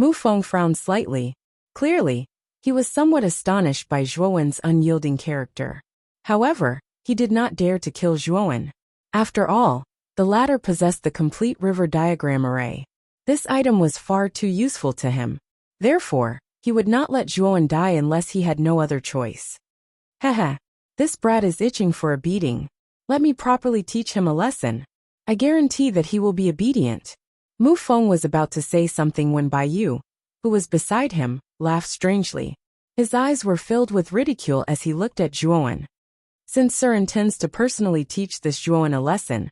Mu Feng frowned slightly. Clearly, he was somewhat astonished by Zhuowen's unyielding character. However, he did not dare to kill Zhuowen. After all, the latter possessed the complete river diagram array. This item was far too useful to him. Therefore, he would not let Zhuowen die unless he had no other choice. Haha, this brat is itching for a beating. Let me properly teach him a lesson. I guarantee that he will be obedient. Mu Feng was about to say something when Bai Yu, who was beside him, laughed strangely. His eyes were filled with ridicule as he looked at Zhuowen. Since Sir intends to personally teach this Zhuowen a lesson,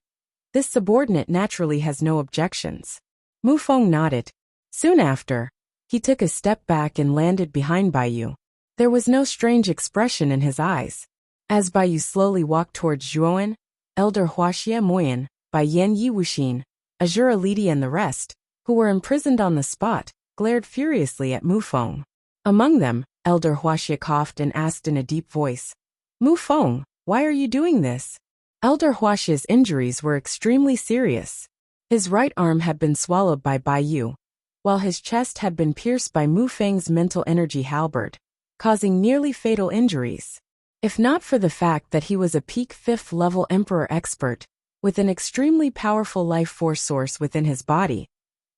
this subordinate naturally has no objections. Mu Feng nodded. Soon after, he took a step back and landed behind Bai Yu. There was no strange expression in his eyes. As Bai Yu slowly walked towards Zhuowen, Elder Wuxia Moyan, Bai Yan Yi Wuxin, Azura Lidi and the rest, who were imprisoned on the spot, glared furiously at Mu Feng. Among them, Elder Wuxia coughed and asked in a deep voice, Mu Feng, why are you doing this? Elder Wuxia's injuries were extremely serious. His right arm had been swallowed by Bai Yu, while his chest had been pierced by Mu Feng's mental energy halberd, causing nearly fatal injuries. If not for the fact that he was a peak 5th level Emperor expert, with an extremely powerful life force source within his body,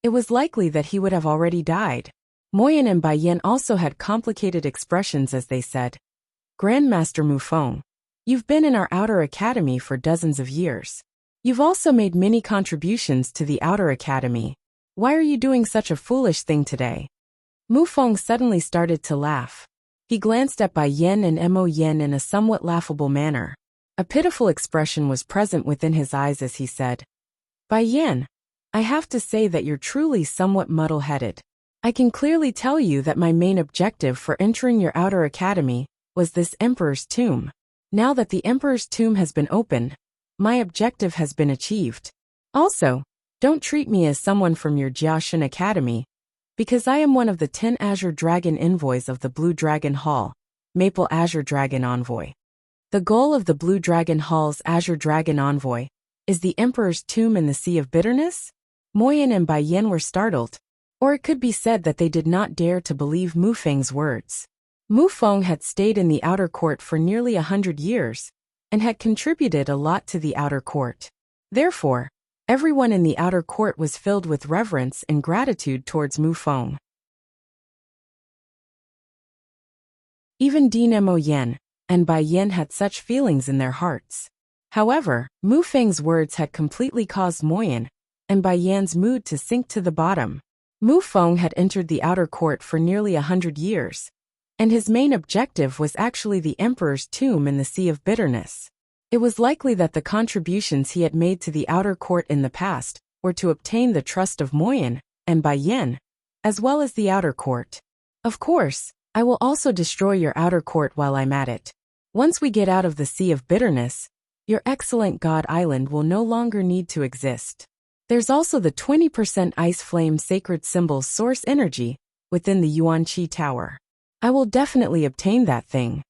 it was likely that he would have already died. Moyan and Bai Yan also had complicated expressions as they said, Grandmaster Mu Feng, you've been in our outer academy for dozens of years. You've also made many contributions to the Outer Academy. Why are you doing such a foolish thing today? Mu Feng suddenly started to laugh. He glanced at Bai Yen and Mo Yen in a somewhat laughable manner. A pitiful expression was present within his eyes as he said, Bai Yen, I have to say that you're truly somewhat muddle-headed. I can clearly tell you that my main objective for entering your Outer Academy was this Emperor's Tomb. Now that the Emperor's Tomb has been opened, my objective has been achieved. Also, don't treat me as someone from your Jiaxun Academy, because I am one of the 10 Azure Dragon Envoys of the Blue Dragon Hall, Maple Azure Dragon Envoy. The goal of the Blue Dragon Hall's Azure Dragon Envoy is the Emperor's Tomb in the Sea of Bitterness? Moyan and Bai Yen were startled, or it could be said that they did not dare to believe Mu Feng's words. Mu Feng had stayed in the outer court for nearly 100 years, and had contributed a lot to the outer court. Therefore, everyone in the outer court was filled with reverence and gratitude towards Mu Feng. Even Dean Mo Yen and Bai Yen had such feelings in their hearts. However, Mu Feng's words had completely caused Moyan and Bai Yan's mood to sink to the bottom. Mu Feng had entered the outer court for nearly 100 years, and his main objective was actually the Emperor's Tomb in the Sea of Bitterness. It was likely that the contributions he had made to the outer court in the past were to obtain the trust of Moyan and Bai Yen, as well as the outer court. Of course, I will also destroy your outer court while I'm at it. Once we get out of the Sea of Bitterness, your excellent God Island will no longer need to exist. There's also the 20% Ice Flame Sacred Symbol's source energy within the Yuanqi Tower. I will definitely obtain that thing.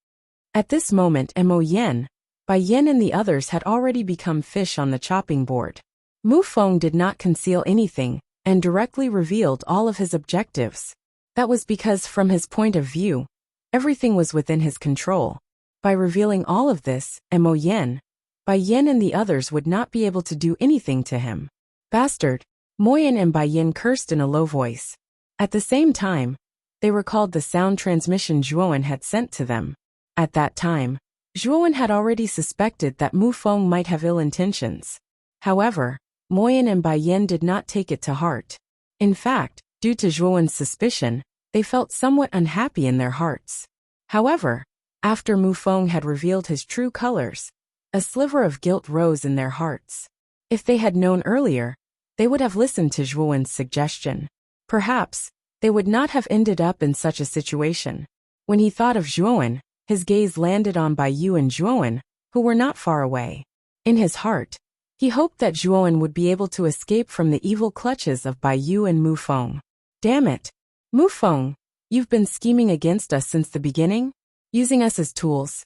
At this moment, Mo Yen, Bai Yen and the others had already become fish on the chopping board. Mu Feng did not conceal anything and directly revealed all of his objectives. That was because from his point of view, everything was within his control. By revealing all of this, Mo Yen, Bai Yen and the others would not be able to do anything to him. Bastard! Moyan and Bai Yen cursed in a low voice. At the same time, they recalled the sound transmission Zhuowen had sent to them. At that time, Zhuowen had already suspected that Mu Feng might have ill intentions. However, Moyan and Bai Yen did not take it to heart. In fact, due to Zhuowen's suspicion, they felt somewhat unhappy in their hearts. However, after Mu Feng had revealed his true colors, a sliver of guilt rose in their hearts. If they had known earlier, they would have listened to Zhuowen's suggestion. Perhaps, they would not have ended up in such a situation. When he thought of Zhuowen, his gaze landed on Bai Yu and Zhuowen, who were not far away. In his heart, he hoped that Zhuowen would be able to escape from the evil clutches of Bai Yu and Mu Feng. Damn it! Mu Feng, you've been scheming against us since the beginning? Using us as tools?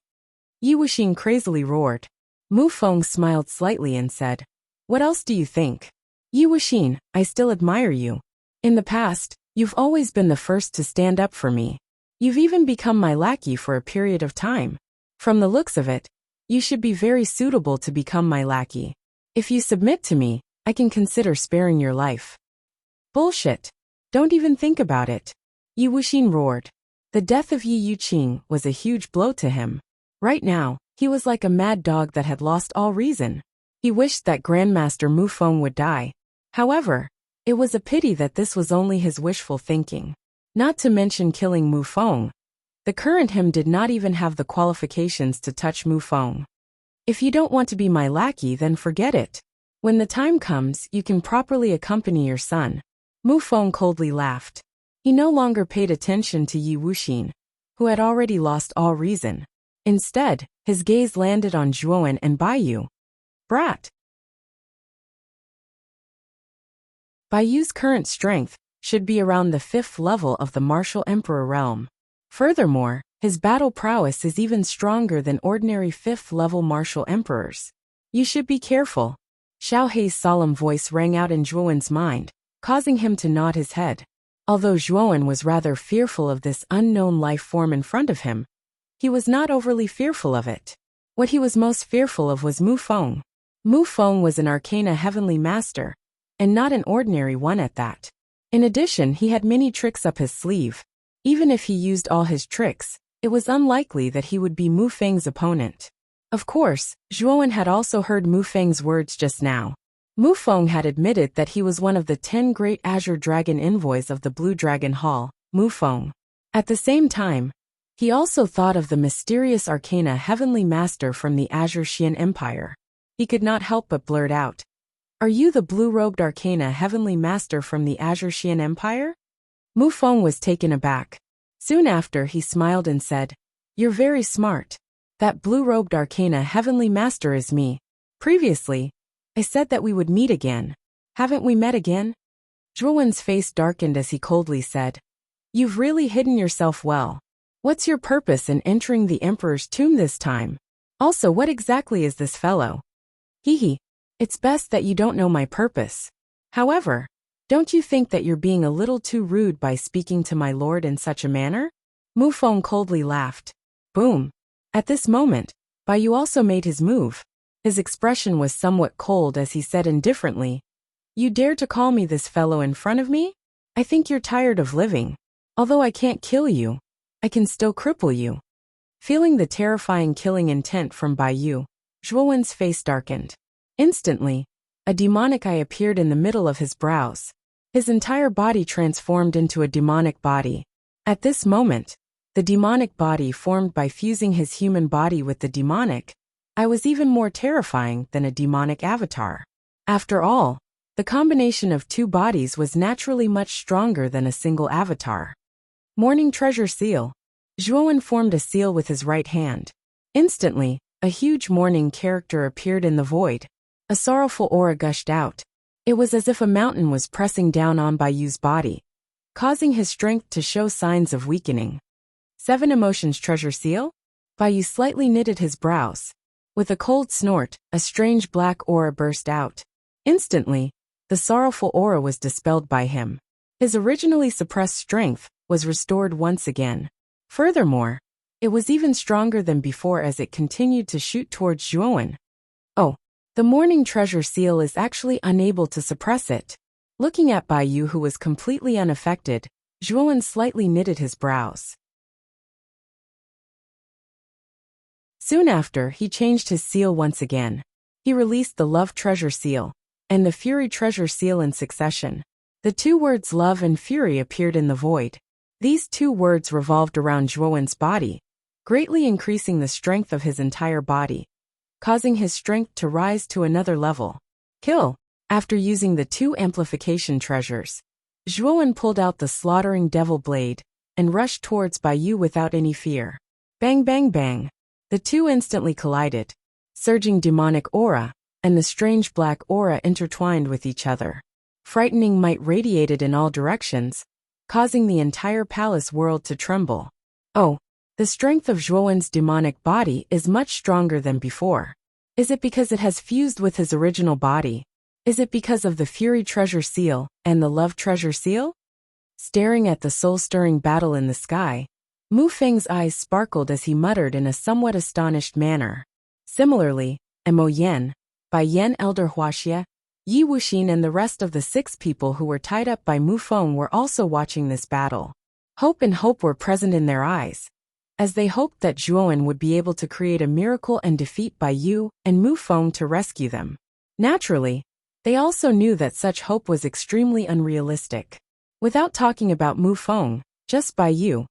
Yi Wuxing crazily roared. Mu Feng smiled slightly and said, What else do you think? Yi Wuxing, I still admire you. In the past, you've always been the first to stand up for me. You've even become my lackey for a period of time. From the looks of it, you should be very suitable to become my lackey. If you submit to me, I can consider sparing your life. Bullshit. Don't even think about it. Yi Wuxing roared. The death of Yi Yuqing was a huge blow to him. Right now, he was like a mad dog that had lost all reason. He wished that Grandmaster Mu Feng would die. However, it was a pity that this was only his wishful thinking. Not to mention killing Mu Feng. The current him did not even have the qualifications to touch Mu Feng. If you don't want to be my lackey, then forget it. When the time comes, you can properly accompany your son. Mu Feng coldly laughed. He no longer paid attention to Yi Wuxing, who had already lost all reason. Instead, his gaze landed on Zhuowen and Bai Yu. Brat! Bai Yu's current strength should be around the 5th level of the Martial Emperor realm. Furthermore, his battle prowess is even stronger than ordinary 5th level Martial Emperors. You should be careful. Xiao Hei's solemn voice rang out in Zhuowen's mind, causing him to nod his head. Although Zhuowen was rather fearful of this unknown life form in front of him, he was not overly fearful of it. What he was most fearful of was Mu Feng. Mu Feng was an Arcana Heavenly Master, and not an ordinary one at that. In addition, he had many tricks up his sleeve. Even if he used all his tricks, it was unlikely that he would be Mu Feng's opponent. Of course, Zhuowen had also heard Mu Feng's words just now. Mu Feng had admitted that he was one of the 10 great Azure Dragon envoys of the Blue Dragon Hall, Mu Feng. At the same time, he also thought of the mysterious Arcana Heavenly Master from the Azure Xian Empire. He could not help but blurt out, "Are you the blue-robed Arcana Heavenly Master from the Azure Xian Empire?" Mu Feng was taken aback. Soon after, he smiled and said, "You're very smart. That blue-robed Arcana Heavenly Master is me. Previously, I said that we would meet again. Haven't we met again?" Zhuowen's face darkened as he coldly said, "You've really hidden yourself well. What's your purpose in entering the Emperor's tomb this time? Also, what exactly is this fellow?" "Hee. It's best that you don't know my purpose. However, don't you think that you're being a little too rude by speaking to my lord in such a manner?" Mu Feng coldly laughed. Boom. At this moment, Baiyu also made his move. His expression was somewhat cold as he said indifferently, "You dare to call me this fellow in front of me? I think you're tired of living. Although I can't kill you, I can still cripple you." Feeling the terrifying killing intent from Baiyu, Zhuowen's face darkened. Instantly, a demonic eye appeared in the middle of his brows. His entire body transformed into a demonic body. At this moment, the demonic body formed by fusing his human body with the demonic eye was even more terrifying than a demonic avatar. After all, the combination of two bodies was naturally much stronger than a single avatar. Morning Treasure Seal. Zhuowen formed a seal with his right hand. Instantly, a huge morning character appeared in the void. A sorrowful aura gushed out. It was as if a mountain was pressing down on Baiyu's body, causing his strength to show signs of weakening. 7 Emotions Treasure Seal? Baiyu slightly knitted his brows. With a cold snort, a strange black aura burst out. Instantly, the sorrowful aura was dispelled by him. His originally suppressed strength was restored once again. Furthermore, it was even stronger than before as it continued to shoot towards Zhuowen. Oh, the Morning Treasure Seal is actually unable to suppress it. Looking at Baiyu, who was completely unaffected, Zhuowen slightly knitted his brows. Soon after, he changed his seal once again. He released the Love Treasure Seal and the Fury Treasure Seal in succession. The 2 words love and fury appeared in the void. These 2 words revolved around Zhuowen's body, greatly increasing the strength of his entire body, causing his strength to rise to another level. Kill. After using the 2 amplification treasures, Zhuowen pulled out the slaughtering devil blade and rushed towards Baiyu without any fear. Bang bang bang. The 2 instantly collided. Surging demonic aura and the strange black aura intertwined with each other. Frightening might radiated in all directions, causing the entire palace world to tremble. Oh, the strength of Zhuowen's demonic body is much stronger than before. Is it because it has fused with his original body? Is it because of the Fury Treasure Seal and the Love Treasure Seal? Staring at the soul-stirring battle in the sky, Mu Feng's eyes sparkled as he muttered in a somewhat astonished manner. Similarly, Mo Yen, Bai Yan, Elder Wuxia, Yi Wuxin and the rest of the 6 people who were tied up by Mu Feng were also watching this battle. Hope and hope were present in their eyes, as they hoped that Zhuowen would be able to create a miracle and defeat Baiyu and Mu Feng to rescue them. Naturally, they also knew that such hope was extremely unrealistic. Without talking about Mu Feng, just Baiyu,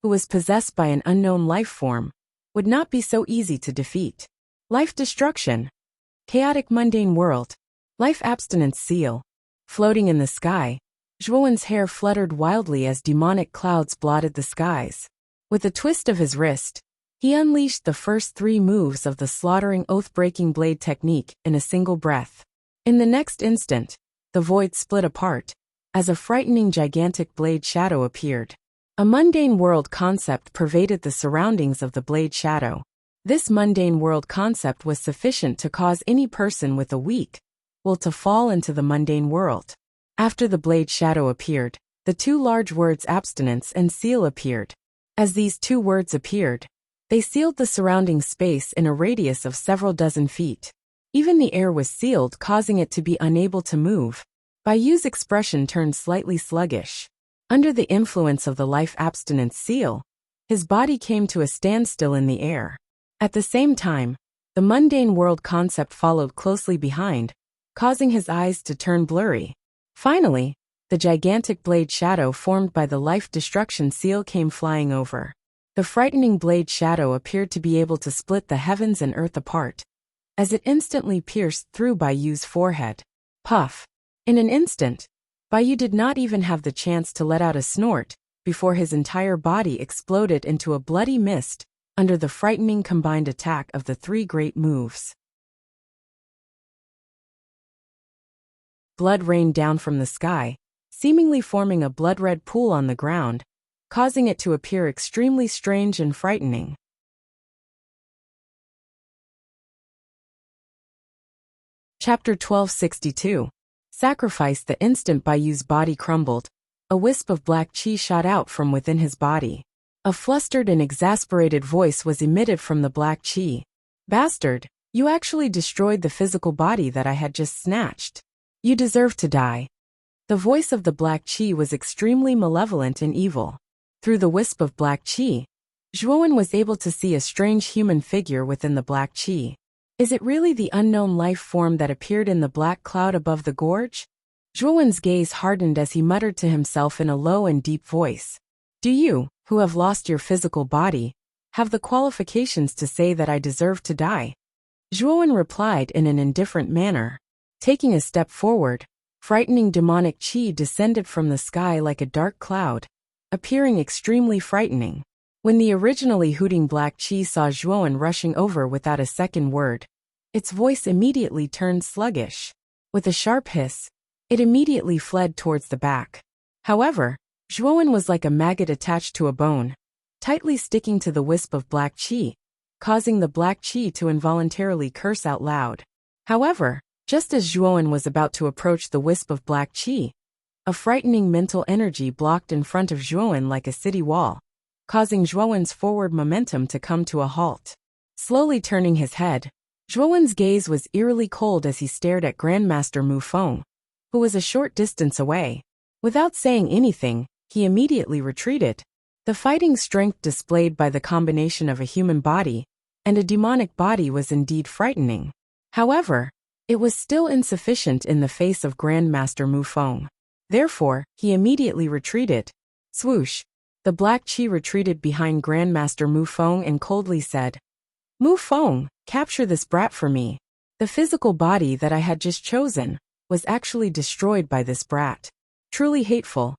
who was possessed by an unknown life form, would not be so easy to defeat. Life Destruction. Chaotic Mundane World. Life Abstinence Seal. Floating in the sky, Zhuowen's hair fluttered wildly as demonic clouds blotted the skies. With a twist of his wrist, he unleashed the first 3 moves of the slaughtering oath-breaking blade technique in a single breath. In the next instant, the void split apart, as a frightening gigantic blade shadow appeared. A mundane world concept pervaded the surroundings of the blade shadow. This mundane world concept was sufficient to cause any person with a weak will to fall into the mundane world. After the blade shadow appeared, the 2 large words abstinence and seal appeared. As these 2 words appeared, they sealed the surrounding space in a radius of several dozen feet. Even the air was sealed, causing it to be unable to move. Baiyu's expression turned slightly sluggish. Under the influence of the life abstinence seal, his body came to a standstill in the air. At the same time, The mundane world concept followed closely behind, causing his eyes to turn blurry. Finally, the gigantic blade shadow formed by the life destruction seal came flying over. The frightening blade shadow appeared to be able to split the heavens and earth apart, as it instantly pierced through Bai Yu's forehead. Puff! In an instant, Bai Yu did not even have the chance to let out a snort, before his entire body exploded into a bloody mist under the frightening combined attack of the three great moves. Blood rained down from the sky, seemingly forming a blood-red pool on the ground, causing it to appear extremely strange and frightening. Chapter 1262. Sacrifice. The instant Bai Yu's body crumbled, a wisp of black qi shot out from within his body. A flustered and exasperated voice was emitted from the black qi. Bastard, you actually destroyed the physical body that I had just snatched. You deserve to die. The voice of the black qi was extremely malevolent and evil. Through the wisp of black qi, Zhuowen was able to see a strange human figure within the black qi. Is it really the unknown life form that appeared in the black cloud above the gorge? Zhuowen's gaze hardened as he muttered to himself in a low and deep voice. Do you, who have lost your physical body, have the qualifications to say that I deserve to die? Zhuowen replied in an indifferent manner. Taking a step forward, frightening demonic qi descended from the sky like a dark cloud, appearing extremely frightening. When the originally hooting black qi saw Zhuowen rushing over without a second word, its voice immediately turned sluggish. With a sharp hiss, it immediately fled towards the back. However, Zhuowen was like a maggot attached to a bone, tightly sticking to the wisp of black qi, causing the black qi to involuntarily curse out loud. However, just as Zhuowen was about to approach the wisp of black qi, a frightening mental energy blocked in front of Zhuowen like a city wall, causing Zhuowen's forward momentum to come to a halt. Slowly turning his head, Zhuowen's gaze was eerily cold as he stared at Grandmaster Mu Feng, who was a short distance away. Without saying anything, he immediately retreated. The fighting strength displayed by the combination of a human body and a demonic body was indeed frightening. However, it was still insufficient in the face of Grandmaster Mu Feng. Therefore, he immediately retreated. Swoosh! The black qi retreated behind Grandmaster Mu Feng and coldly said, Mu Feng, capture this brat for me. The physical body that I had just chosen was actually destroyed by this brat. Truly hateful.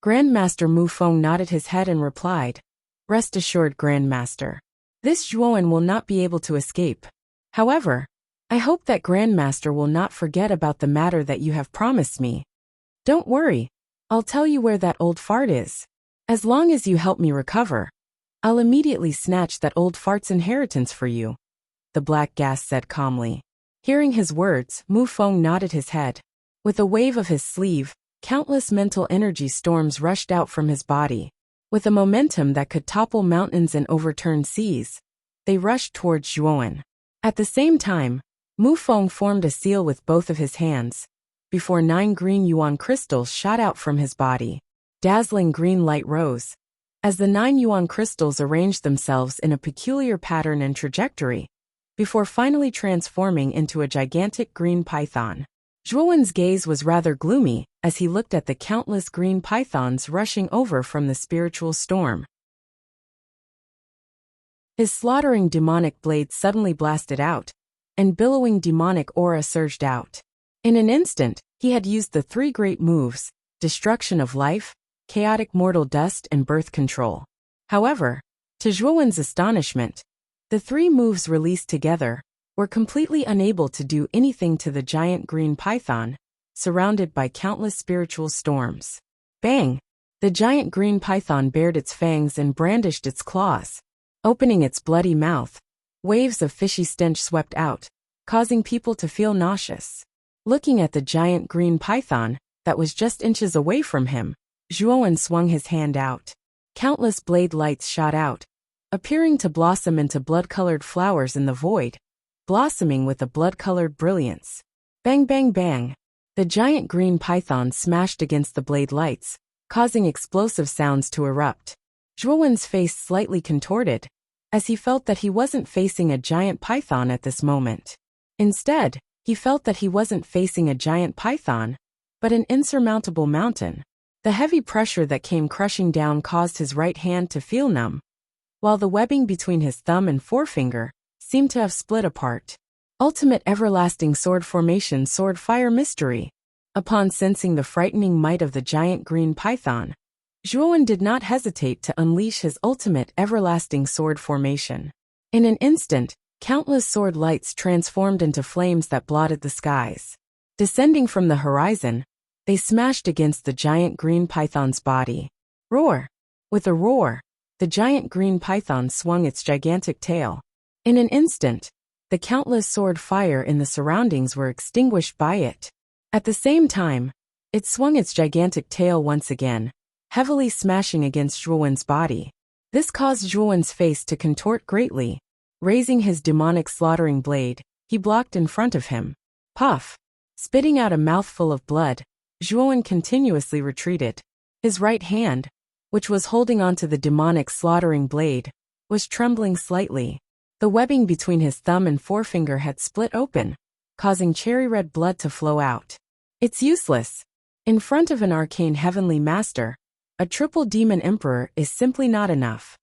Grandmaster Mu Feng nodded his head and replied, Rest assured, Grandmaster. This Zhuowen will not be able to escape. However, I hope that Grandmaster will not forget about the matter that you have promised me. Don't worry, I'll tell you where that old fart is. As long as you help me recover, I'll immediately snatch that old fart's inheritance for you, the black gas said calmly. Hearing his words, Mu Feng nodded his head. With a wave of his sleeve, countless mental energy storms rushed out from his body. With a momentum that could topple mountains and overturn seas, they rushed towards Zhuowen. At the same time, Mu Feng formed a seal with both of his hands, before 9 green yuan crystals shot out from his body. Dazzling green light rose, as the 9 yuan crystals arranged themselves in a peculiar pattern and trajectory, before finally transforming into a gigantic green python. Zhuowen's gaze was rather gloomy as he looked at the countless green pythons rushing over from the spiritual storm. His slaughtering demonic blade suddenly blasted out, and billowing demonic aura surged out. In an instant, he had used the 3 great moves, destruction of life, chaotic mortal dust and birth control. However, to Zhuowen's astonishment, the 3 moves released together were completely unable to do anything to the giant green python, surrounded by countless spiritual storms. Bang! The giant green python bared its fangs and brandished its claws. Opening its bloody mouth, waves of fishy stench swept out, causing people to feel nauseous. Looking at the giant green python that was just inches away from him, Zhuowen swung his hand out. Countless blade lights shot out, appearing to blossom into blood-colored flowers in the void, blossoming with a blood-colored brilliance. Bang bang bang! The giant green python smashed against the blade lights, causing explosive sounds to erupt. Zhuowen's face slightly contorted, as he felt that he wasn't facing a giant python at this moment. Instead, he felt that he wasn't facing a giant python, but an insurmountable mountain. The heavy pressure that came crushing down caused his right hand to feel numb, while the webbing between his thumb and forefinger seemed to have split apart. Ultimate everlasting sword formation sword fire mystery. Upon sensing the frightening might of the giant green python, Zhuowen did not hesitate to unleash his ultimate everlasting sword formation. In an instant, countless sword lights transformed into flames that blotted the skies. Descending from the horizon, they smashed against the giant green python's body. Roar! With a roar, the giant green python swung its gigantic tail. In an instant, the countless sword fire in the surroundings were extinguished by it. At the same time, it swung its gigantic tail once again, heavily smashing against Zhuowen's body. This caused Zhuowen's face to contort greatly. Raising his demonic slaughtering blade, he blocked in front of him. Puff! Spitting out a mouthful of blood, Zhuowen continuously retreated. His right hand, which was holding onto the demonic slaughtering blade, was trembling slightly. The webbing between his thumb and forefinger had split open, causing cherry-red blood to flow out. It's useless. In front of an arcane heavenly master, a triple demon emperor is simply not enough.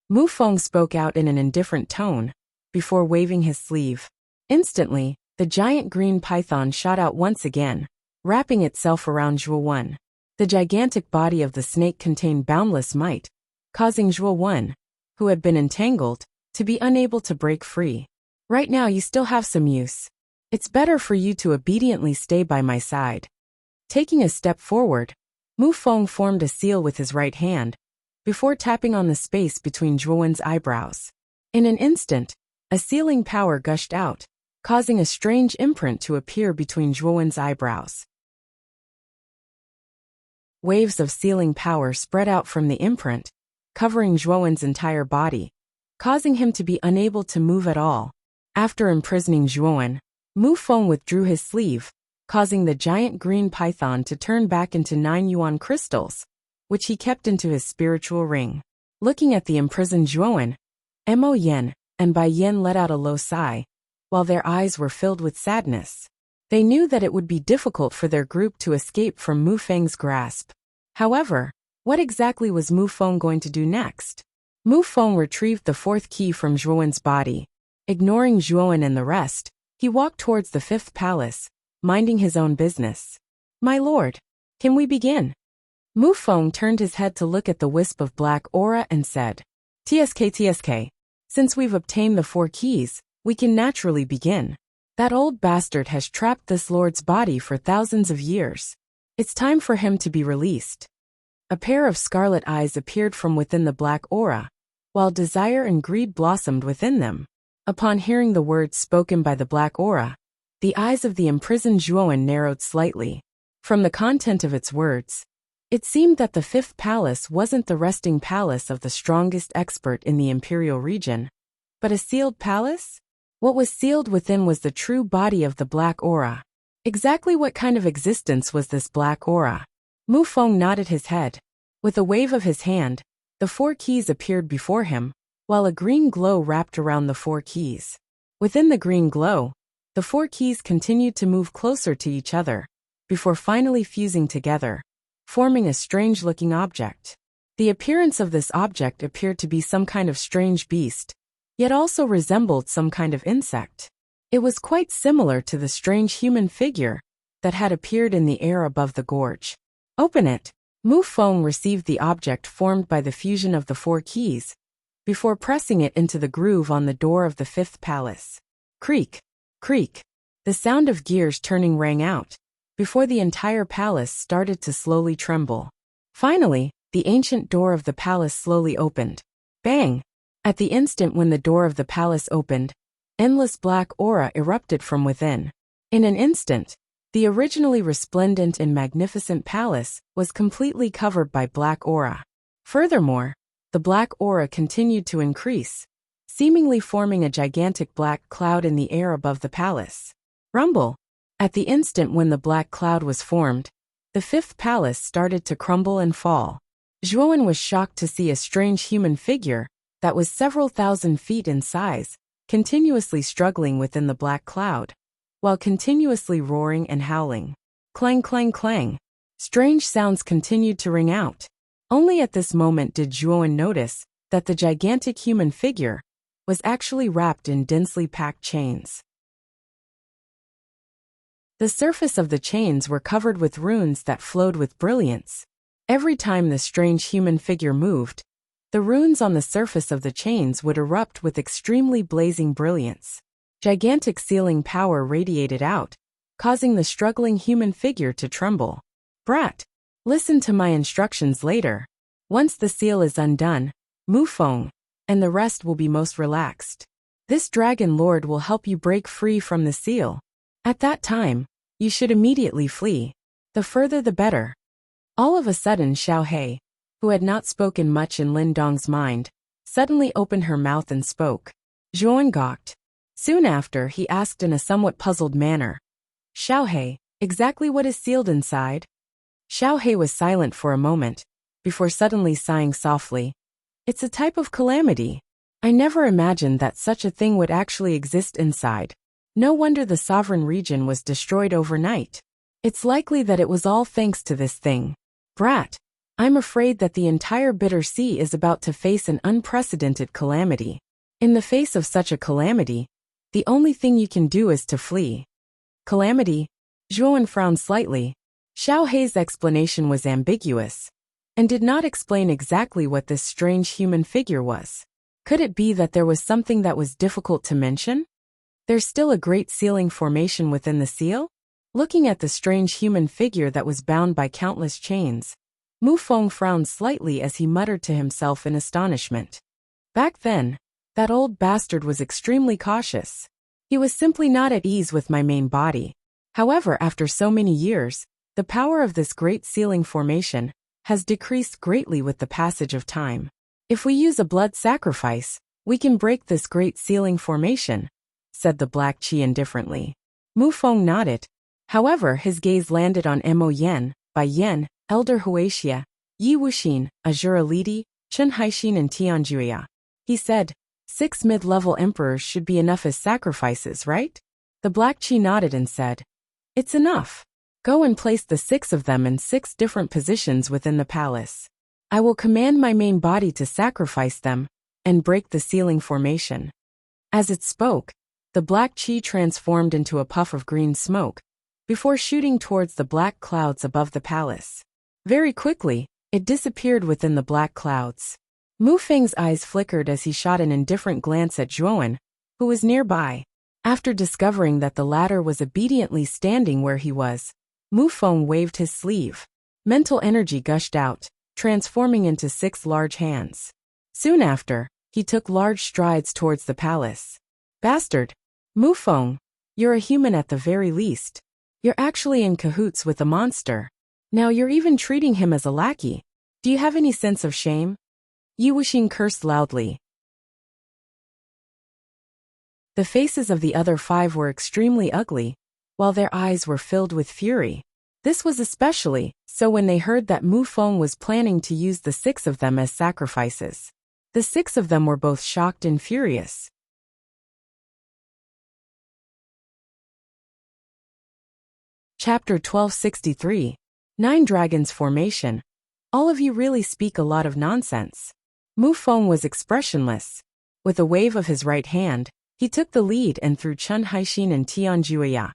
Mu Feng spoke out in an indifferent tone, before waving his sleeve. Instantly, the giant green python shot out once again, wrapping itself around Zhuowen. The gigantic body of the snake contained boundless might, causing Zhuowen, who had been entangled, to be unable to break free. Right now you still have some use. It's better for you to obediently stay by my side. Taking a step forward, Mu Feng formed a seal with his right hand, before tapping on the space between Zhuowen's eyebrows. In an instant, a sealing power gushed out, causing a strange imprint to appear between Zhuowen's eyebrows. Waves of sealing power spread out from the imprint, covering Zhuowen's entire body, causing him to be unable to move at all. After imprisoning Zhuowen, Mu Feng withdrew his sleeve, causing the giant green python to turn back into 9 yuan crystals, which he kept into his spiritual ring. Looking at the imprisoned Zhuowen, Mo Yen and Bai Yen let out a low sigh, while their eyes were filled with sadness. They knew that it would be difficult for their group to escape from Mu Feng's grasp. However, what exactly was Mu Feng going to do next? Mu Feng retrieved the 4th key from Zhuowen's body. Ignoring Zhuowen and the rest, he walked towards the 5th palace, minding his own business. My lord, can we begin? Mu Feng turned his head to look at the wisp of black aura and said, TSK, since we've obtained the 4 keys, we can naturally begin. That old bastard has trapped this lord's body for thousands of years. It's time for him to be released. A pair of scarlet eyes appeared from within the black aura, while desire and greed blossomed within them. Upon hearing the words spoken by the black aura, the eyes of the imprisoned Zhuowen narrowed slightly. From the content of its words, it seemed that the 5th palace wasn't the resting palace of the strongest expert in the imperial region, but a sealed palace? What was sealed within was the true body of the black aura. Exactly what kind of existence was this black aura? Mu Feng nodded his head. With a wave of his hand, the 4 keys appeared before him, while a green glow wrapped around the 4 keys. Within the green glow, the 4 keys continued to move closer to each other, before finally fusing together, forming a strange-looking object. The appearance of this object appeared to be some kind of strange beast, yet also resembled some kind of insect. It was quite similar to the strange human figure that had appeared in the air above the gorge. Open it! Mu Feng received the object formed by the fusion of the 4 keys, before pressing it into the groove on the door of the 5th palace. Creak! Creak! The sound of gears turning rang out, before the entire palace started to slowly tremble. Finally, the ancient door of the palace slowly opened. Bang! At the instant when the door of the palace opened, endless black aura erupted from within. In an instant, the originally resplendent and magnificent palace was completely covered by black aura. Furthermore, the black aura continued to increase, seemingly forming a gigantic black cloud in the air above the palace. Rumble! At the instant when the black cloud was formed, the 5th palace started to crumble and fall. Zhuowen was shocked to see a strange human figure that was several thousand feet in size, continuously struggling within the black cloud, while continuously roaring and howling. Clang, clang, clang. Strange sounds continued to ring out. Only at this moment did Zhuowen notice that the gigantic human figure was actually wrapped in densely packed chains. The surface of the chains were covered with runes that flowed with brilliance. Every time the strange human figure moved, the runes on the surface of the chains would erupt with extremely blazing brilliance. Gigantic sealing power radiated out, causing the struggling human figure to tremble. Brat, listen to my instructions later. Once the seal is undone, Mufeng, and the rest will be most relaxed. This dragon lord will help you break free from the seal. At that time, you should immediately flee. The further the better. All of a sudden Xiao He, who had not spoken much in Lin Dong's mind, suddenly opened her mouth and spoke. Zhuowen gawked. Soon after, he asked in a somewhat puzzled manner, Xiao He, exactly what is sealed inside? Xiao He was silent for a moment, before suddenly sighing softly. It's a type of calamity. I never imagined that such a thing would actually exist inside. No wonder the sovereign region was destroyed overnight. It's likely that it was all thanks to this thing. Brat, I'm afraid that the entire Bitter Sea is about to face an unprecedented calamity. In the face of such a calamity, the only thing you can do is to flee. Calamity? Zhuowen frowned slightly. Xiao He's explanation was ambiguous, and did not explain exactly what this strange human figure was. Could it be that there was something that was difficult to mention? There's still a great sealing formation within the seal? Looking at the strange human figure that was bound by countless chains, Mufeng frowned slightly as he muttered to himself in astonishment. Back then, that old bastard was extremely cautious. He was simply not at ease with my main body. However, after so many years, the power of this great sealing formation has decreased greatly with the passage of time. If we use a blood sacrifice, we can break this great sealing formation, said the Black Qi indifferently. Mufeng nodded. However, his gaze landed on Mo Yen, Bai Yen, Elder Huaxia, Yi Wuxin, Azura Lidi, Chen Haixin and Tianjuya. He said, 6 mid-level emperors should be enough as sacrifices, right? The Black Qi nodded and said, it's enough. Go and place the 6 of them in 6 different positions within the palace. I will command my main body to sacrifice them and break the sealing formation. As it spoke, the Black Qi transformed into a puff of green smoke, before shooting towards the black clouds above the palace. Very quickly, it disappeared within the black clouds. Mufeng's eyes flickered as he shot an indifferent glance at Zhuowen, who was nearby. After discovering that the latter was obediently standing where he was, Mufeng waved his sleeve. Mental energy gushed out, transforming into 6 large hands. Soon after, he took large strides towards the palace. Bastard! Mufeng, you're a human at the very least. You're actually in cahoots with a monster. Now you're even treating him as a lackey. Do you have any sense of shame? Yi Wuxin cursed loudly. The faces of the other 5 were extremely ugly, while their eyes were filled with fury. This was especially so when they heard that Mufeng was planning to use the 6 of them as sacrifices. The 6 of them were both shocked and furious. Chapter 1263. 9 Dragons Formation. All of you really speak a lot of nonsense. Mufeng was expressionless. With a wave of his right hand, he took the lead and threw Chen Haixin and Tianjuya,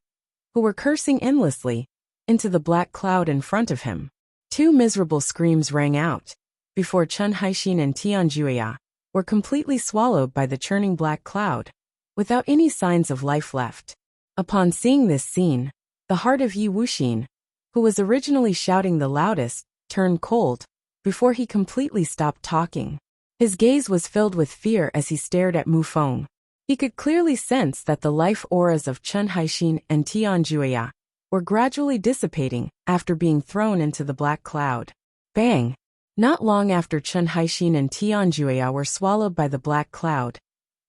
who were cursing endlessly, into the black cloud in front of him. 2 miserable screams rang out, before Chen Haixin and Tianjuya were completely swallowed by the churning black cloud, without any signs of life left. Upon seeing this scene, the heart of Yi Wuxin, who was originally shouting the loudest, turned cold, before he completely stopped talking. His gaze was filled with fear as he stared at Mufeng. He could clearly sense that the life auras of Chen Haixin and Tianjuya were gradually dissipating after being thrown into the black cloud. Bang! Not long after Chen Haixin and Tianjuya were swallowed by the black cloud,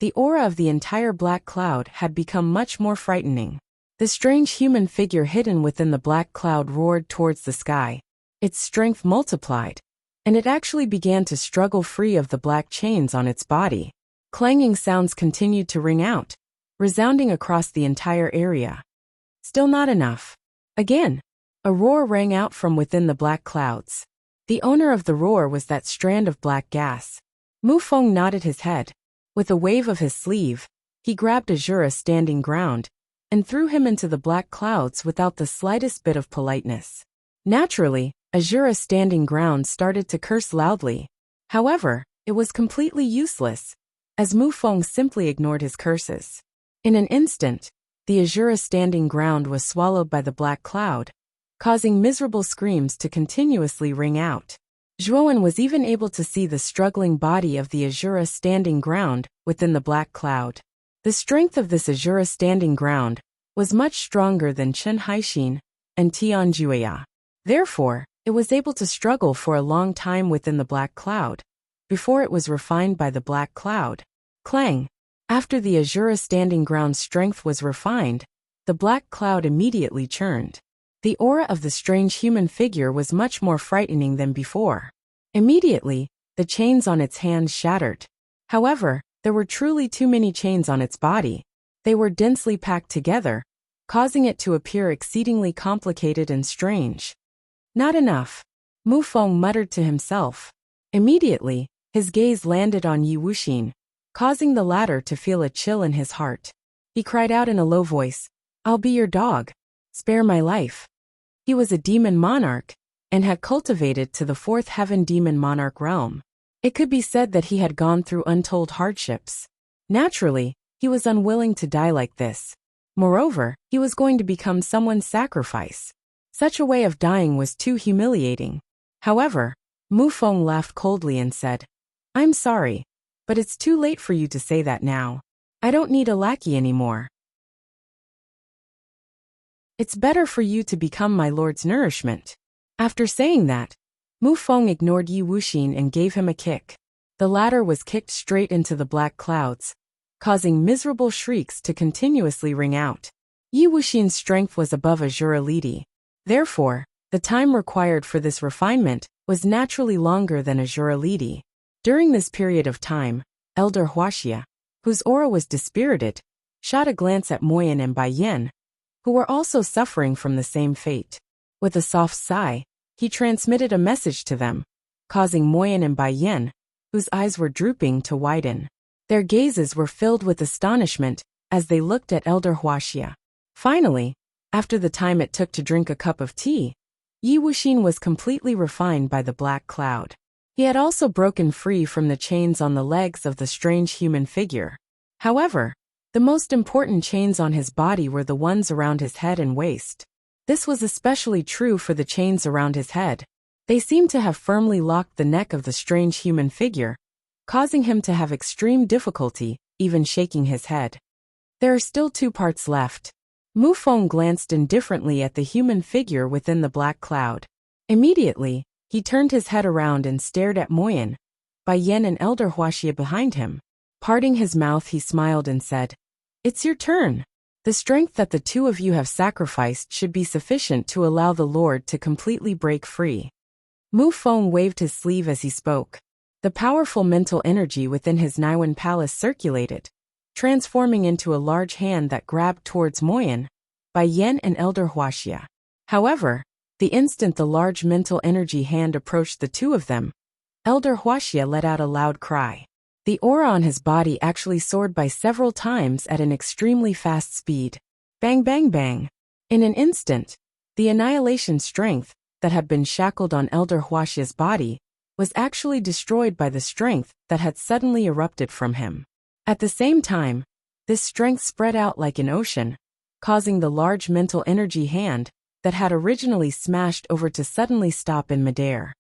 the aura of the entire black cloud had become much more frightening. The strange human figure hidden within the black cloud roared towards the sky. Its strength multiplied, and it actually began to struggle free of the black chains on its body. Clanging sounds continued to ring out, resounding across the entire area. Still not enough. Again, a roar rang out from within the black clouds. The owner of the roar was that strand of black gas. Mu Feng nodded his head. With a wave of his sleeve, he grabbed Azura standing ground and threw him into the black clouds without the slightest bit of politeness. Naturally, Azura standing ground started to curse loudly. However, it was completely useless, as Mu Feng simply ignored his curses. In an instant, the Azura standing ground was swallowed by the black cloud, causing miserable screams to continuously ring out. Zhuowen was even able to see the struggling body of the Azura standing ground within the black cloud. The strength of this Azura standing ground was much stronger than Chen Haixin and Tian Jueya. Therefore, it was able to struggle for a long time within the black cloud, before it was refined by the black cloud. Clang! After the Azura standing ground's strength was refined, the black cloud immediately churned. The aura of the strange human figure was much more frightening than before. Immediately, the chains on its hands shattered. However, there were truly too many chains on its body. They were densely packed together, causing it to appear exceedingly complicated and strange. Not enough. Mu Feng muttered to himself. Immediately, his gaze landed on Yi Wuxin, causing the latter to feel a chill in his heart. He cried out in a low voice, "I'll be your dog. Spare my life." He was a demon monarch, and had cultivated to the fourth heaven demon monarch realm. It could be said that he had gone through untold hardships. Naturally, he was unwilling to die like this. Moreover, he was going to become someone's sacrifice. Such a way of dying was too humiliating. However, Mu Feng laughed coldly and said, "I'm sorry, but it's too late for you to say that now. I don't need a lackey anymore. It's better for you to become my lord's nourishment." After saying that, Mu Feng ignored Yi Wuxin and gave him a kick. The latter was kicked straight into the black clouds, causing miserable shrieks to continuously ring out. Yi Wuxin's strength was above Azura Lidi. Therefore, the time required for this refinement was naturally longer than Azura Lidi. During this period of time, Elder Wuxia, whose aura was dispirited, shot a glance at Moyen and Bai Yin, who were also suffering from the same fate. With a soft sigh, he transmitted a message to them, causing Moyen and Bai Yin, whose eyes were drooping, to widen. Their gazes were filled with astonishment as they looked at Elder Wuxia. Finally, after the time it took to drink a cup of tea, Yi Wuxin was completely refined by the black cloud. He had also broken free from the chains on the legs of the strange human figure. However, the most important chains on his body were the ones around his head and waist. This was especially true for the chains around his head. They seemed to have firmly locked the neck of the strange human figure, causing him to have extreme difficulty, even shaking his head. There are still 2 parts left. Mu Feng glanced indifferently at the human figure within the black cloud. Immediately, he turned his head around and stared at Moyen, Bai Yin and Elder Wuxia behind him. Parting his mouth, he smiled and said, "It's your turn. The strength that the 2 of you have sacrificed should be sufficient to allow the Lord to completely break free." Mu Feng waved his sleeve as he spoke. The powerful mental energy within his Naiwan palace circulated, transforming into a large hand that grabbed towards Moyen, Bai Yin and Elder Wuxia. However, the instant the large mental energy hand approached the 2 of them, Elder Wuxia let out a loud cry. The aura on his body actually soared by several times at an extremely fast speed. Bang bang bang. In an instant, the annihilation strength that had been shackled on Elder Wuxia's body was actually destroyed by the strength that had suddenly erupted from him. At the same time, this strength spread out like an ocean, causing the large mental energy hand that had originally smashed over to suddenly stop in midair.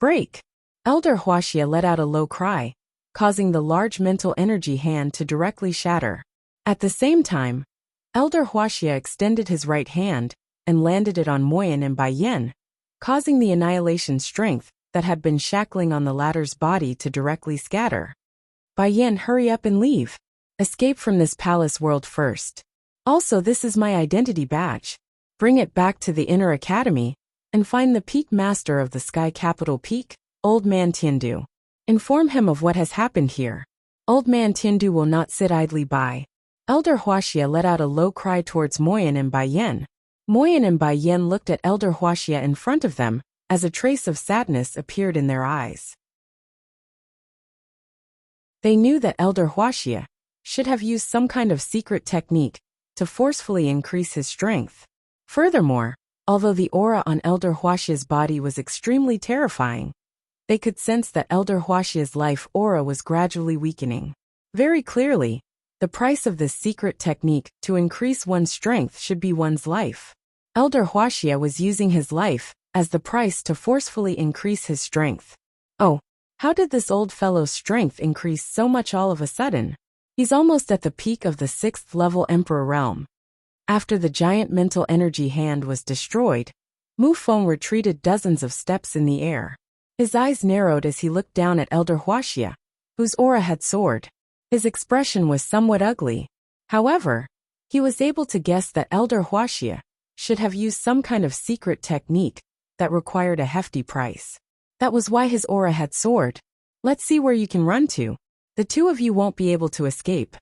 Break! Elder Wuxia let out a low cry, causing the large mental energy hand to directly shatter. At the same time, Elder Wuxia extended his right hand and landed it on Moyen and Bai Yin, causing the annihilation strength that had been shackling on the latter's body to directly scatter. Bai Yin, hurry up and leave. Escape from this palace world first. Also, this is my identity badge. Bring it back to the inner academy, and find the peak master of the sky capital peak, Old Man Tiandu. Inform him of what has happened here. Old Man Tiandu will not sit idly by. Elder Huaxia let out a low cry towards Moyan and Bai Yen. Moyan and Bai Yen looked at Elder Huaxia in front of them, as a trace of sadness appeared in their eyes. They knew that Elder Huaxia should have used some kind of secret technique to forcefully increase his strength. Furthermore, although the aura on Elder Huaxia's body was extremely terrifying, they could sense that Elder Huaxia's life aura was gradually weakening. Very clearly, the price of this secret technique to increase one's strength should be one's life. Elder Huaxia was using his life as the price to forcefully increase his strength. Oh, how did this old fellow's strength increase so much all of a sudden? He's almost at the peak of the 6th level Emperor realm. After the giant mental energy hand was destroyed, Mu Feng retreated dozens of steps in the air. His eyes narrowed as he looked down at Elder Huaxia, whose aura had soared. His expression was somewhat ugly. However, he was able to guess that Elder Huaxia should have used some kind of secret technique that required a hefty price. That was why his aura had soared. Let's see where you can run to. The two of you won't be able to escape.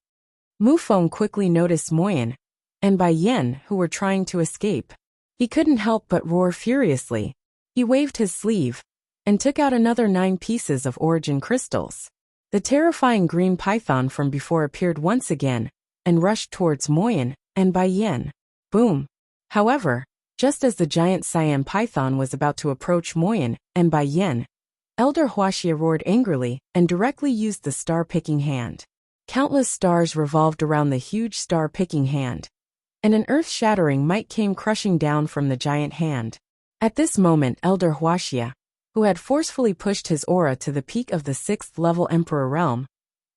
Mu Feng quickly noticed Moyan and Bai Yen, who were trying to escape. He couldn't help but roar furiously. He waved his sleeve and took out another 9 pieces of origin crystals. The terrifying green python from before appeared once again and rushed towards Moyan and Bai Yen. Boom! However, just as the giant cyan python was about to approach Moyan and Bai Yen, Elder Huaxia roared angrily and directly used the star-picking hand. Countless stars revolved around the huge star-picking hand, and an earth-shattering might came crushing down from the giant hand. At this moment, Elder Huaxia, who had forcefully pushed his aura to the peak of the 6th level Emperor realm,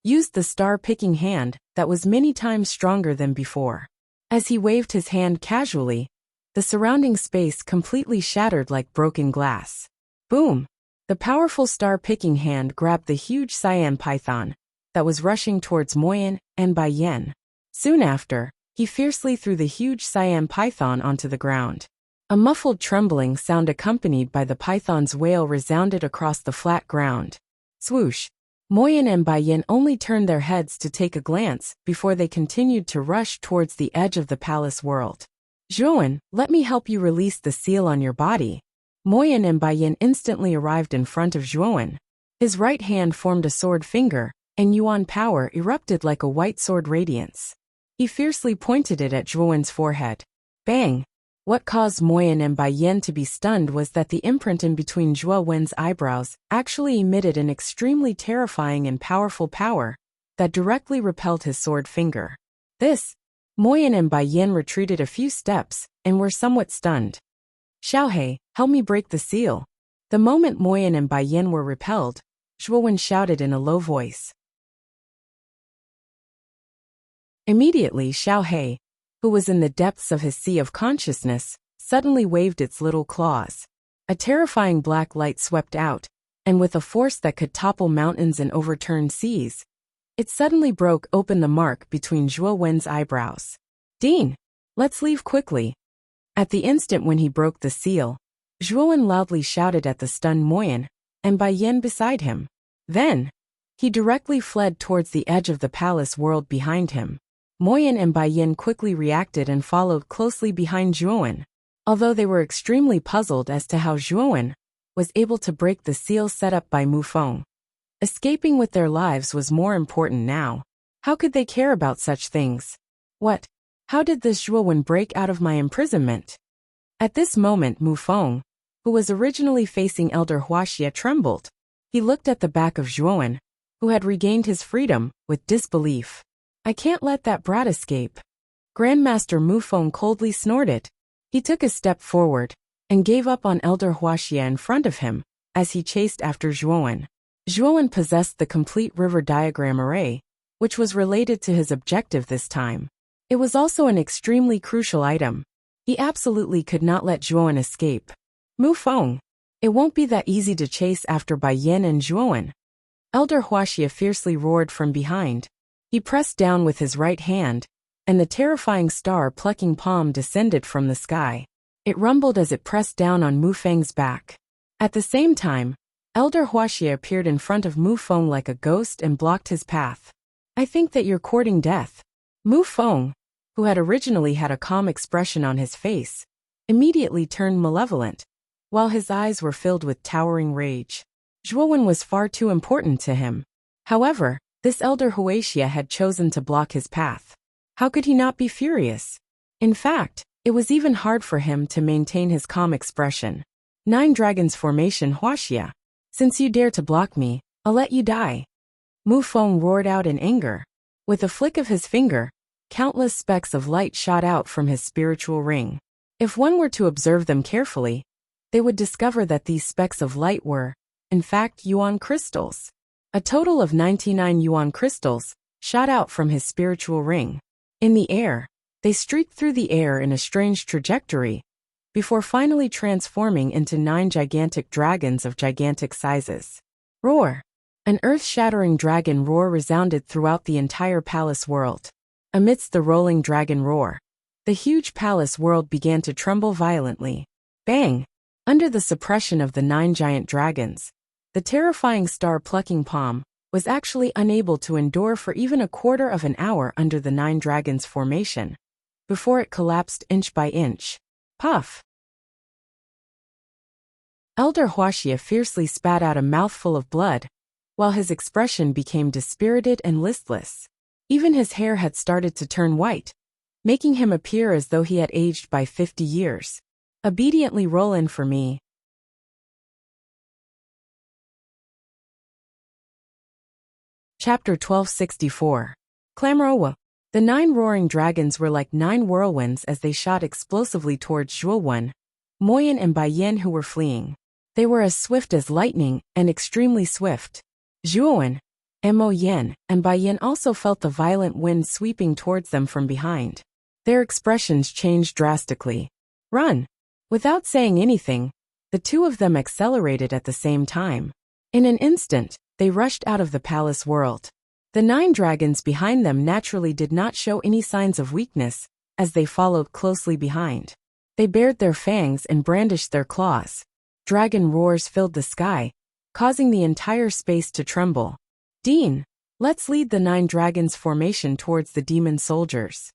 used the star-picking hand that was many times stronger than before. As he waved his hand casually, the surrounding space completely shattered like broken glass. Boom! The powerful star-picking hand grabbed the huge cyan python that was rushing towards Moyan and Bai Yen. Soon after, he fiercely threw the huge cyan python onto the ground. A muffled trembling sound accompanied by the python's wail resounded across the flat ground. Swoosh! Moyan and Bai Yen only turned their heads to take a glance before they continued to rush towards the edge of the palace world. Zhuan, let me help you release the seal on your body. Moyan and Bai Yen instantly arrived in front of Zhuan. His right hand formed a sword finger, and Yuan power erupted like a white sword radiance. He fiercely pointed it at Zhuan's forehead. Bang! What caused Moyan and Bai Yen to be stunned was that the imprint in between Zhuo Wen's eyebrows actually emitted an extremely terrifying and powerful power that directly repelled his sword finger. Moyan and Bai Yen retreated a few steps and were somewhat stunned. Xiaohei, help me break the seal. The moment Moyan and Bai Yen were repelled, Zhuo Wen shouted in a low voice. Immediately Xiaohei, who was in the depths of his sea of consciousness, suddenly waved its little claws. A terrifying black light swept out, and with a force that could topple mountains and overturn seas, it suddenly broke open the mark between Zhuo Wen's eyebrows. Dean, let's leave quickly. At the instant when he broke the seal, Zhuo Wen loudly shouted at the stunned Moyan and Bai Yen beside him. Then, he directly fled towards the edge of the palace world behind him. Moyan and Bai Yen quickly reacted and followed closely behind Zhuo Wen, although they were extremely puzzled as to how Zhuo Wen was able to break the seal set up by Mu Feng. Escaping with their lives was more important now. How could they care about such things? What? How did this Zhuo Wen break out of my imprisonment? At this moment Mu Feng, who was originally facing Elder Huaxia, trembled. He looked at the back of Zhuo Wen, who had regained his freedom, with disbelief. I can't let that brat escape. Grandmaster Mu Feng coldly snorted. He took a step forward and gave up on Elder Huaxia in front of him as he chased after Zhuo Wen. Zhuo Wen possessed the complete river diagram array, which was related to his objective this time. It was also an extremely crucial item. He absolutely could not let Zhuo Wen escape. Mu Feng, it won't be that easy to chase after Bai Yen and Zhuo Wen. Elder Huaxia fiercely roared from behind. He pressed down with his right hand, and the terrifying star-plucking palm descended from the sky. It rumbled as it pressed down on Mu Feng's back. At the same time, Elder Wuxia appeared in front of Mu Feng like a ghost and blocked his path. I think that you're courting death. Mu Feng, who had originally had a calm expression on his face, immediately turned malevolent, while his eyes were filled with towering rage. Zhuowen was far too important to him. However, this elder Wuxia had chosen to block his path. How could he not be furious? In fact, it was even hard for him to maintain his calm expression. 9 Dragons Formation Wuxia. Since you dare to block me, I'll let you die. Mu Feng roared out in anger. With a flick of his finger, countless specks of light shot out from his spiritual ring. If one were to observe them carefully, they would discover that these specks of light were, in fact, yuan crystals. A total of 99 yuan crystals shot out from his spiritual ring. In the air, they streaked through the air in a strange trajectory, before finally transforming into 9 gigantic dragons of gigantic sizes. Roar! An earth-shattering dragon roar resounded throughout the entire palace world. Amidst the rolling dragon roar, the huge palace world began to tremble violently. Bang! Under the suppression of the 9 giant dragons, the terrifying star-plucking palm was actually unable to endure for even a quarter of an hour under the 9 dragons formation, before it collapsed inch by inch. Puff! Elder Wuxia fiercely spat out a mouthful of blood, while his expression became dispirited and listless. Even his hair had started to turn white, making him appear as though he had aged by 50 years. Obediently roll in for me. Chapter 1264. Clamorowa. The 9 roaring dragons were like 9 whirlwinds as they shot explosively towards Zhuowen, Moyan and Baiyan, who were fleeing. They were as swift as lightning and extremely swift. Zhuowen, Mo Yen, and Baiyan also felt the violent wind sweeping towards them from behind. Their expressions changed drastically. Run! Without saying anything, the 2 of them accelerated at the same time. In an instant, they rushed out of the palace world. The 9 dragons behind them naturally did not show any signs of weakness, as they followed closely behind. They bared their fangs and brandished their claws. Dragon roars filled the sky, causing the entire space to tremble. Dean, let's lead the 9 dragons formation towards the demon soldiers.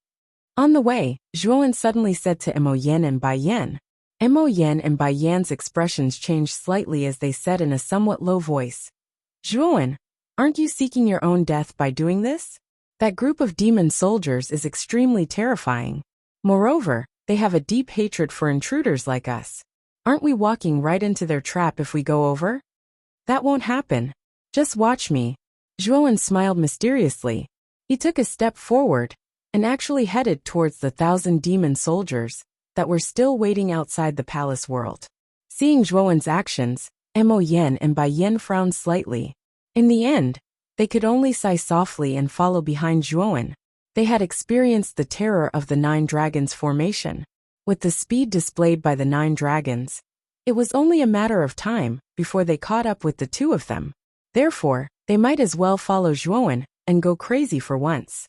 On the way, Zhuowen suddenly said to Mo Yen and Baiyan. Mo Yen and Baiyan's expressions changed slightly as they said in a somewhat low voice. Zhuowen, aren't you seeking your own death by doing this? That group of demon soldiers is extremely terrifying. Moreover, they have a deep hatred for intruders like us. Aren't we walking right into their trap if we go over? That won't happen. Just watch me. Zhuowen smiled mysteriously. He took a step forward and actually headed towards the 1,000 demon soldiers that were still waiting outside the palace world. Seeing Zhuowen's actions, Mo Yen and Baiyan frowned slightly. In the end, they could only sigh softly and follow behind Zhuowen. They had experienced the terror of the 9 dragons formation. With the speed displayed by the 9 dragons, it was only a matter of time before they caught up with the 2 of them. Therefore, they might as well follow Zhuowen and go crazy for once.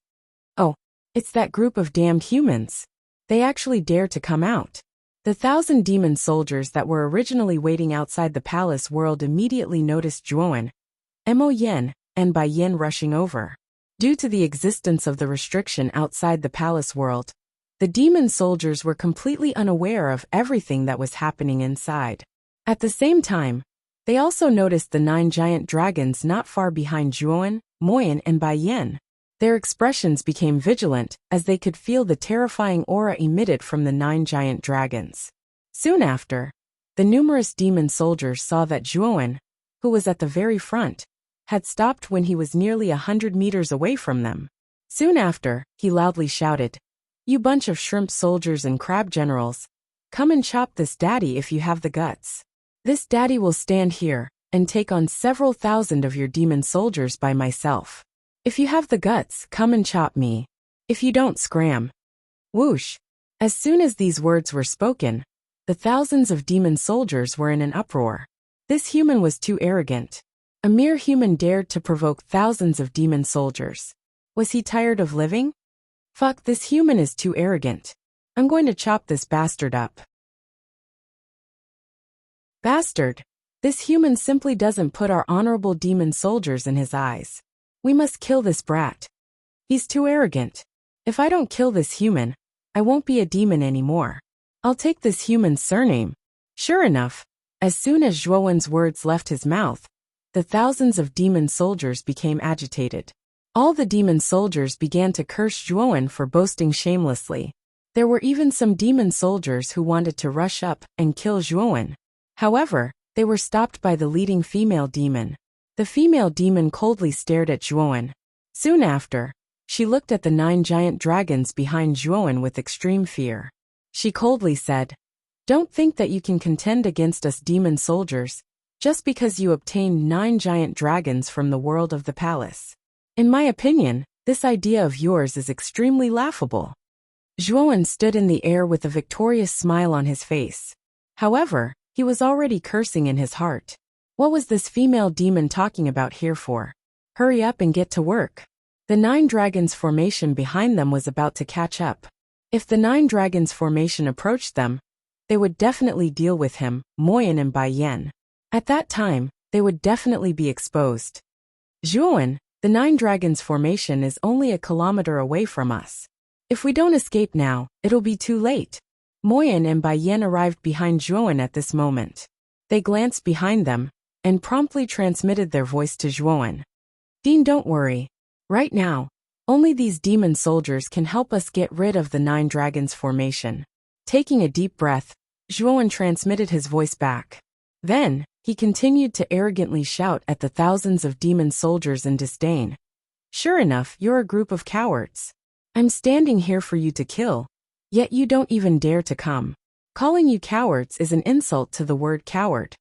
Oh, it's that group of damned humans. They actually dare to come out. The 1,000 demon soldiers that were originally waiting outside the palace world immediately noticed Zhuowen, Mo Yen, and Baiyan rushing over. Due to the existence of the restriction outside the palace world, the demon soldiers were completely unaware of everything that was happening inside. At the same time, they also noticed the 9 giant dragons not far behind Zhuowen, Moyan, and Baiyan. Their expressions became vigilant as they could feel the terrifying aura emitted from the 9 giant dragons. Soon after, the numerous demon soldiers saw that Zhuowen, who was at the very front, had stopped when he was nearly 100 meters away from them. Soon after, he loudly shouted, "You bunch of shrimp soldiers and crab generals, come and chop this daddy if you have the guts. This daddy will stand here and take on several thousand of your demon soldiers by myself. If you have the guts, come and chop me. If you don't, scram." Whoosh! As soon as these words were spoken, the thousands of demon soldiers were in an uproar. This human was too arrogant. A mere human dared to provoke thousands of demon soldiers. Was he tired of living? Fuck, this human is too arrogant. I'm going to chop this bastard up. Bastard! This human simply doesn't put our honorable demon soldiers in his eyes. We must kill this brat. He's too arrogant. If I don't kill this human, I won't be a demon anymore. I'll take this human's surname." Sure enough, as soon as Zhuowen's words left his mouth, the thousands of demon soldiers became agitated. All the demon soldiers began to curse Zhuowen for boasting shamelessly. There were even some demon soldiers who wanted to rush up and kill Zhuowen. However, they were stopped by the leading female demon. The female demon coldly stared at Zhuowen. Soon after, she looked at the 9 giant dragons behind Zhuowen with extreme fear. She coldly said, "Don't think that you can contend against us demon soldiers, just because you obtained 9 giant dragons from the world of the palace. In my opinion, this idea of yours is extremely laughable." Zhuowen stood in the air with a victorious smile on his face. However, he was already cursing in his heart. What was this female demon talking about here for? Hurry up and get to work. The 9 dragons formation behind them was about to catch up. If the 9 dragons formation approached them, they would definitely deal with him, Moyan and Bai Yan. At that time, they would definitely be exposed. "Zhuowen, the 9 dragons formation is only a kilometer away from us. If we don't escape now, it'll be too late." Moyan and Bai Yan arrived behind Zhuowen at this moment. They glanced behind them and promptly transmitted their voice to Zhuowen. "Dean, don't worry. Right now, only these demon soldiers can help us get rid of the 9 dragons formation." Taking a deep breath, Zhuowen transmitted his voice back. Then, he continued to arrogantly shout at the thousands of demon soldiers in disdain. "Sure enough, you're a group of cowards. I'm standing here for you to kill, yet you don't even dare to come. Calling you cowards is an insult to the word coward."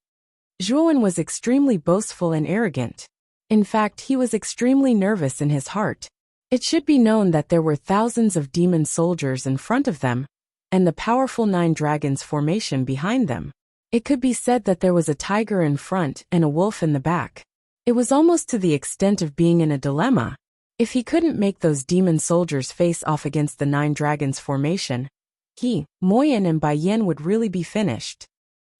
Zhuowen was extremely boastful and arrogant. In fact, he was extremely nervous in his heart. It should be known that there were thousands of demon soldiers in front of them, and the powerful 9 dragons formation behind them. It could be said that there was a tiger in front and a wolf in the back. It was almost to the extent of being in a dilemma. If he couldn't make those demon soldiers face off against the 9 dragons formation, he, Moyan and Bai Yan would really be finished.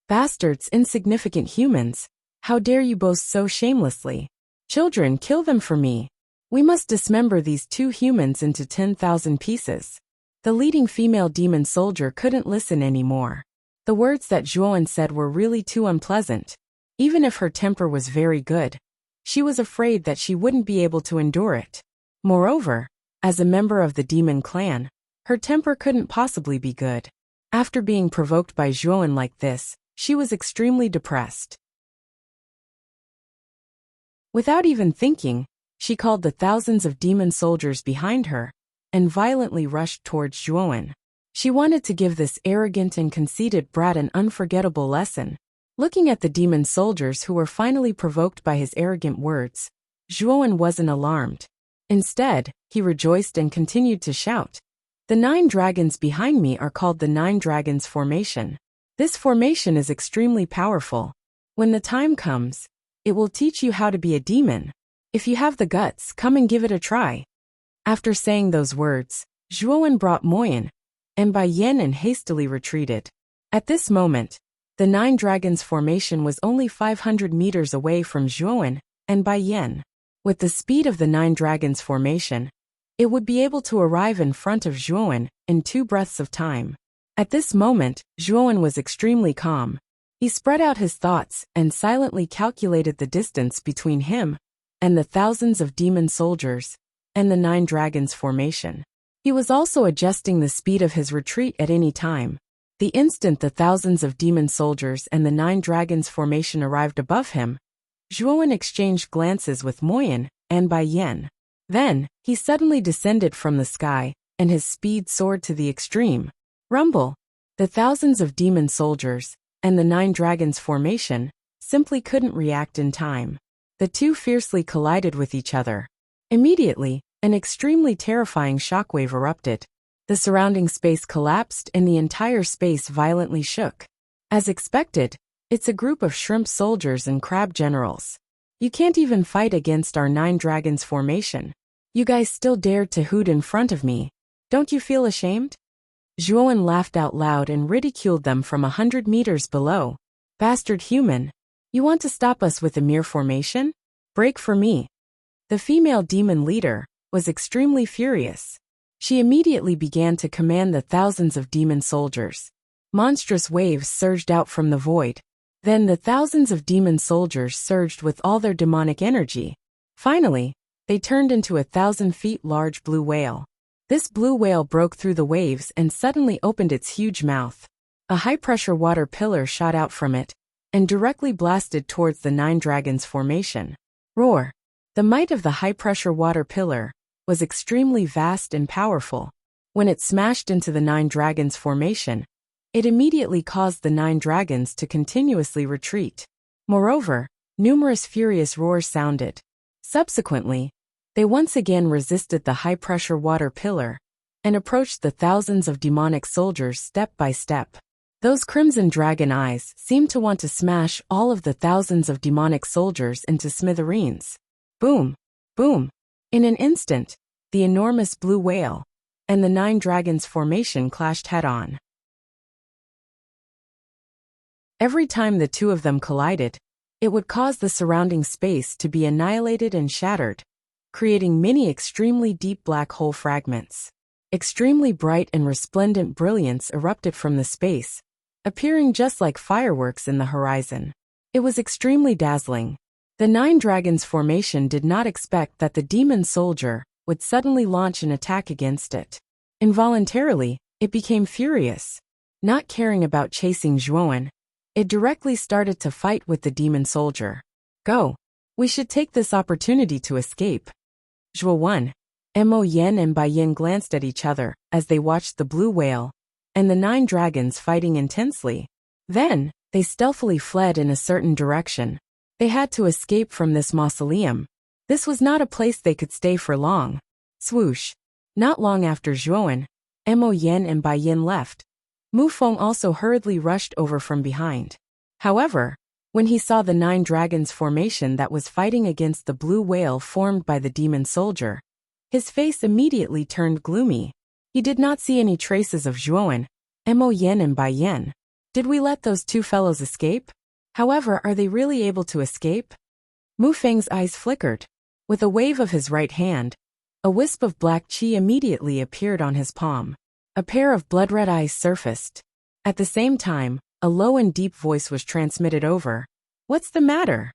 "Bastards, insignificant humans, how dare you boast so shamelessly? Children, kill them for me. We must dismember these 2 humans into 10,000 pieces." The leading female demon soldier couldn't listen anymore. The words that Zhuowen said were really too unpleasant. Even if her temper was very good, she was afraid that she wouldn't be able to endure it. Moreover, as a member of the demon clan, her temper couldn't possibly be good. After being provoked by Zhuowen like this, she was extremely depressed. Without even thinking, she called the thousands of demon soldiers behind her and violently rushed towards Zhuowen. She wanted to give this arrogant and conceited brat an unforgettable lesson. Looking at the demon soldiers who were finally provoked by his arrogant words, Zhuowen wasn't alarmed. Instead, he rejoiced and continued to shout, "The 9 dragons behind me are called the 9 dragons formation. This formation is extremely powerful. When the time comes, it will teach you how to be a demon. If you have the guts, come and give it a try." After saying those words, Zhuowen brought Moyan and Bai Yan and hastily retreated. At this moment, the 9 dragons formation was only 500 meters away from Zhuowen and Bai Yan. With the speed of the 9 dragons formation, it would be able to arrive in front of Zhuowen in 2 breaths of time. At this moment, Zhuowen was extremely calm. He spread out his thoughts and silently calculated the distance between him and the thousands of demon soldiers and the 9 dragons formation. He was also adjusting the speed of his retreat at any time. The instant the thousands of demon soldiers and the 9 dragons formation arrived above him, Zhuowen exchanged glances with Moyan and Bai Yan. Then, he suddenly descended from the sky, and his speed soared to the extreme. Rumble! The thousands of demon soldiers and the 9 dragons formation simply couldn't react in time. The 2 fiercely collided with each other. Immediately, an extremely terrifying shockwave erupted. The surrounding space collapsed and the entire space violently shook. As expected, it's a group of shrimp soldiers and crab generals. You can't even fight against our 9 dragons formation. You guys still dared to hoot in front of me. Don't you feel ashamed? Zhuowen laughed out loud and ridiculed them from 100 meters below. Bastard human. You want to stop us with a mere formation? Break for me. The female demon leader was extremely furious. She immediately began to command the thousands of demon soldiers. Monstrous waves surged out from the void. Then the thousands of demon soldiers surged with all their demonic energy. Finally, they turned into 1,000 feet large blue whale. This blue whale broke through the waves and suddenly opened its huge mouth. A high-pressure water pillar shot out from it and directly blasted towards the 9 dragons formation. Roar! The might of the high-pressure water pillar was extremely vast and powerful. When it smashed into the 9 dragons formation, it immediately caused the 9 dragons to continuously retreat. Moreover, numerous furious roars sounded. Subsequently, they once again resisted the high-pressure water pillar and approached the thousands of demonic soldiers step by step. Those crimson dragon eyes seemed to want to smash all of the thousands of demonic soldiers into smithereens. Boom! Boom! In an instant, the enormous blue whale and the 9 dragons formation clashed head-on. Every time the two of them collided, it would cause the surrounding space to be annihilated and shattered, creating many extremely deep black hole fragments. Extremely bright and resplendent brilliance erupted from the space, appearing just like fireworks in the horizon. It was extremely dazzling. The 9 dragons formation did not expect that the demon soldier would suddenly launch an attack against it. Involuntarily, it became furious. Not caring about chasing Zhuowen, it directly started to fight with the demon soldier. Go! We should take this opportunity to escape. Zhuowen, Mo Yen and Bai Yin glanced at each other as they watched the blue whale and the 9 dragons fighting intensely. Then, they stealthily fled in a certain direction. They had to escape from this mausoleum. This was not a place they could stay for long. Swoosh! Not long after Zhuowen, Mo Yen and Bai Yin left, Mu Feng also hurriedly rushed over from behind. However, when he saw the 9 dragons formation that was fighting against the blue whale formed by the demon soldier, his face immediately turned gloomy. He did not see any traces of Zhuowen, Mo Yen and Bai Yin. Did we let those two fellows escape? However, are they really able to escape? Mu Feng's eyes flickered. With a wave of his right hand, a wisp of black qi immediately appeared on his palm. A pair of blood-red eyes surfaced. At the same time, a low and deep voice was transmitted over. What's the matter?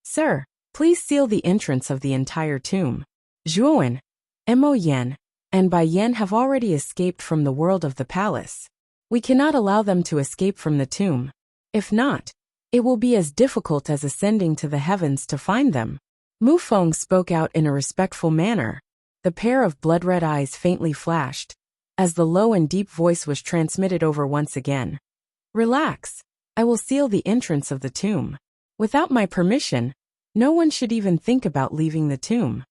Sir, please seal the entrance of the entire tomb. Zhuowen, Mo Yen, and Bai Yin have already escaped from the world of the palace. We cannot allow them to escape from the tomb. If not, it will be as difficult as ascending to the heavens to find them. Mu Feng spoke out in a respectful manner. The pair of blood-red eyes faintly flashed as the low and deep voice was transmitted over once again. Relax. I will seal the entrance of the tomb. Without my permission, no one should even think about leaving the tomb.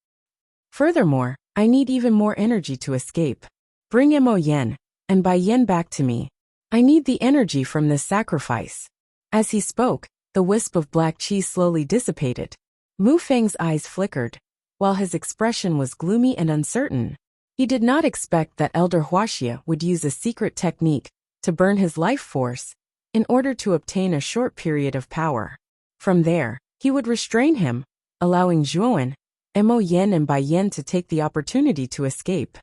Furthermore, I need even more energy to escape. Bring Mo Yen and Bai Yin back to me. I need the energy from this sacrifice. As he spoke, the wisp of black qi slowly dissipated. Mu Feng's eyes flickered, while his expression was gloomy and uncertain. He did not expect that Elder Wuxia would use a secret technique to burn his life force in order to obtain a short period of power. From there, he would restrain him, allowing Zhuowen, Mo Yen and Bai Yin to take the opportunity to escape.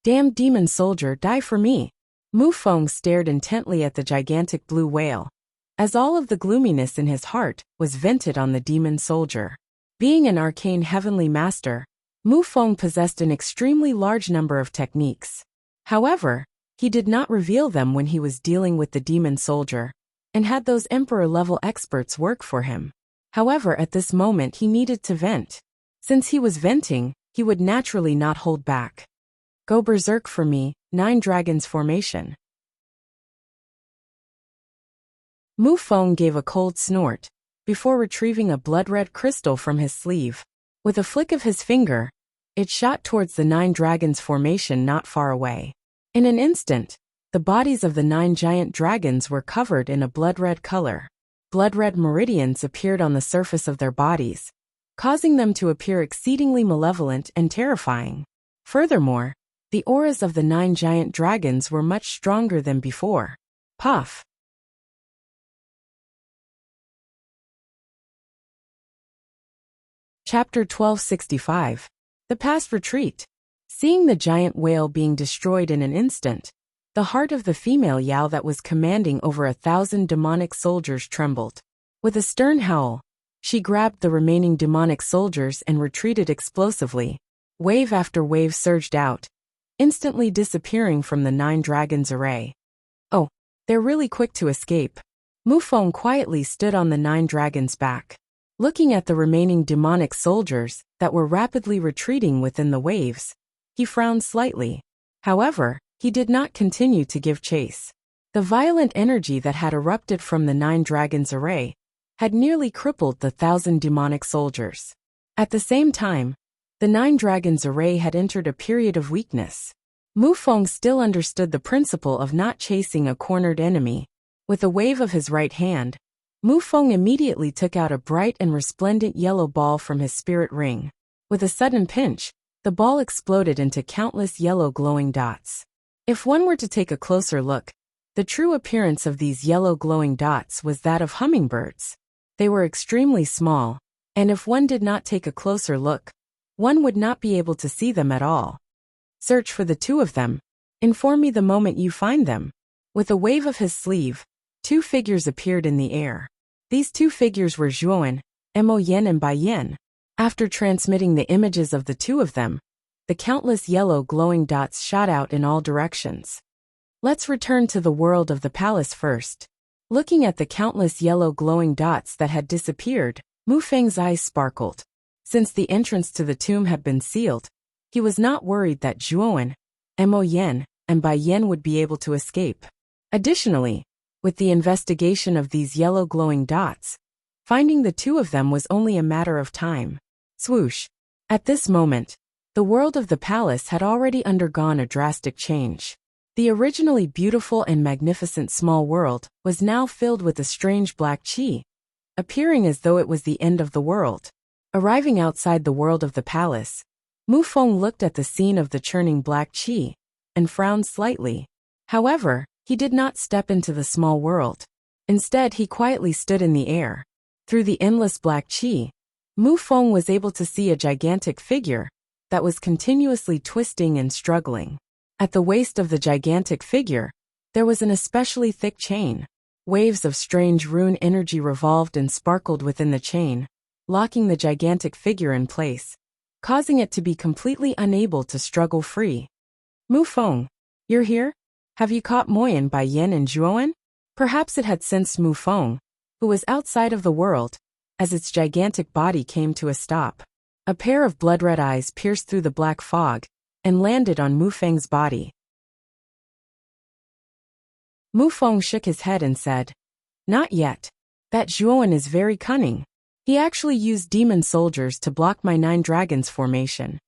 Damn demon soldier, die for me. Mu Feng stared intently at the gigantic blue whale, as all of the gloominess in his heart was vented on the demon soldier. Being an arcane heavenly master, Mu Feng possessed an extremely large number of techniques. However, he did not reveal them when he was dealing with the demon soldier, and had those emperor-level experts work for him. However, at this moment he needed to vent. Since he was venting, he would naturally not hold back. Go berserk for me, 9 dragons formation. Mu Feng gave a cold snort, before retrieving a blood-red crystal from his sleeve. With a flick of his finger, it shot towards the 9 dragons formation not far away. In an instant, the bodies of the 9 giant dragons were covered in a blood-red color. Blood-red meridians appeared on the surface of their bodies, causing them to appear exceedingly malevolent and terrifying. Furthermore, the auras of the 9 giant dragons were much stronger than before. Puff! Chapter 1265. The Past Retreat. Seeing the giant whale being destroyed in an instant, the heart of the female Yao that was commanding over 1,000 demonic soldiers trembled. With a stern howl, she grabbed the remaining demonic soldiers and retreated explosively. Wave after wave surged out, instantly disappearing from the 9 dragons' array. Oh, they're really quick to escape. Mufeng quietly stood on the 9 dragons' back, looking at the remaining demonic soldiers that were rapidly retreating within the waves. He frowned slightly. However, he did not continue to give chase. The violent energy that had erupted from the 9 dragons' array had nearly crippled the 1,000 demonic soldiers. At the same time, the 9 dragons' array had entered a period of weakness. Mufeng still understood the principle of not chasing a cornered enemy. With a wave of his right hand, Mufeng immediately took out a bright and resplendent yellow ball from his spirit ring. With a sudden pinch, the ball exploded into countless yellow glowing dots. If one were to take a closer look, the true appearance of these yellow glowing dots was that of hummingbirds. They were extremely small, and if one did not take a closer look, one would not be able to see them at all. Search for the 2 of them. Inform me the moment you find them. With a wave of his sleeve, 2 figures appeared in the air. These 2 figures were Zhuowen, Mo Yen and Bai Yen. After transmitting the images of the 2 of them, the countless yellow glowing dots shot out in all directions. Let's return to the world of the palace first. Looking at the countless yellow glowing dots that had disappeared, Mufeng's eyes sparkled. Since the entrance to the tomb had been sealed, he was not worried that Zhuowen, Mo Yen, and Bai Yen would be able to escape. Additionally, with the investigation of these yellow glowing dots, finding the 2 of them was only a matter of time. Swoosh! At this moment, the world of the palace had already undergone a drastic change. The originally beautiful and magnificent small world was now filled with a strange black qi, appearing as though it was the end of the world. Arriving outside the world of the palace, Mufeng looked at the scene of the churning black qi and frowned slightly. However, he did not step into the small world. Instead, he quietly stood in the air. Through the endless black qi, Mufeng was able to see a gigantic figure that was continuously twisting and struggling. At the waist of the gigantic figure, there was an especially thick chain. Waves of strange rune energy revolved and sparkled within the chain, locking the gigantic figure in place, causing it to be completely unable to struggle free. Mufeng, you're here? Have you caught Moyen, Bai Yen, and Zhuowen? Perhaps it had sensed Mufeng, who was outside of the world, as its gigantic body came to a stop. A pair of blood-red eyes pierced through the black fog and landed on Mufeng's body. Mufeng shook his head and said, "Not yet. That Zhuowen is very cunning. He actually used demon soldiers to block my 9 dragons formation."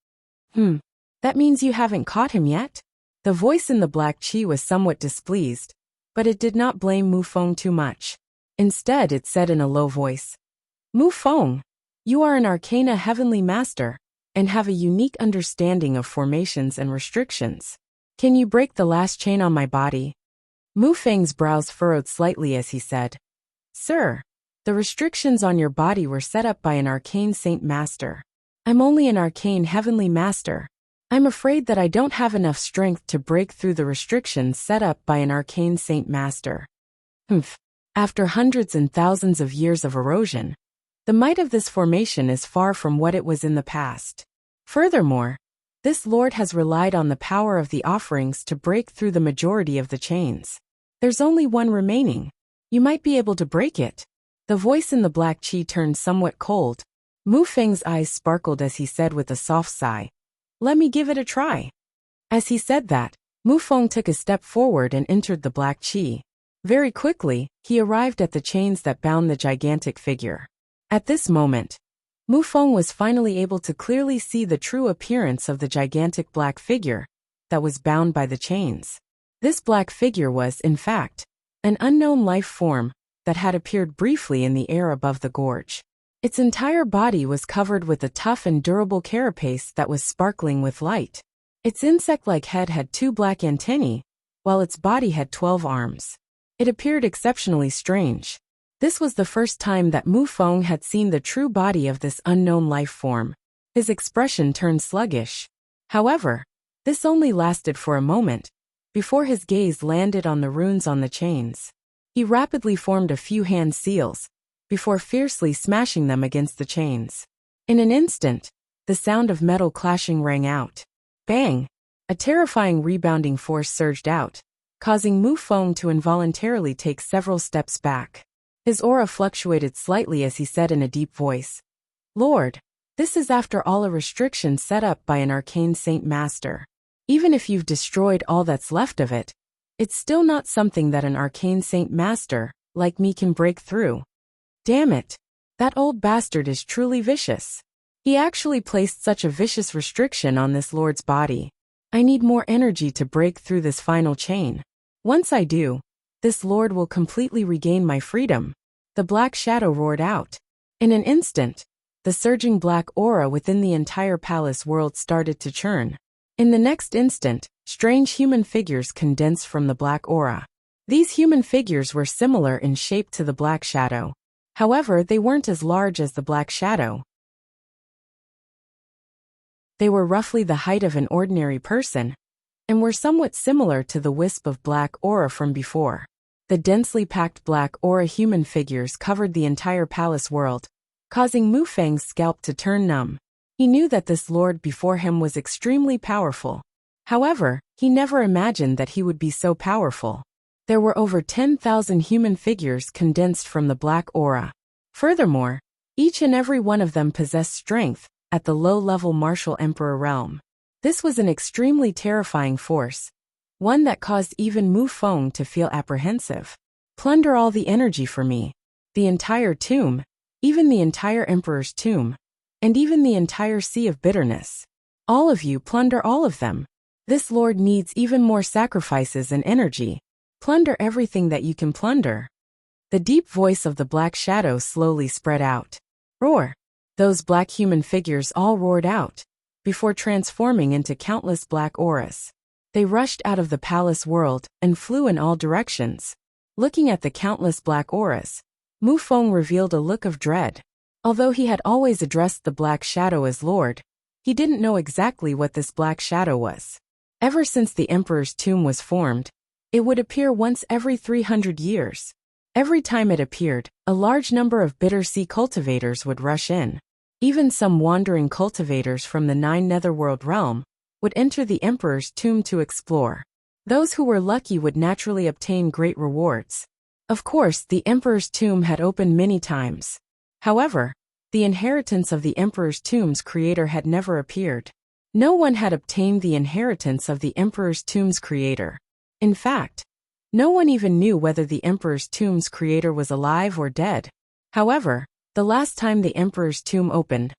That means you haven't caught him yet? The voice in the black qi was somewhat displeased, but it did not blame Mufeng too much. Instead, it said in a low voice, "Mufeng, you are an Arcana Heavenly Master, and have a unique understanding of formations and restrictions. Can you break the last chain on my body?" Mufeng's brows furrowed slightly as he said, "Sir, the restrictions on your body were set up by an Arcane Saint Master. I'm only an Arcane Heavenly Master. I'm afraid that I don't have enough strength to break through the restrictions set up by an Arcane Saint Master." After hundreds and thousands of years of erosion, the might of this formation is far from what it was in the past. Furthermore, this lord has relied on the power of the offerings to break through the majority of the chains. There's only one remaining. You might be able to break it. The voice in the black qi turned somewhat cold. Mufeng's eyes sparkled as he said with a soft sigh, "Let me give it a try." As he said that, Mufeng took a step forward and entered the black qi. Very quickly, he arrived at the chains that bound the gigantic figure. At this moment, Mufeng was finally able to clearly see the true appearance of the gigantic black figure that was bound by the chains. This black figure was, in fact, an unknown life form that had appeared briefly in the air above the gorge. Its entire body was covered with a tough and durable carapace that was sparkling with light. Its insect-like head had 2 black antennae, while its body had 12 arms. It appeared exceptionally strange. This was the first time that Mu Feng had seen the true body of this unknown life form. His expression turned sluggish. However, this only lasted for a moment, before his gaze landed on the runes on the chains. He rapidly formed a few hand seals, before fiercely smashing them against the chains. In an instant, the sound of metal clashing rang out. Bang! A terrifying rebounding force surged out, causing Mu Feng to involuntarily take several steps back. His aura fluctuated slightly as he said in a deep voice, "Lord, this is after all a restriction set up by an arcane saint master. Even if you've destroyed all that's left of it, it's still not something that an arcane saint master, like me, can break through. Damn it! That old bastard is truly vicious. He actually placed such a vicious restriction on this lord's body. I need more energy to break through this final chain. Once I do, this lord will completely regain my freedom." The black shadow roared out. In an instant, the surging black aura within the entire palace world started to churn. In the next instant, strange human figures condensed from the black aura. These human figures were similar in shape to the black shadow. However, they weren't as large as the black shadow. They were roughly the height of an ordinary person, and were somewhat similar to the wisp of black aura from before. The densely packed black aura human figures covered the entire palace world, causing Mu Feng's scalp to turn numb. He knew that this lord before him was extremely powerful. However, he never imagined that he would be so powerful. There were over 10,000 human figures condensed from the black aura. Furthermore, each and every one of them possessed strength at the low-level martial emperor realm. This was an extremely terrifying force, one that caused even Mu Feng to feel apprehensive. "Plunder all the energy for me. The entire tomb, even the entire emperor's tomb, and even the entire sea of bitterness. All of you, plunder all of them. This lord needs even more sacrifices and energy. Plunder everything that you can plunder." The deep voice of the black shadow slowly spread out. Roar! Those black human figures all roared out, before transforming into countless black auras. They rushed out of the palace world and flew in all directions. Looking at the countless black auras, Mu Feng revealed a look of dread. Although he had always addressed the black shadow as Lord, he didn't know exactly what this black shadow was. Ever since the emperor's tomb was formed, it would appear once every 300 years. Every time it appeared, a large number of bitter sea cultivators would rush in. Even some wandering cultivators from the 9 netherworld realm would enter the emperor's tomb to explore. Those who were lucky would naturally obtain great rewards. Of course, the emperor's tomb had opened many times. However, the inheritance of the emperor's tomb's creator had never appeared. No one had obtained the inheritance of the emperor's tomb's creator. In fact, no one even knew whether the emperor's tomb's creator was alive or dead. However, the last time the emperor's tomb opened,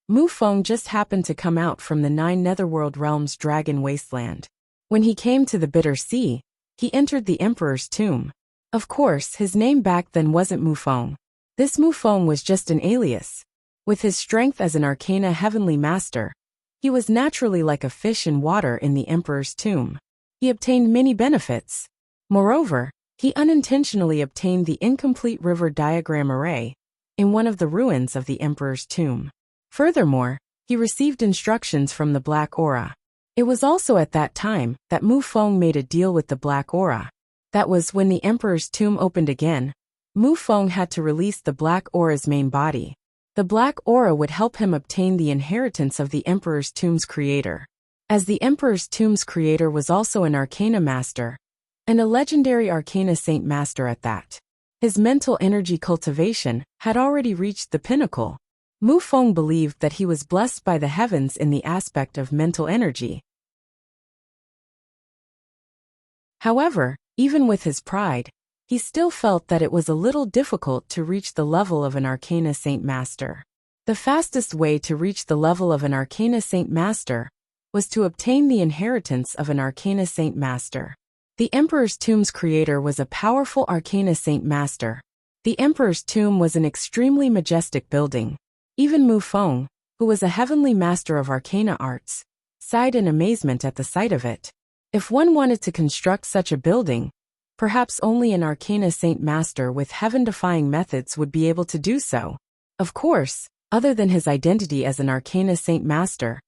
Mu Feng just happened to come out from the 9 netherworld realms' dragon wasteland. When he came to the bitter sea, he entered the emperor's tomb. Of course, his name back then wasn't Mu Feng. This Mu Feng was just an alias. With his strength as an arcana heavenly master, he was naturally like a fish in water in the emperor's tomb. He obtained many benefits. Moreover, he unintentionally obtained the incomplete river diagram array in one of the ruins of the emperor's tomb. Furthermore, he received instructions from the black aura. It was also at that time that Mu Feng made a deal with the black aura. That was when the emperor's tomb opened again. Mu Feng had to release the black aura's main body. The black aura would help him obtain the inheritance of the emperor's tomb's creator. As the emperor's tomb's creator was also an arcana master, and a legendary arcana saint master at that, his mental energy cultivation had already reached the pinnacle. Mu Feng believed that he was blessed by the heavens in the aspect of mental energy. However, even with his pride, he still felt that it was a little difficult to reach the level of an arcana saint master. The fastest way to reach the level of an arcana saint master was to obtain the inheritance of an arcana saint master. The emperor's tomb's creator was a powerful arcana saint master. The emperor's tomb was an extremely majestic building. Even Mu Feng, who was a heavenly master of arcana arts, sighed in amazement at the sight of it. If one wanted to construct such a building, Perhaps only an Arcana Saint Master with heaven-defying methods would be able to do so. Of course, other than his identity as an Arcana Saint Master,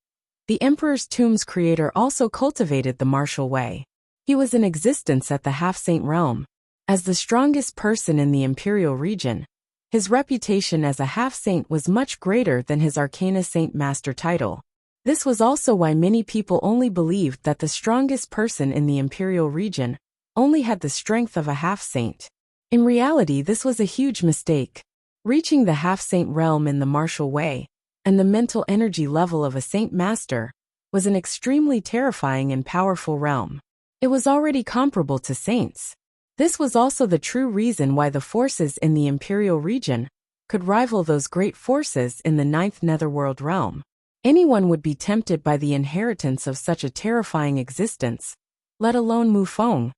the Emperor's Tomb's creator also cultivated the martial way. He was in existence at the half-saint realm. As the strongest person in the Imperial region, his reputation as a half-saint was much greater than his Arcana Saint Master title. This was also why many people only believed that the strongest person in the Imperial region only had the strength of a half-saint. In reality, this was a huge mistake. Reaching the half-saint realm in the martial way, and the mental energy level of a Saint Master, was an extremely terrifying and powerful realm. It was already comparable to saints. This was also the true reason why the forces in the Imperial region could rival those great forces in the 9th Netherworld realm. Anyone would be tempted by the inheritance of such a terrifying existence, let alone Mufeng,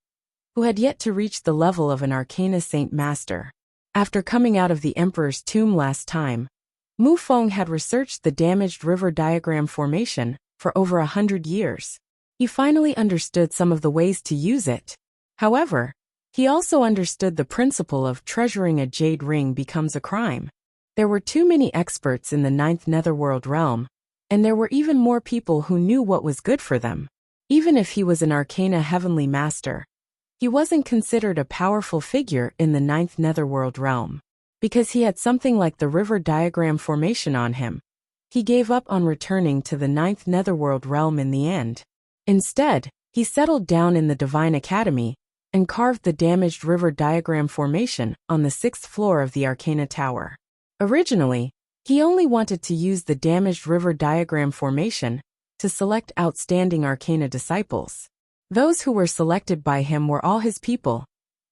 who had yet to reach the level of an Arcana Saint Master. After coming out of the Emperor's tomb last time, Mufeng had researched the damaged river diagram formation for over 100 years. He finally understood some of the ways to use it. However, he also understood the principle of treasuring a jade ring becomes a crime. There were too many experts in the 9th Netherworld realm, and there were even more people who knew what was good for them. Even if he was an Arcana Heavenly Master, he wasn't considered a powerful figure in the 9th Netherworld realm. Because he had something like the river diagram formation on him, he gave up on returning to the 9th Netherworld realm in the end. Instead, he settled down in the Divine Academy and carved the damaged river diagram formation on the 6th floor of the Arcana Tower. Originally, he only wanted to use the damaged river diagram formation to select outstanding Arcana disciples. Those who were selected by him were all his people,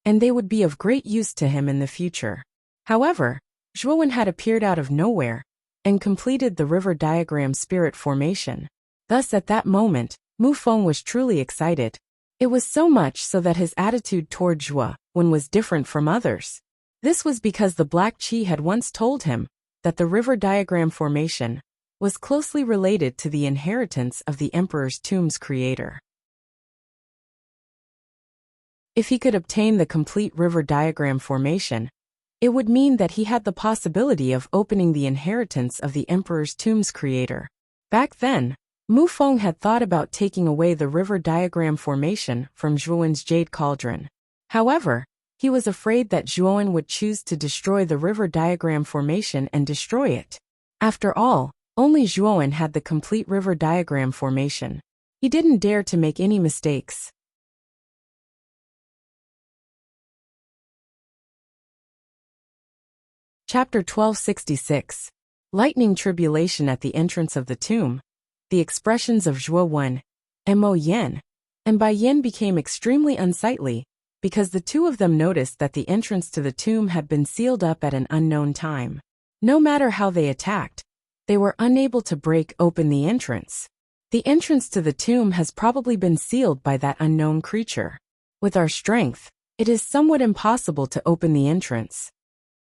and they would be of great use to him in the future. However, Zhuowen had appeared out of nowhere and completed the river diagram spirit formation. Thus at that moment, Mufeng was truly excited. It was so much so that his attitude toward Zhuowen was different from others. This was because the Black Qi had once told him that the river diagram formation was closely related to the inheritance of the Emperor's Tomb's creator. If he could obtain the complete river diagram formation, it would mean that he had the possibility of opening the inheritance of the Emperor's Tomb's creator. Back then, Mufeng had thought about taking away the river diagram formation from Zhuowen's jade cauldron. However, he was afraid that Zhuowen would choose to destroy the river diagram formation and destroy it. After all, only Zhuowen had the complete river diagram formation. He didn't dare to make any mistakes. Chapter 1266. Lightning Tribulation at the Entrance of the Tomb. The expressions of Zhuowen, Mo Yen, and Bai Yin became extremely unsightly, because the two of them noticed that the entrance to the tomb had been sealed up at an unknown time. No matter how they attacked, they were unable to break open the entrance. The entrance to the tomb has probably been sealed by that unknown creature. With our strength, it is somewhat impossible to open the entrance.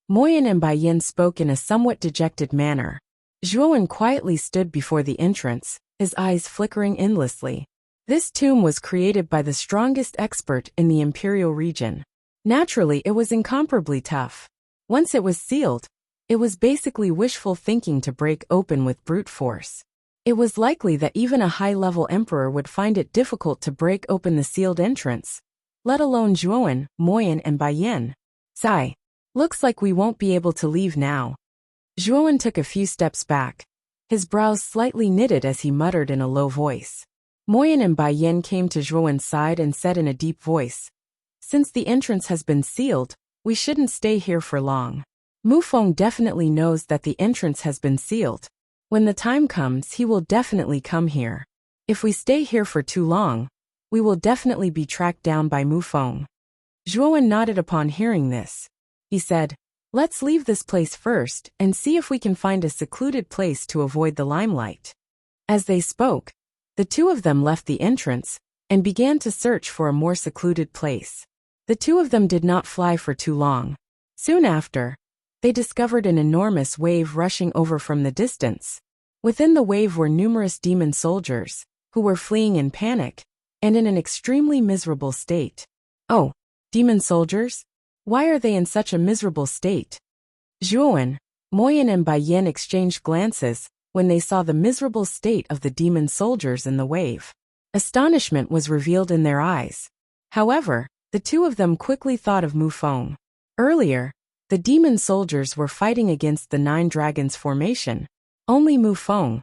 Moyen and Bai Yin spoke in a somewhat dejected manner. Zhuowen quietly stood before the entrance, his eyes flickering endlessly. This tomb was created by the strongest expert in the Imperial region. Naturally, it was incomparably tough. Once it was sealed, it was basically wishful thinking to break open with brute force. It was likely that even a high-level emperor would find it difficult to break open the sealed entrance, let alone Zhuowen, Moyen, and Bai Yin. Sigh. Looks like we won't be able to leave now. Zhuowen took a few steps back, his brows slightly knitted as he muttered in a low voice. Moyen and Bai Yin came to Zhuowen's side and said in a deep voice, "Since the entrance has been sealed, we shouldn't stay here for long. Mufeng definitely knows that the entrance has been sealed. When the time comes, he will definitely come here. If we stay here for too long, we will definitely be tracked down by Mufeng." Zhuowen nodded upon hearing this. He said, "Let's leave this place first and see if we can find a secluded place to avoid the limelight." As they spoke, the two of them left the entrance and began to search for a more secluded place. The two of them did not fly for too long. Soon after, they discovered an enormous wave rushing over from the distance. Within the wave were numerous demon soldiers, who were fleeing in panic and in an extremely miserable state. "Oh, Demon soldiers? Why are they in such a miserable state? Zhuowen, Moyan and Baiyan exchanged glances when they saw the miserable state of the demon soldiers in the wave. Astonishment was revealed in their eyes. However, the two of them quickly thought of Mu Feng. Earlier, the demon soldiers were fighting against the Nine Dragons formation. Only Mu Feng,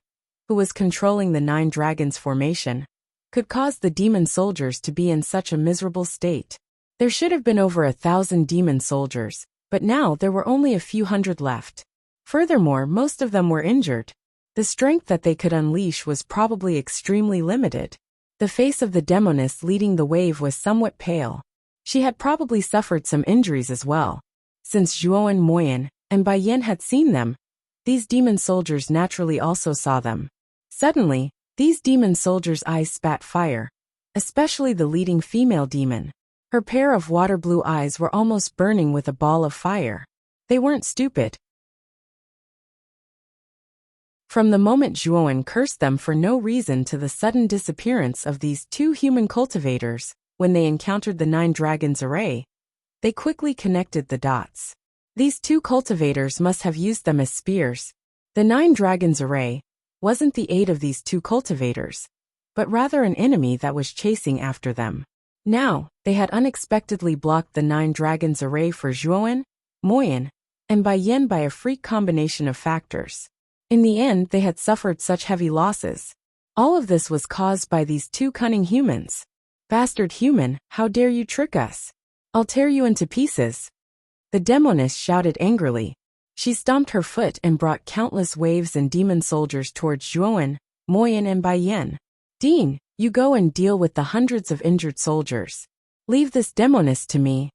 who was controlling the Nine Dragons formation, could cause the demon soldiers to be in such a miserable state. There should have been over 1,000 demon soldiers, but now there were only a few hundred left. Furthermore, most of them were injured. The strength that they could unleash was probably extremely limited. The face of the demoness leading the wave was somewhat pale. She had probably suffered some injuries as well. Since Zhuowen, Moyan, and Baiyan had seen them, these demon soldiers naturally also saw them. Suddenly, these demon soldiers' eyes spat fire, especially the leading female demon. Her pair of water blue eyes were almost burning with a ball of fire. They weren't stupid. From the moment Zhuowen cursed them for no reason to the sudden disappearance of these two human cultivators, when they encountered the Nine Dragons array, they quickly connected the dots. These two cultivators must have used them as spears. The Nine Dragons array wasn't the aid of these two cultivators, but rather an enemy that was chasing after them. Now, they had unexpectedly blocked the Nine Dragons array for Zhuowen, Moyan, and Baiyan by a freak combination of factors. In the end, they had suffered such heavy losses. All of this was caused by these two cunning humans. Bastard human, how dare you trick us? I'll tear you into pieces. The demoness shouted angrily. She stomped her foot and brought countless waves and demon soldiers towards Zhuowen, Moyan and Baiyan. Dean, you go and deal with the hundreds of injured soldiers. Leave this demoness to me,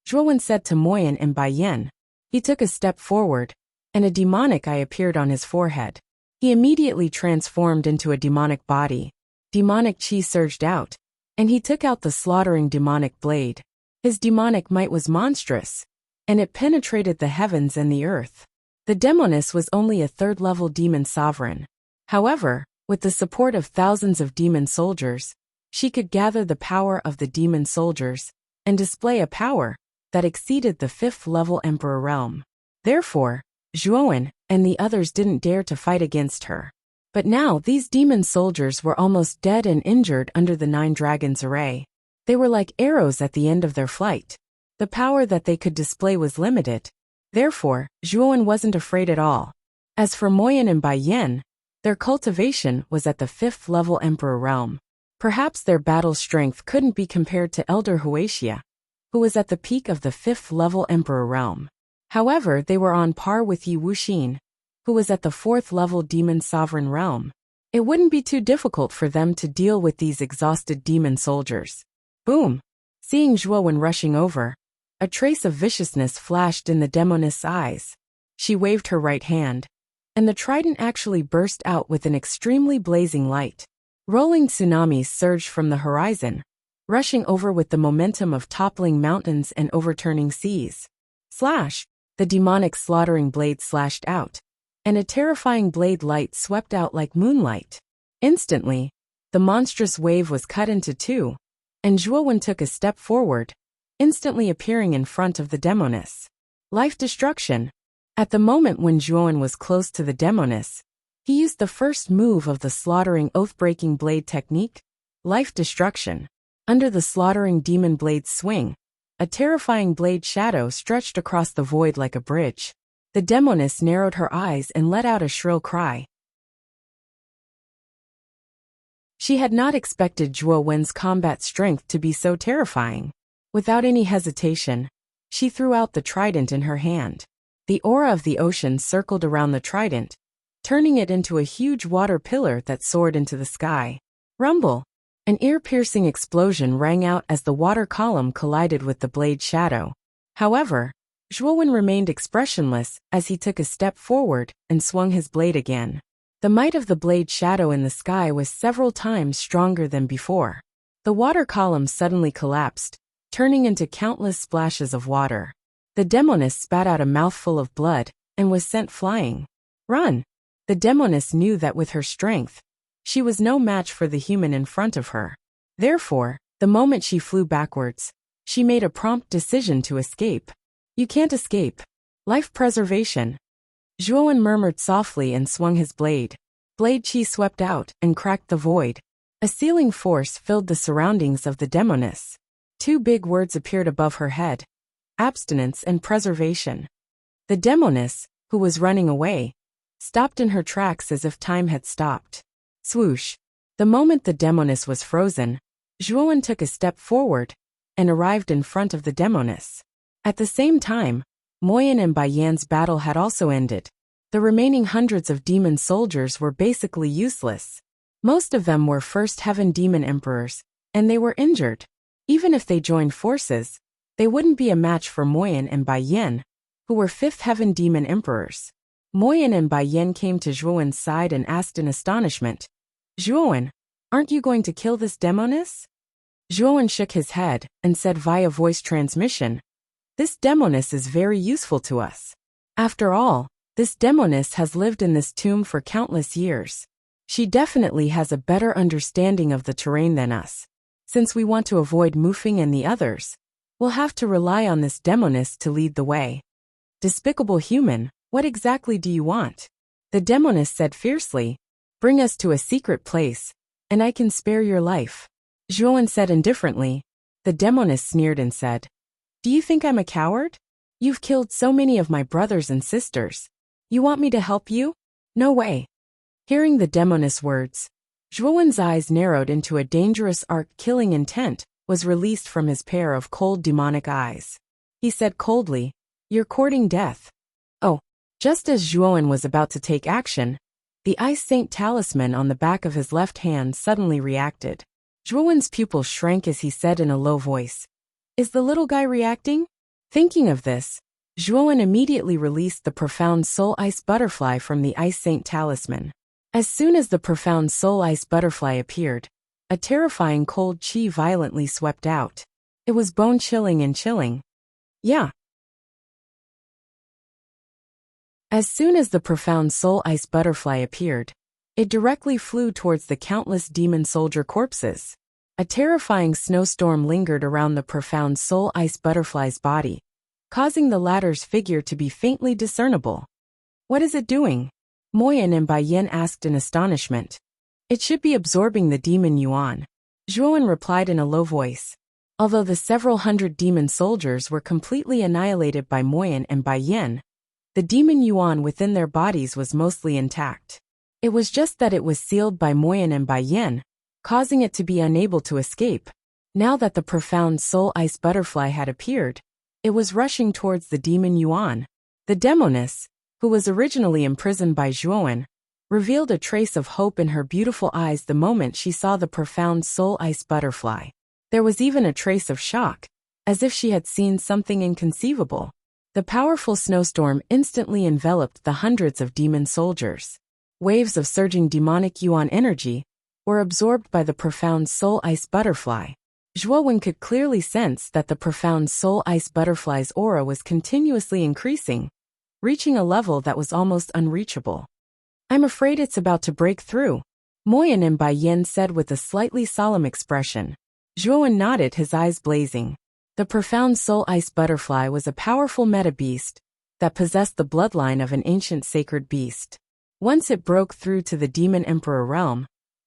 Zhuowen said to Moyan and Baiyan. He took a step forward, and a demonic eye appeared on his forehead. He immediately transformed into a demonic body. Demonic chi surged out, and he took out the slaughtering demonic blade. His demonic might was monstrous, and it penetrated the heavens and the earth. The demoness was only a third-level demon sovereign. However, with the support of thousands of demon soldiers, she could gather the power of the demon soldiers and display a power that exceeded the fifth-level emperor realm. Therefore, Zhuowen and the others didn't dare to fight against her. But now these demon soldiers were almost dead and injured under the Nine Dragons array. They were like arrows at the end of their flight. The power that they could display was limited. Therefore, Zhuowen wasn't afraid at all. As for Moyan and Baiyan, their cultivation was at the fifth-level emperor realm. Perhaps their battle strength couldn't be compared to Elder Wuxia, who was at the peak of the fifth-level emperor realm. However, they were on par with Yi Wuxin, who was at the fourth-level demon sovereign realm. It wouldn't be too difficult for them to deal with these exhausted demon soldiers. Boom! Seeing Zhuowen rushing over, a trace of viciousness flashed in the demoness' eyes. She waved her right hand, and the trident actually burst out with an extremely blazing light. Rolling tsunamis surged from the horizon, rushing over with the momentum of toppling mountains and overturning seas. Slash! The demonic slaughtering blade slashed out, and a terrifying blade light swept out like moonlight. Instantly, the monstrous wave was cut into two, and Zhuowen took a step forward, instantly appearing in front of the demoness. Life destruction. At the moment when Zhuowen was close to the demoness, he used the first move of the slaughtering oath-breaking blade technique, life destruction. Under the slaughtering demon blade's swing, a terrifying blade shadow stretched across the void like a bridge. The demoness narrowed her eyes and let out a shrill cry. She had not expected Zhuowen's combat strength to be so terrifying. Without any hesitation, she threw out the trident in her hand. The aura of the ocean circled around the trident, turning it into a huge water pillar that soared into the sky. Rumble! An ear-piercing explosion rang out as the water column collided with the blade shadow. However, Zhuowen remained expressionless as he took a step forward and swung his blade again. The might of the blade shadow in the sky was several times stronger than before. The water column suddenly collapsed, turning into countless splashes of water. The demoness spat out a mouthful of blood and was sent flying. Run! The demoness knew that with her strength, she was no match for the human in front of her. Therefore, the moment she flew backwards, She made a prompt decision to escape. You can't escape. Life preservation. Zhuowen murmured softly and swung his blade. Blade chi swept out and cracked the void. A sealing force filled the surroundings of the demoness. Two big words appeared above her head. Abstinence and preservation. The demoness, who was running away, stopped in her tracks as if time had stopped. Swoosh. The moment the demoness was frozen, Zhuowen took a step forward and arrived in front of the demoness. At the same time, Moyan and Baiyan's battle had also ended. The remaining hundreds of demon soldiers were basically useless. Most of them were First Heaven Demon Emperors, and they were injured. Even if they joined forces, they wouldn't be a match for Moyan and Baiyan, who were Fifth Heaven Demon Emperors. Moyan and Baiyan came to Zhuowen's side and asked in astonishment, Zhuowen, aren't you going to kill this demoness? Zhuowen shook his head and said via voice transmission, this demoness is very useful to us. After all, this demoness has lived in this tomb for countless years. She definitely has a better understanding of the terrain than us. Since we want to avoid Mufing and the others, we'll have to rely on this demoness to lead the way. Despicable human, what exactly do you want? The demoness said fiercely, bring us to a secret place, and I can spare your life. Zhuowen said indifferently. The demoness sneered and said, do you think I'm a coward? You've killed so many of my brothers and sisters. You want me to help you? No way. Hearing the demoness words, Zhuowen's eyes narrowed into a dangerous killing intent was released from his pair of cold demonic eyes. He said coldly, you're courting death. Oh, just as Zhuowen was about to take action, the Ice Saint talisman on the back of his left hand suddenly reacted. Zhuowen's pupils shrank as he said in a low voice, is the little guy reacting? Thinking of this, Zhuowen immediately released the Profound Soul Ice Butterfly from the Ice Saint talisman. As soon as the Profound Soul Ice Butterfly appeared, a terrifying cold chi violently swept out. It was bone-chilling and chilling. Yeah. As soon as the Profound Soul Ice Butterfly appeared, it directly flew towards the countless demon soldier corpses. A terrifying snowstorm lingered around the Profound Soul Ice Butterfly's body, causing the latter's figure to be faintly discernible. What is it doing? Moyan and Baiyan asked in astonishment. It should be absorbing the demon yuan. Zhuowen replied in a low voice. Although the several hundred demon soldiers were completely annihilated by Moyan and Baiyan, the demon yuan within their bodies was mostly intact. It was just that it was sealed by Moyan and Baiyan, causing it to be unable to escape. Now that the Profound Soul Ice Butterfly had appeared, it was rushing towards the demon yuan. The demoness, who was originally imprisoned by Zhuowen, revealed a trace of hope in her beautiful eyes the moment she saw the Profound Soul Ice Butterfly. There was even a trace of shock, as if she had seen something inconceivable. The powerful snowstorm instantly enveloped the hundreds of demon soldiers. Waves of surging demonic yuan energy were absorbed by the Profound Soul Ice Butterfly. Zhuowen could clearly sense that the Profound Soul Ice Butterfly's aura was continuously increasing, reaching a level that was almost unreachable. I'm afraid it's about to break through, Moyan and Baiyan said with a slightly solemn expression. Zhuowen nodded, his eyes blazing. The Profound Soul Ice Butterfly was a powerful meta-beast that possessed the bloodline of an ancient sacred beast. Once it broke through to the Demon Emperor realm,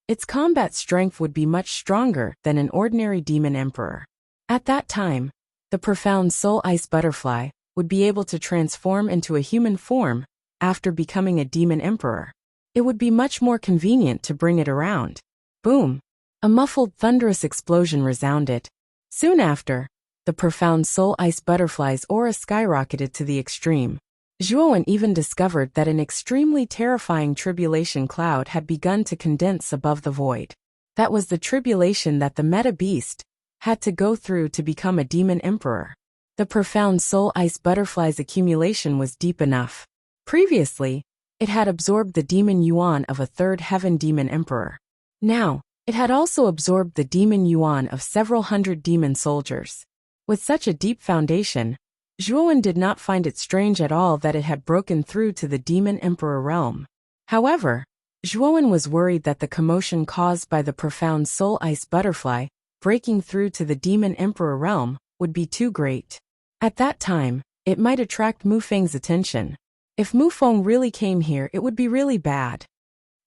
its combat strength would be much stronger than an ordinary Demon Emperor. At that time, the Profound Soul Ice Butterfly would be able to transform into a human form after becoming a Demon Emperor. It would be much more convenient to bring it around. Boom! A muffled, thunderous explosion resounded. Soon after, the Profound Soul Ice Butterfly's aura skyrocketed to the extreme. Zhuowen even discovered that an extremely terrifying tribulation cloud had begun to condense above the void. That was the tribulation that the meta-beast had to go through to become a Demon Emperor. The Profound Soul Ice Butterfly's accumulation was deep enough. Previously, it had absorbed the demon yuan of a Third Heaven Demon Emperor. Now, it had also absorbed the demon yuan of several hundred demon soldiers. With such a deep foundation, Zhuowen did not find it strange at all that it had broken through to the Demon Emperor realm. However, Zhuowen was worried that the commotion caused by the Profound Soul Ice Butterfly breaking through to the Demon Emperor realm would be too great. At that time, it might attract Mu Feng's attention. If Mu Feng really came here, it would be really bad.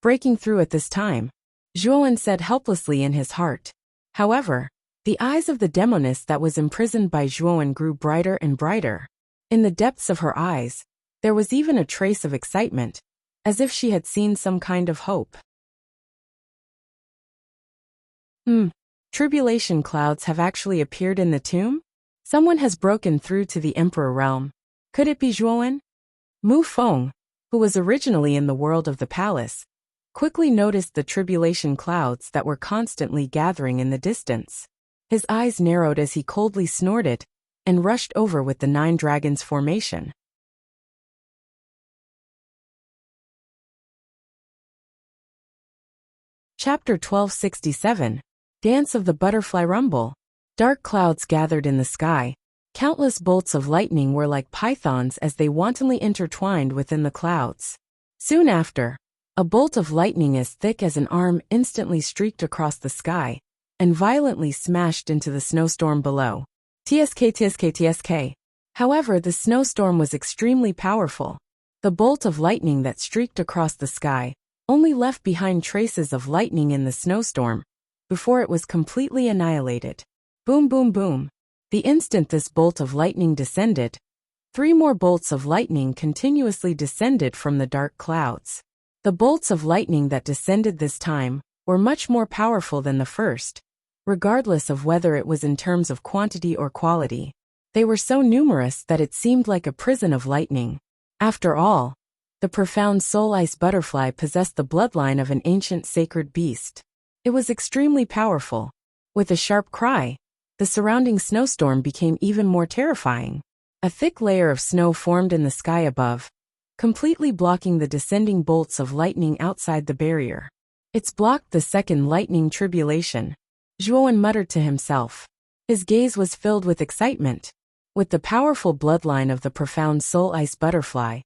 Breaking through at this time, Zhuowen said helplessly in his heart. However, the eyes of the demoness that was imprisoned by Zhuowen grew brighter and brighter. In the depths of her eyes, there was even a trace of excitement, as if she had seen some kind of hope. Tribulation clouds have actually appeared in the tomb? Someone has broken through to the Emperor realm. Could it be Zhuowen? Mu Feng, who was originally in the world of the palace, quickly noticed the tribulation clouds that were constantly gathering in the distance. His eyes narrowed as he coldly snorted and rushed over with the 9 dragons formation. Chapter 1267. Dance of the Butterfly Rumble. Dark clouds gathered in the sky. Countless bolts of lightning were like pythons as they wantonly intertwined within the clouds. Soon after, a bolt of lightning as thick as an arm instantly streaked across the sky and violently smashed into the snowstorm below. TSK. However, the snowstorm was extremely powerful. The bolt of lightning that streaked across the sky only left behind traces of lightning in the snowstorm before it was completely annihilated. Boom, boom, boom. The instant this bolt of lightning descended, 3 more bolts of lightning continuously descended from the dark clouds. The bolts of lightning that descended this time were much more powerful than the first, regardless of whether it was in terms of quantity or quality. They were so numerous that it seemed like a prison of lightning. After all, the profound soul ice butterfly possessed the bloodline of an ancient sacred beast. It was extremely powerful. With a sharp cry, the surrounding snowstorm became even more terrifying. A thick layer of snow formed in the sky above, completely blocking the descending bolts of lightning outside the barrier. It's blocked the second lightning tribulation, Zhuowen muttered to himself. His gaze was filled with excitement. With the powerful bloodline of the profound soul ice butterfly,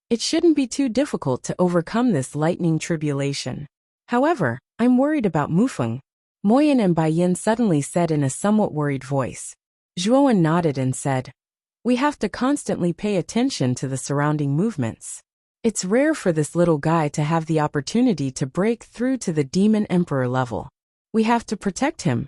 it shouldn't be too difficult to overcome this lightning tribulation. However, I'm worried about Mu Feng, Moyan and Baiyin suddenly said in a somewhat worried voice. Zhuowen nodded and said, "We have to constantly pay attention to the surrounding movements. It's rare for this little guy to have the opportunity to break through to the Demon Emperor level. We have to protect him."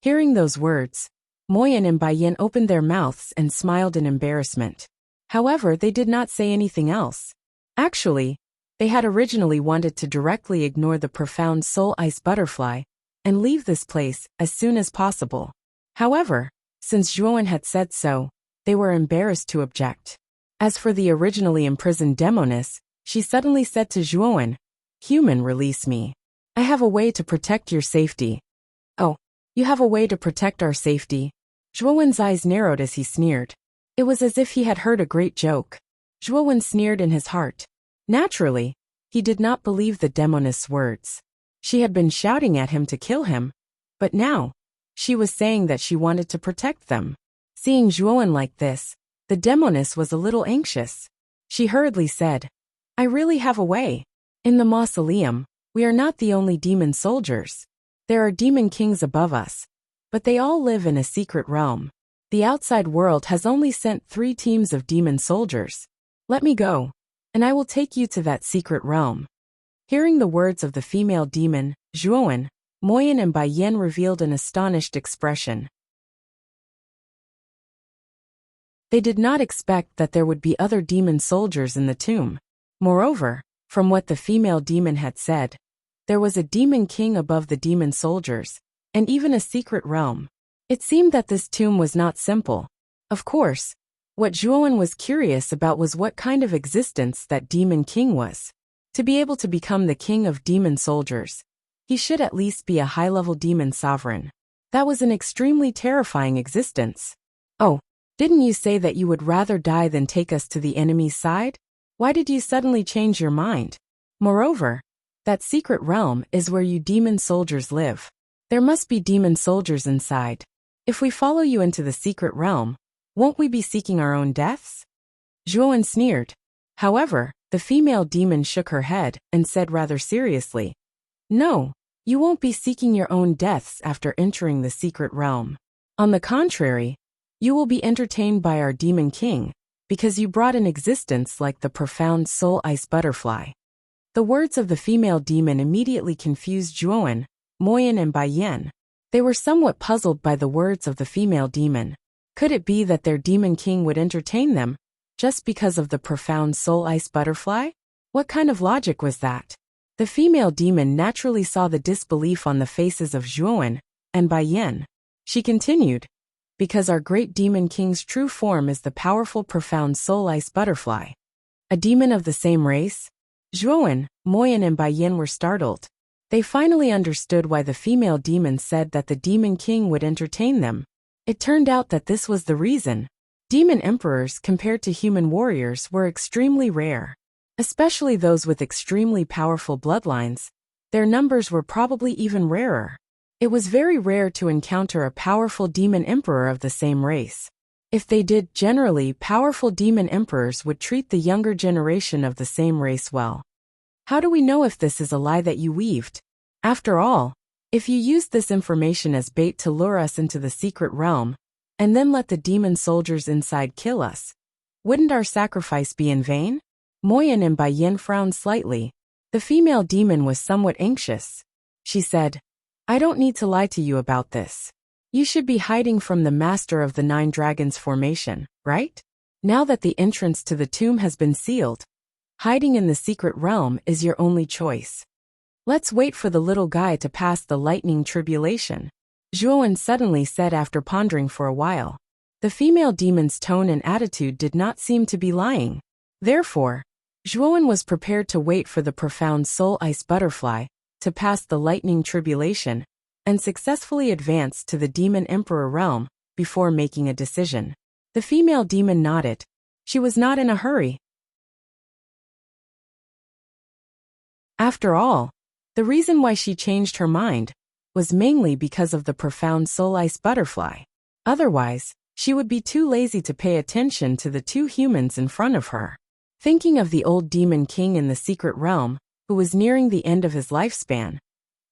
Hearing those words, Moyan and Baiyin opened their mouths and smiled in embarrassment. However, they did not say anything else. Actually, they had originally wanted to directly ignore the profound soul ice butterfly and leave this place as soon as possible. However, since Zhuowen had said so, they were embarrassed to object. As for the originally imprisoned demoness, she suddenly said to Zhuowen, "Human, release me. I have a way to protect your safety." "Oh, you have a way to protect our safety?" Zhuowen's eyes narrowed as he sneered. It was as if he had heard a great joke. Zhuowen sneered in his heart. Naturally, he did not believe the demoness' words. She had been shouting at him to kill him, but now, she was saying that she wanted to protect them. Seeing Zhuowen like this, the demoness was a little anxious. She hurriedly said, "I really have a way. In the mausoleum, we are not the only demon soldiers. There are demon kings above us, but they all live in a secret realm. The outside world has only sent 3 teams of demon soldiers. Let me go, and I will take you to that secret realm." Hearing the words of the female demon, Zhuowen, Moyan and Baiyin revealed an astonished expression. They did not expect that there would be other demon soldiers in the tomb. Moreover, from what the female demon had said, there was a demon king above the demon soldiers, and even a secret realm. It seemed that this tomb was not simple. Of course, what Zhuowen was curious about was what kind of existence that demon king was. To be able to become the king of demon soldiers, he should at least be a high-level demon sovereign. That was an extremely terrifying existence. "Oh, didn't you say that you would rather die than take us to the enemy's side? Why did you suddenly change your mind? Moreover, that secret realm is where you demon soldiers live. There must be demon soldiers inside. If we follow you into the secret realm, won't we be seeking our own deaths?" Zhuowen sneered. However, the female demon shook her head and said rather seriously, "No, you won't be seeking your own deaths after entering the secret realm. On the contrary, You will be entertained by our demon king, because you brought an existence like the profound soul ice butterfly. The words of the female demon immediately confused Zhuowen, Moyan and Baiyan. They were somewhat puzzled by the words of the female demon. Could it be that their demon king would entertain them, just because of the profound soul ice butterfly? What kind of logic was that? The female demon naturally saw the disbelief on the faces of Zhuowen and Baiyan. She continued, because our great demon king's true form is the powerful profound soul ice butterfly. A demon of the same race? Zhuowen, Moyan and Baiyan were startled. They finally understood why the female demon said that the demon king would entertain them. It turned out that this was the reason. Demon emperors compared to human warriors were extremely rare. Especially those with extremely powerful bloodlines. Their numbers were probably even rarer. It was very rare to encounter a powerful demon emperor of the same race. If they did, generally, powerful demon emperors would treat the younger generation of the same race well. How do we know if this is a lie that you weaved? After all, if you used this information as bait to lure us into the secret realm, and then let the demon soldiers inside kill us, wouldn't our sacrifice be in vain? Moyan and Baiyan frowned slightly. The female demon was somewhat anxious. She said, I don't need to lie to you about this. You should be hiding from the master of the 9 dragons formation, right? Now that the entrance to the tomb has been sealed, hiding in the secret realm is your only choice. Let's wait for the little guy to pass the lightning tribulation, Zhuowen suddenly said after pondering for a while. The female demon's tone and attitude did not seem to be lying. Therefore, Zhuowen was prepared to wait for the profound soul ice butterfly to pass the lightning tribulation and successfully advance to the demon emperor realm before making a decision. The female demon nodded. She was not in a hurry. After all, the reason why she changed her mind was mainly because of the profound soul ice butterfly. Otherwise, she would be too lazy to pay attention to the 2 humans in front of her. Thinking of the old demon king in the secret realm, who was nearing the end of his lifespan,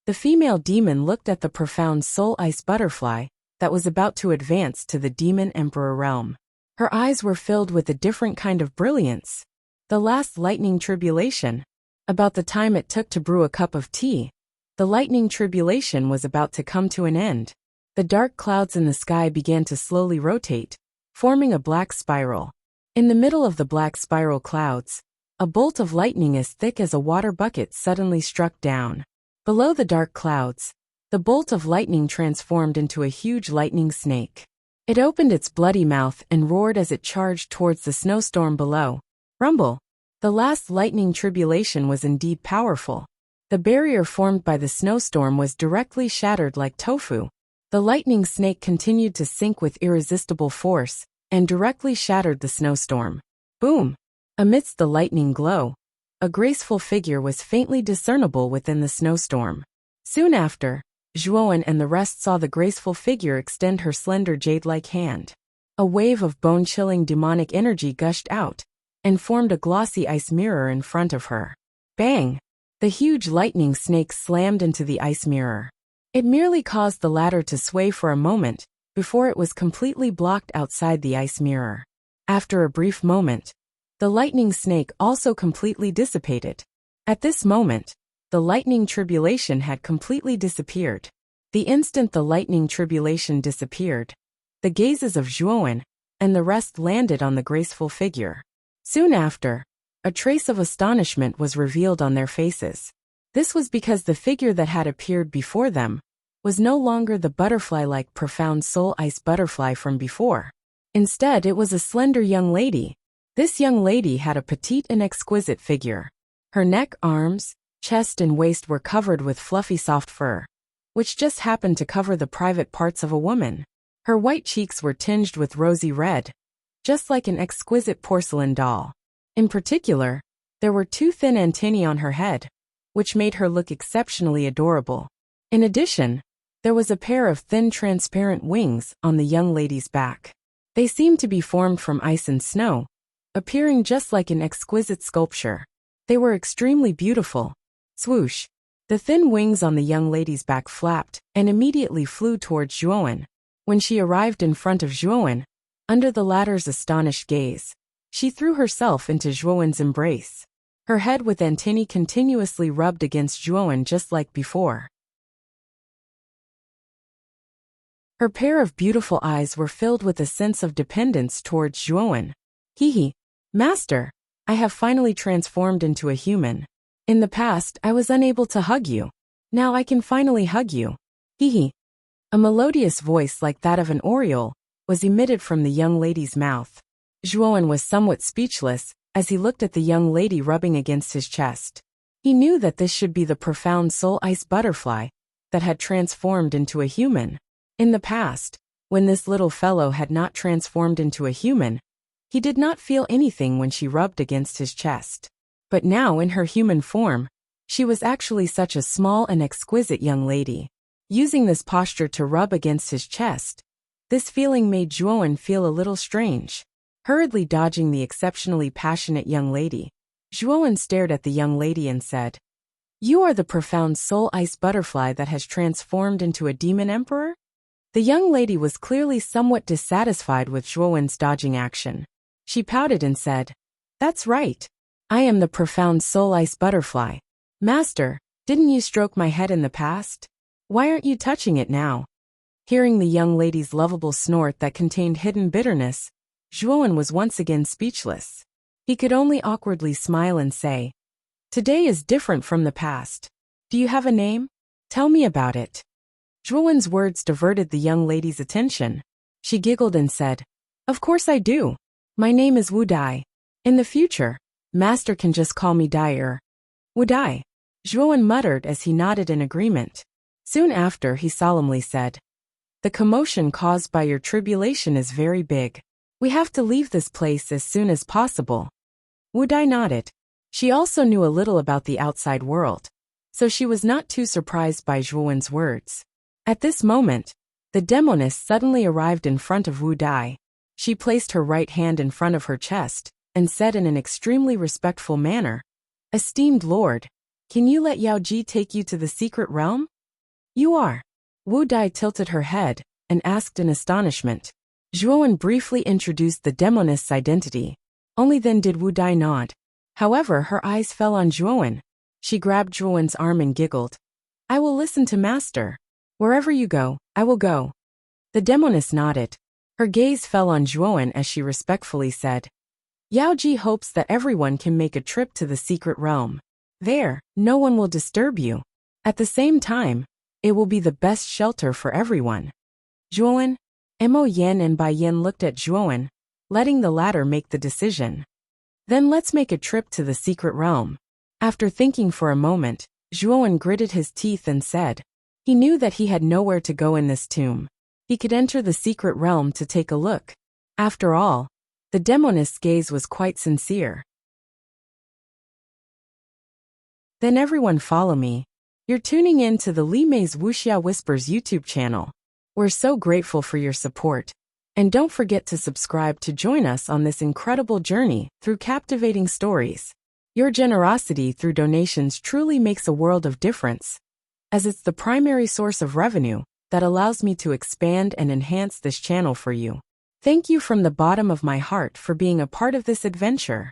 the female demon looked at the profound soul ice butterfly that was about to advance to the demon emperor realm. Her eyes were filled with a different kind of brilliance. The last lightning tribulation. About the time it took to brew a cup of tea, the lightning tribulation was about to come to an end. The dark clouds in the sky began to slowly rotate, forming a black spiral. In the middle of the black spiral clouds, a bolt of lightning as thick as a water bucket suddenly struck down. Below the dark clouds, the bolt of lightning transformed into a huge lightning snake. It opened its bloody mouth and roared as it charged towards the snowstorm below. Rumble! The last lightning tribulation was indeed powerful. The barrier formed by the snowstorm was directly shattered like tofu. The lightning snake continued to sink with irresistible force and directly shattered the snowstorm. Boom! Amidst the lightning glow, a graceful figure was faintly discernible within the snowstorm. Soon after, Zhuowen and the rest saw the graceful figure extend her slender jade-like hand. A wave of bone-chilling demonic energy gushed out and formed a glossy ice mirror in front of her. Bang! The huge lightning snake slammed into the ice mirror. It merely caused the latter to sway for a moment before it was completely blocked outside the ice mirror. After a brief moment, the lightning snake also completely dissipated. At this moment, the lightning tribulation had completely disappeared. The instant the lightning tribulation disappeared, the gazes of Zhuowen and the rest landed on the graceful figure. Soon after, a trace of astonishment was revealed on their faces. This was because the figure that had appeared before them was no longer the butterfly-like profound soul ice butterfly from before. Instead, it was a slender young lady. This young lady had a petite and exquisite figure. Her neck, arms, chest and waist were covered with fluffy soft fur, which just happened to cover the private parts of a woman. Her white cheeks were tinged with rosy red, just like an exquisite porcelain doll. In particular, there were 2 thin antennae on her head, which made her look exceptionally adorable. In addition, there was a pair of thin transparent wings on the young lady's back. They seemed to be formed from ice and snow, appearing just like an exquisite sculpture. They were extremely beautiful. Swoosh! The thin wings on the young lady's back flapped and immediately flew towards Zhuowen. When she arrived in front of Zhuowen, Under the latter's astonished gaze, she threw herself into Zhuowen's embrace. Her head with antennae continuously rubbed against Zhuowen just like before. Her pair of beautiful eyes were filled with a sense of dependence towards Zhuowen. Hee, Master, I have finally transformed into a human. In the past, I was unable to hug you. Now I can finally hug you. Hee. A melodious voice like that of an oriole was emitted from the young lady's mouth. Zhuowen was somewhat speechless as he looked at the young lady rubbing against his chest. He knew that this should be the profound soul ice butterfly that had transformed into a human. In the past, when this little fellow had not transformed into a human, he did not feel anything when she rubbed against his chest. But now in her human form, she was actually such a small and exquisite young lady. Using this posture to rub against his chest, this feeling made Zhuowen feel a little strange. Hurriedly dodging the exceptionally passionate young lady, Zhuowen stared at the young lady and said, "You are the profound soul ice butterfly that has transformed into a demon emperor?" The young lady was clearly somewhat dissatisfied with Zhuowen's dodging action. She pouted and said, "That's right. I am the profound soul ice butterfly. Master, didn't you stroke my head in the past? Why aren't you touching it now?" Hearing the young lady's lovable snort that contained hidden bitterness, Zhuowen was once again speechless. He could only awkwardly smile and say, "Today is different from the past. Do you have a name? Tell me about it." Zhuowen's words diverted the young lady's attention. She giggled and said, "Of course I do. My name is Wu Dai. In the future, Master can just call me Dai. Wu Dai," Zhuowen muttered as he nodded in agreement. Soon after, he solemnly said, "The commotion caused by your tribulation is very big. We have to leave this place as soon as possible." Wu Dai nodded. She also knew a little about the outside world, so she was not too surprised by Zhuowen's words. At this moment, the demoness suddenly arrived in front of Wu Dai. She placed her right hand in front of her chest and said in an extremely respectful manner, "Esteemed Lord, can you let Yao Ji take you to the secret realm?" "You are." Wu Dai tilted her head and asked in astonishment. Zhuowen briefly introduced the demoness' identity. Only then did Wu Dai nod. However, her eyes fell on Zhuowen. She grabbed Zhuowen's arm and giggled. "I will listen to Master. Wherever you go, I will go." The demoness nodded. Her gaze fell on Zhuowen as she respectfully said, "Yao Ji hopes that everyone can make a trip to the secret realm. There, no one will disturb you. At the same time, it will be the best shelter for everyone." Zhuowen, Mo Yen and Bai Yin looked at Zhuowen, letting the latter make the decision. "Then let's make a trip to the secret realm." After thinking for a moment, Zhuowen gritted his teeth and said, he knew that he had nowhere to go in this tomb. He could enter the secret realm to take a look. After all, the demoness' gaze was quite sincere. "Then everyone follow me. You're tuning in to the Li Mei's Wuxia Whispers YouTube channel. We're so grateful for your support. And don't forget to subscribe to join us on this incredible journey through captivating stories. Your generosity through donations truly makes a world of difference, as it's the primary source of revenue that allows me to expand and enhance this channel for you. Thank you from the bottom of my heart for being a part of this adventure.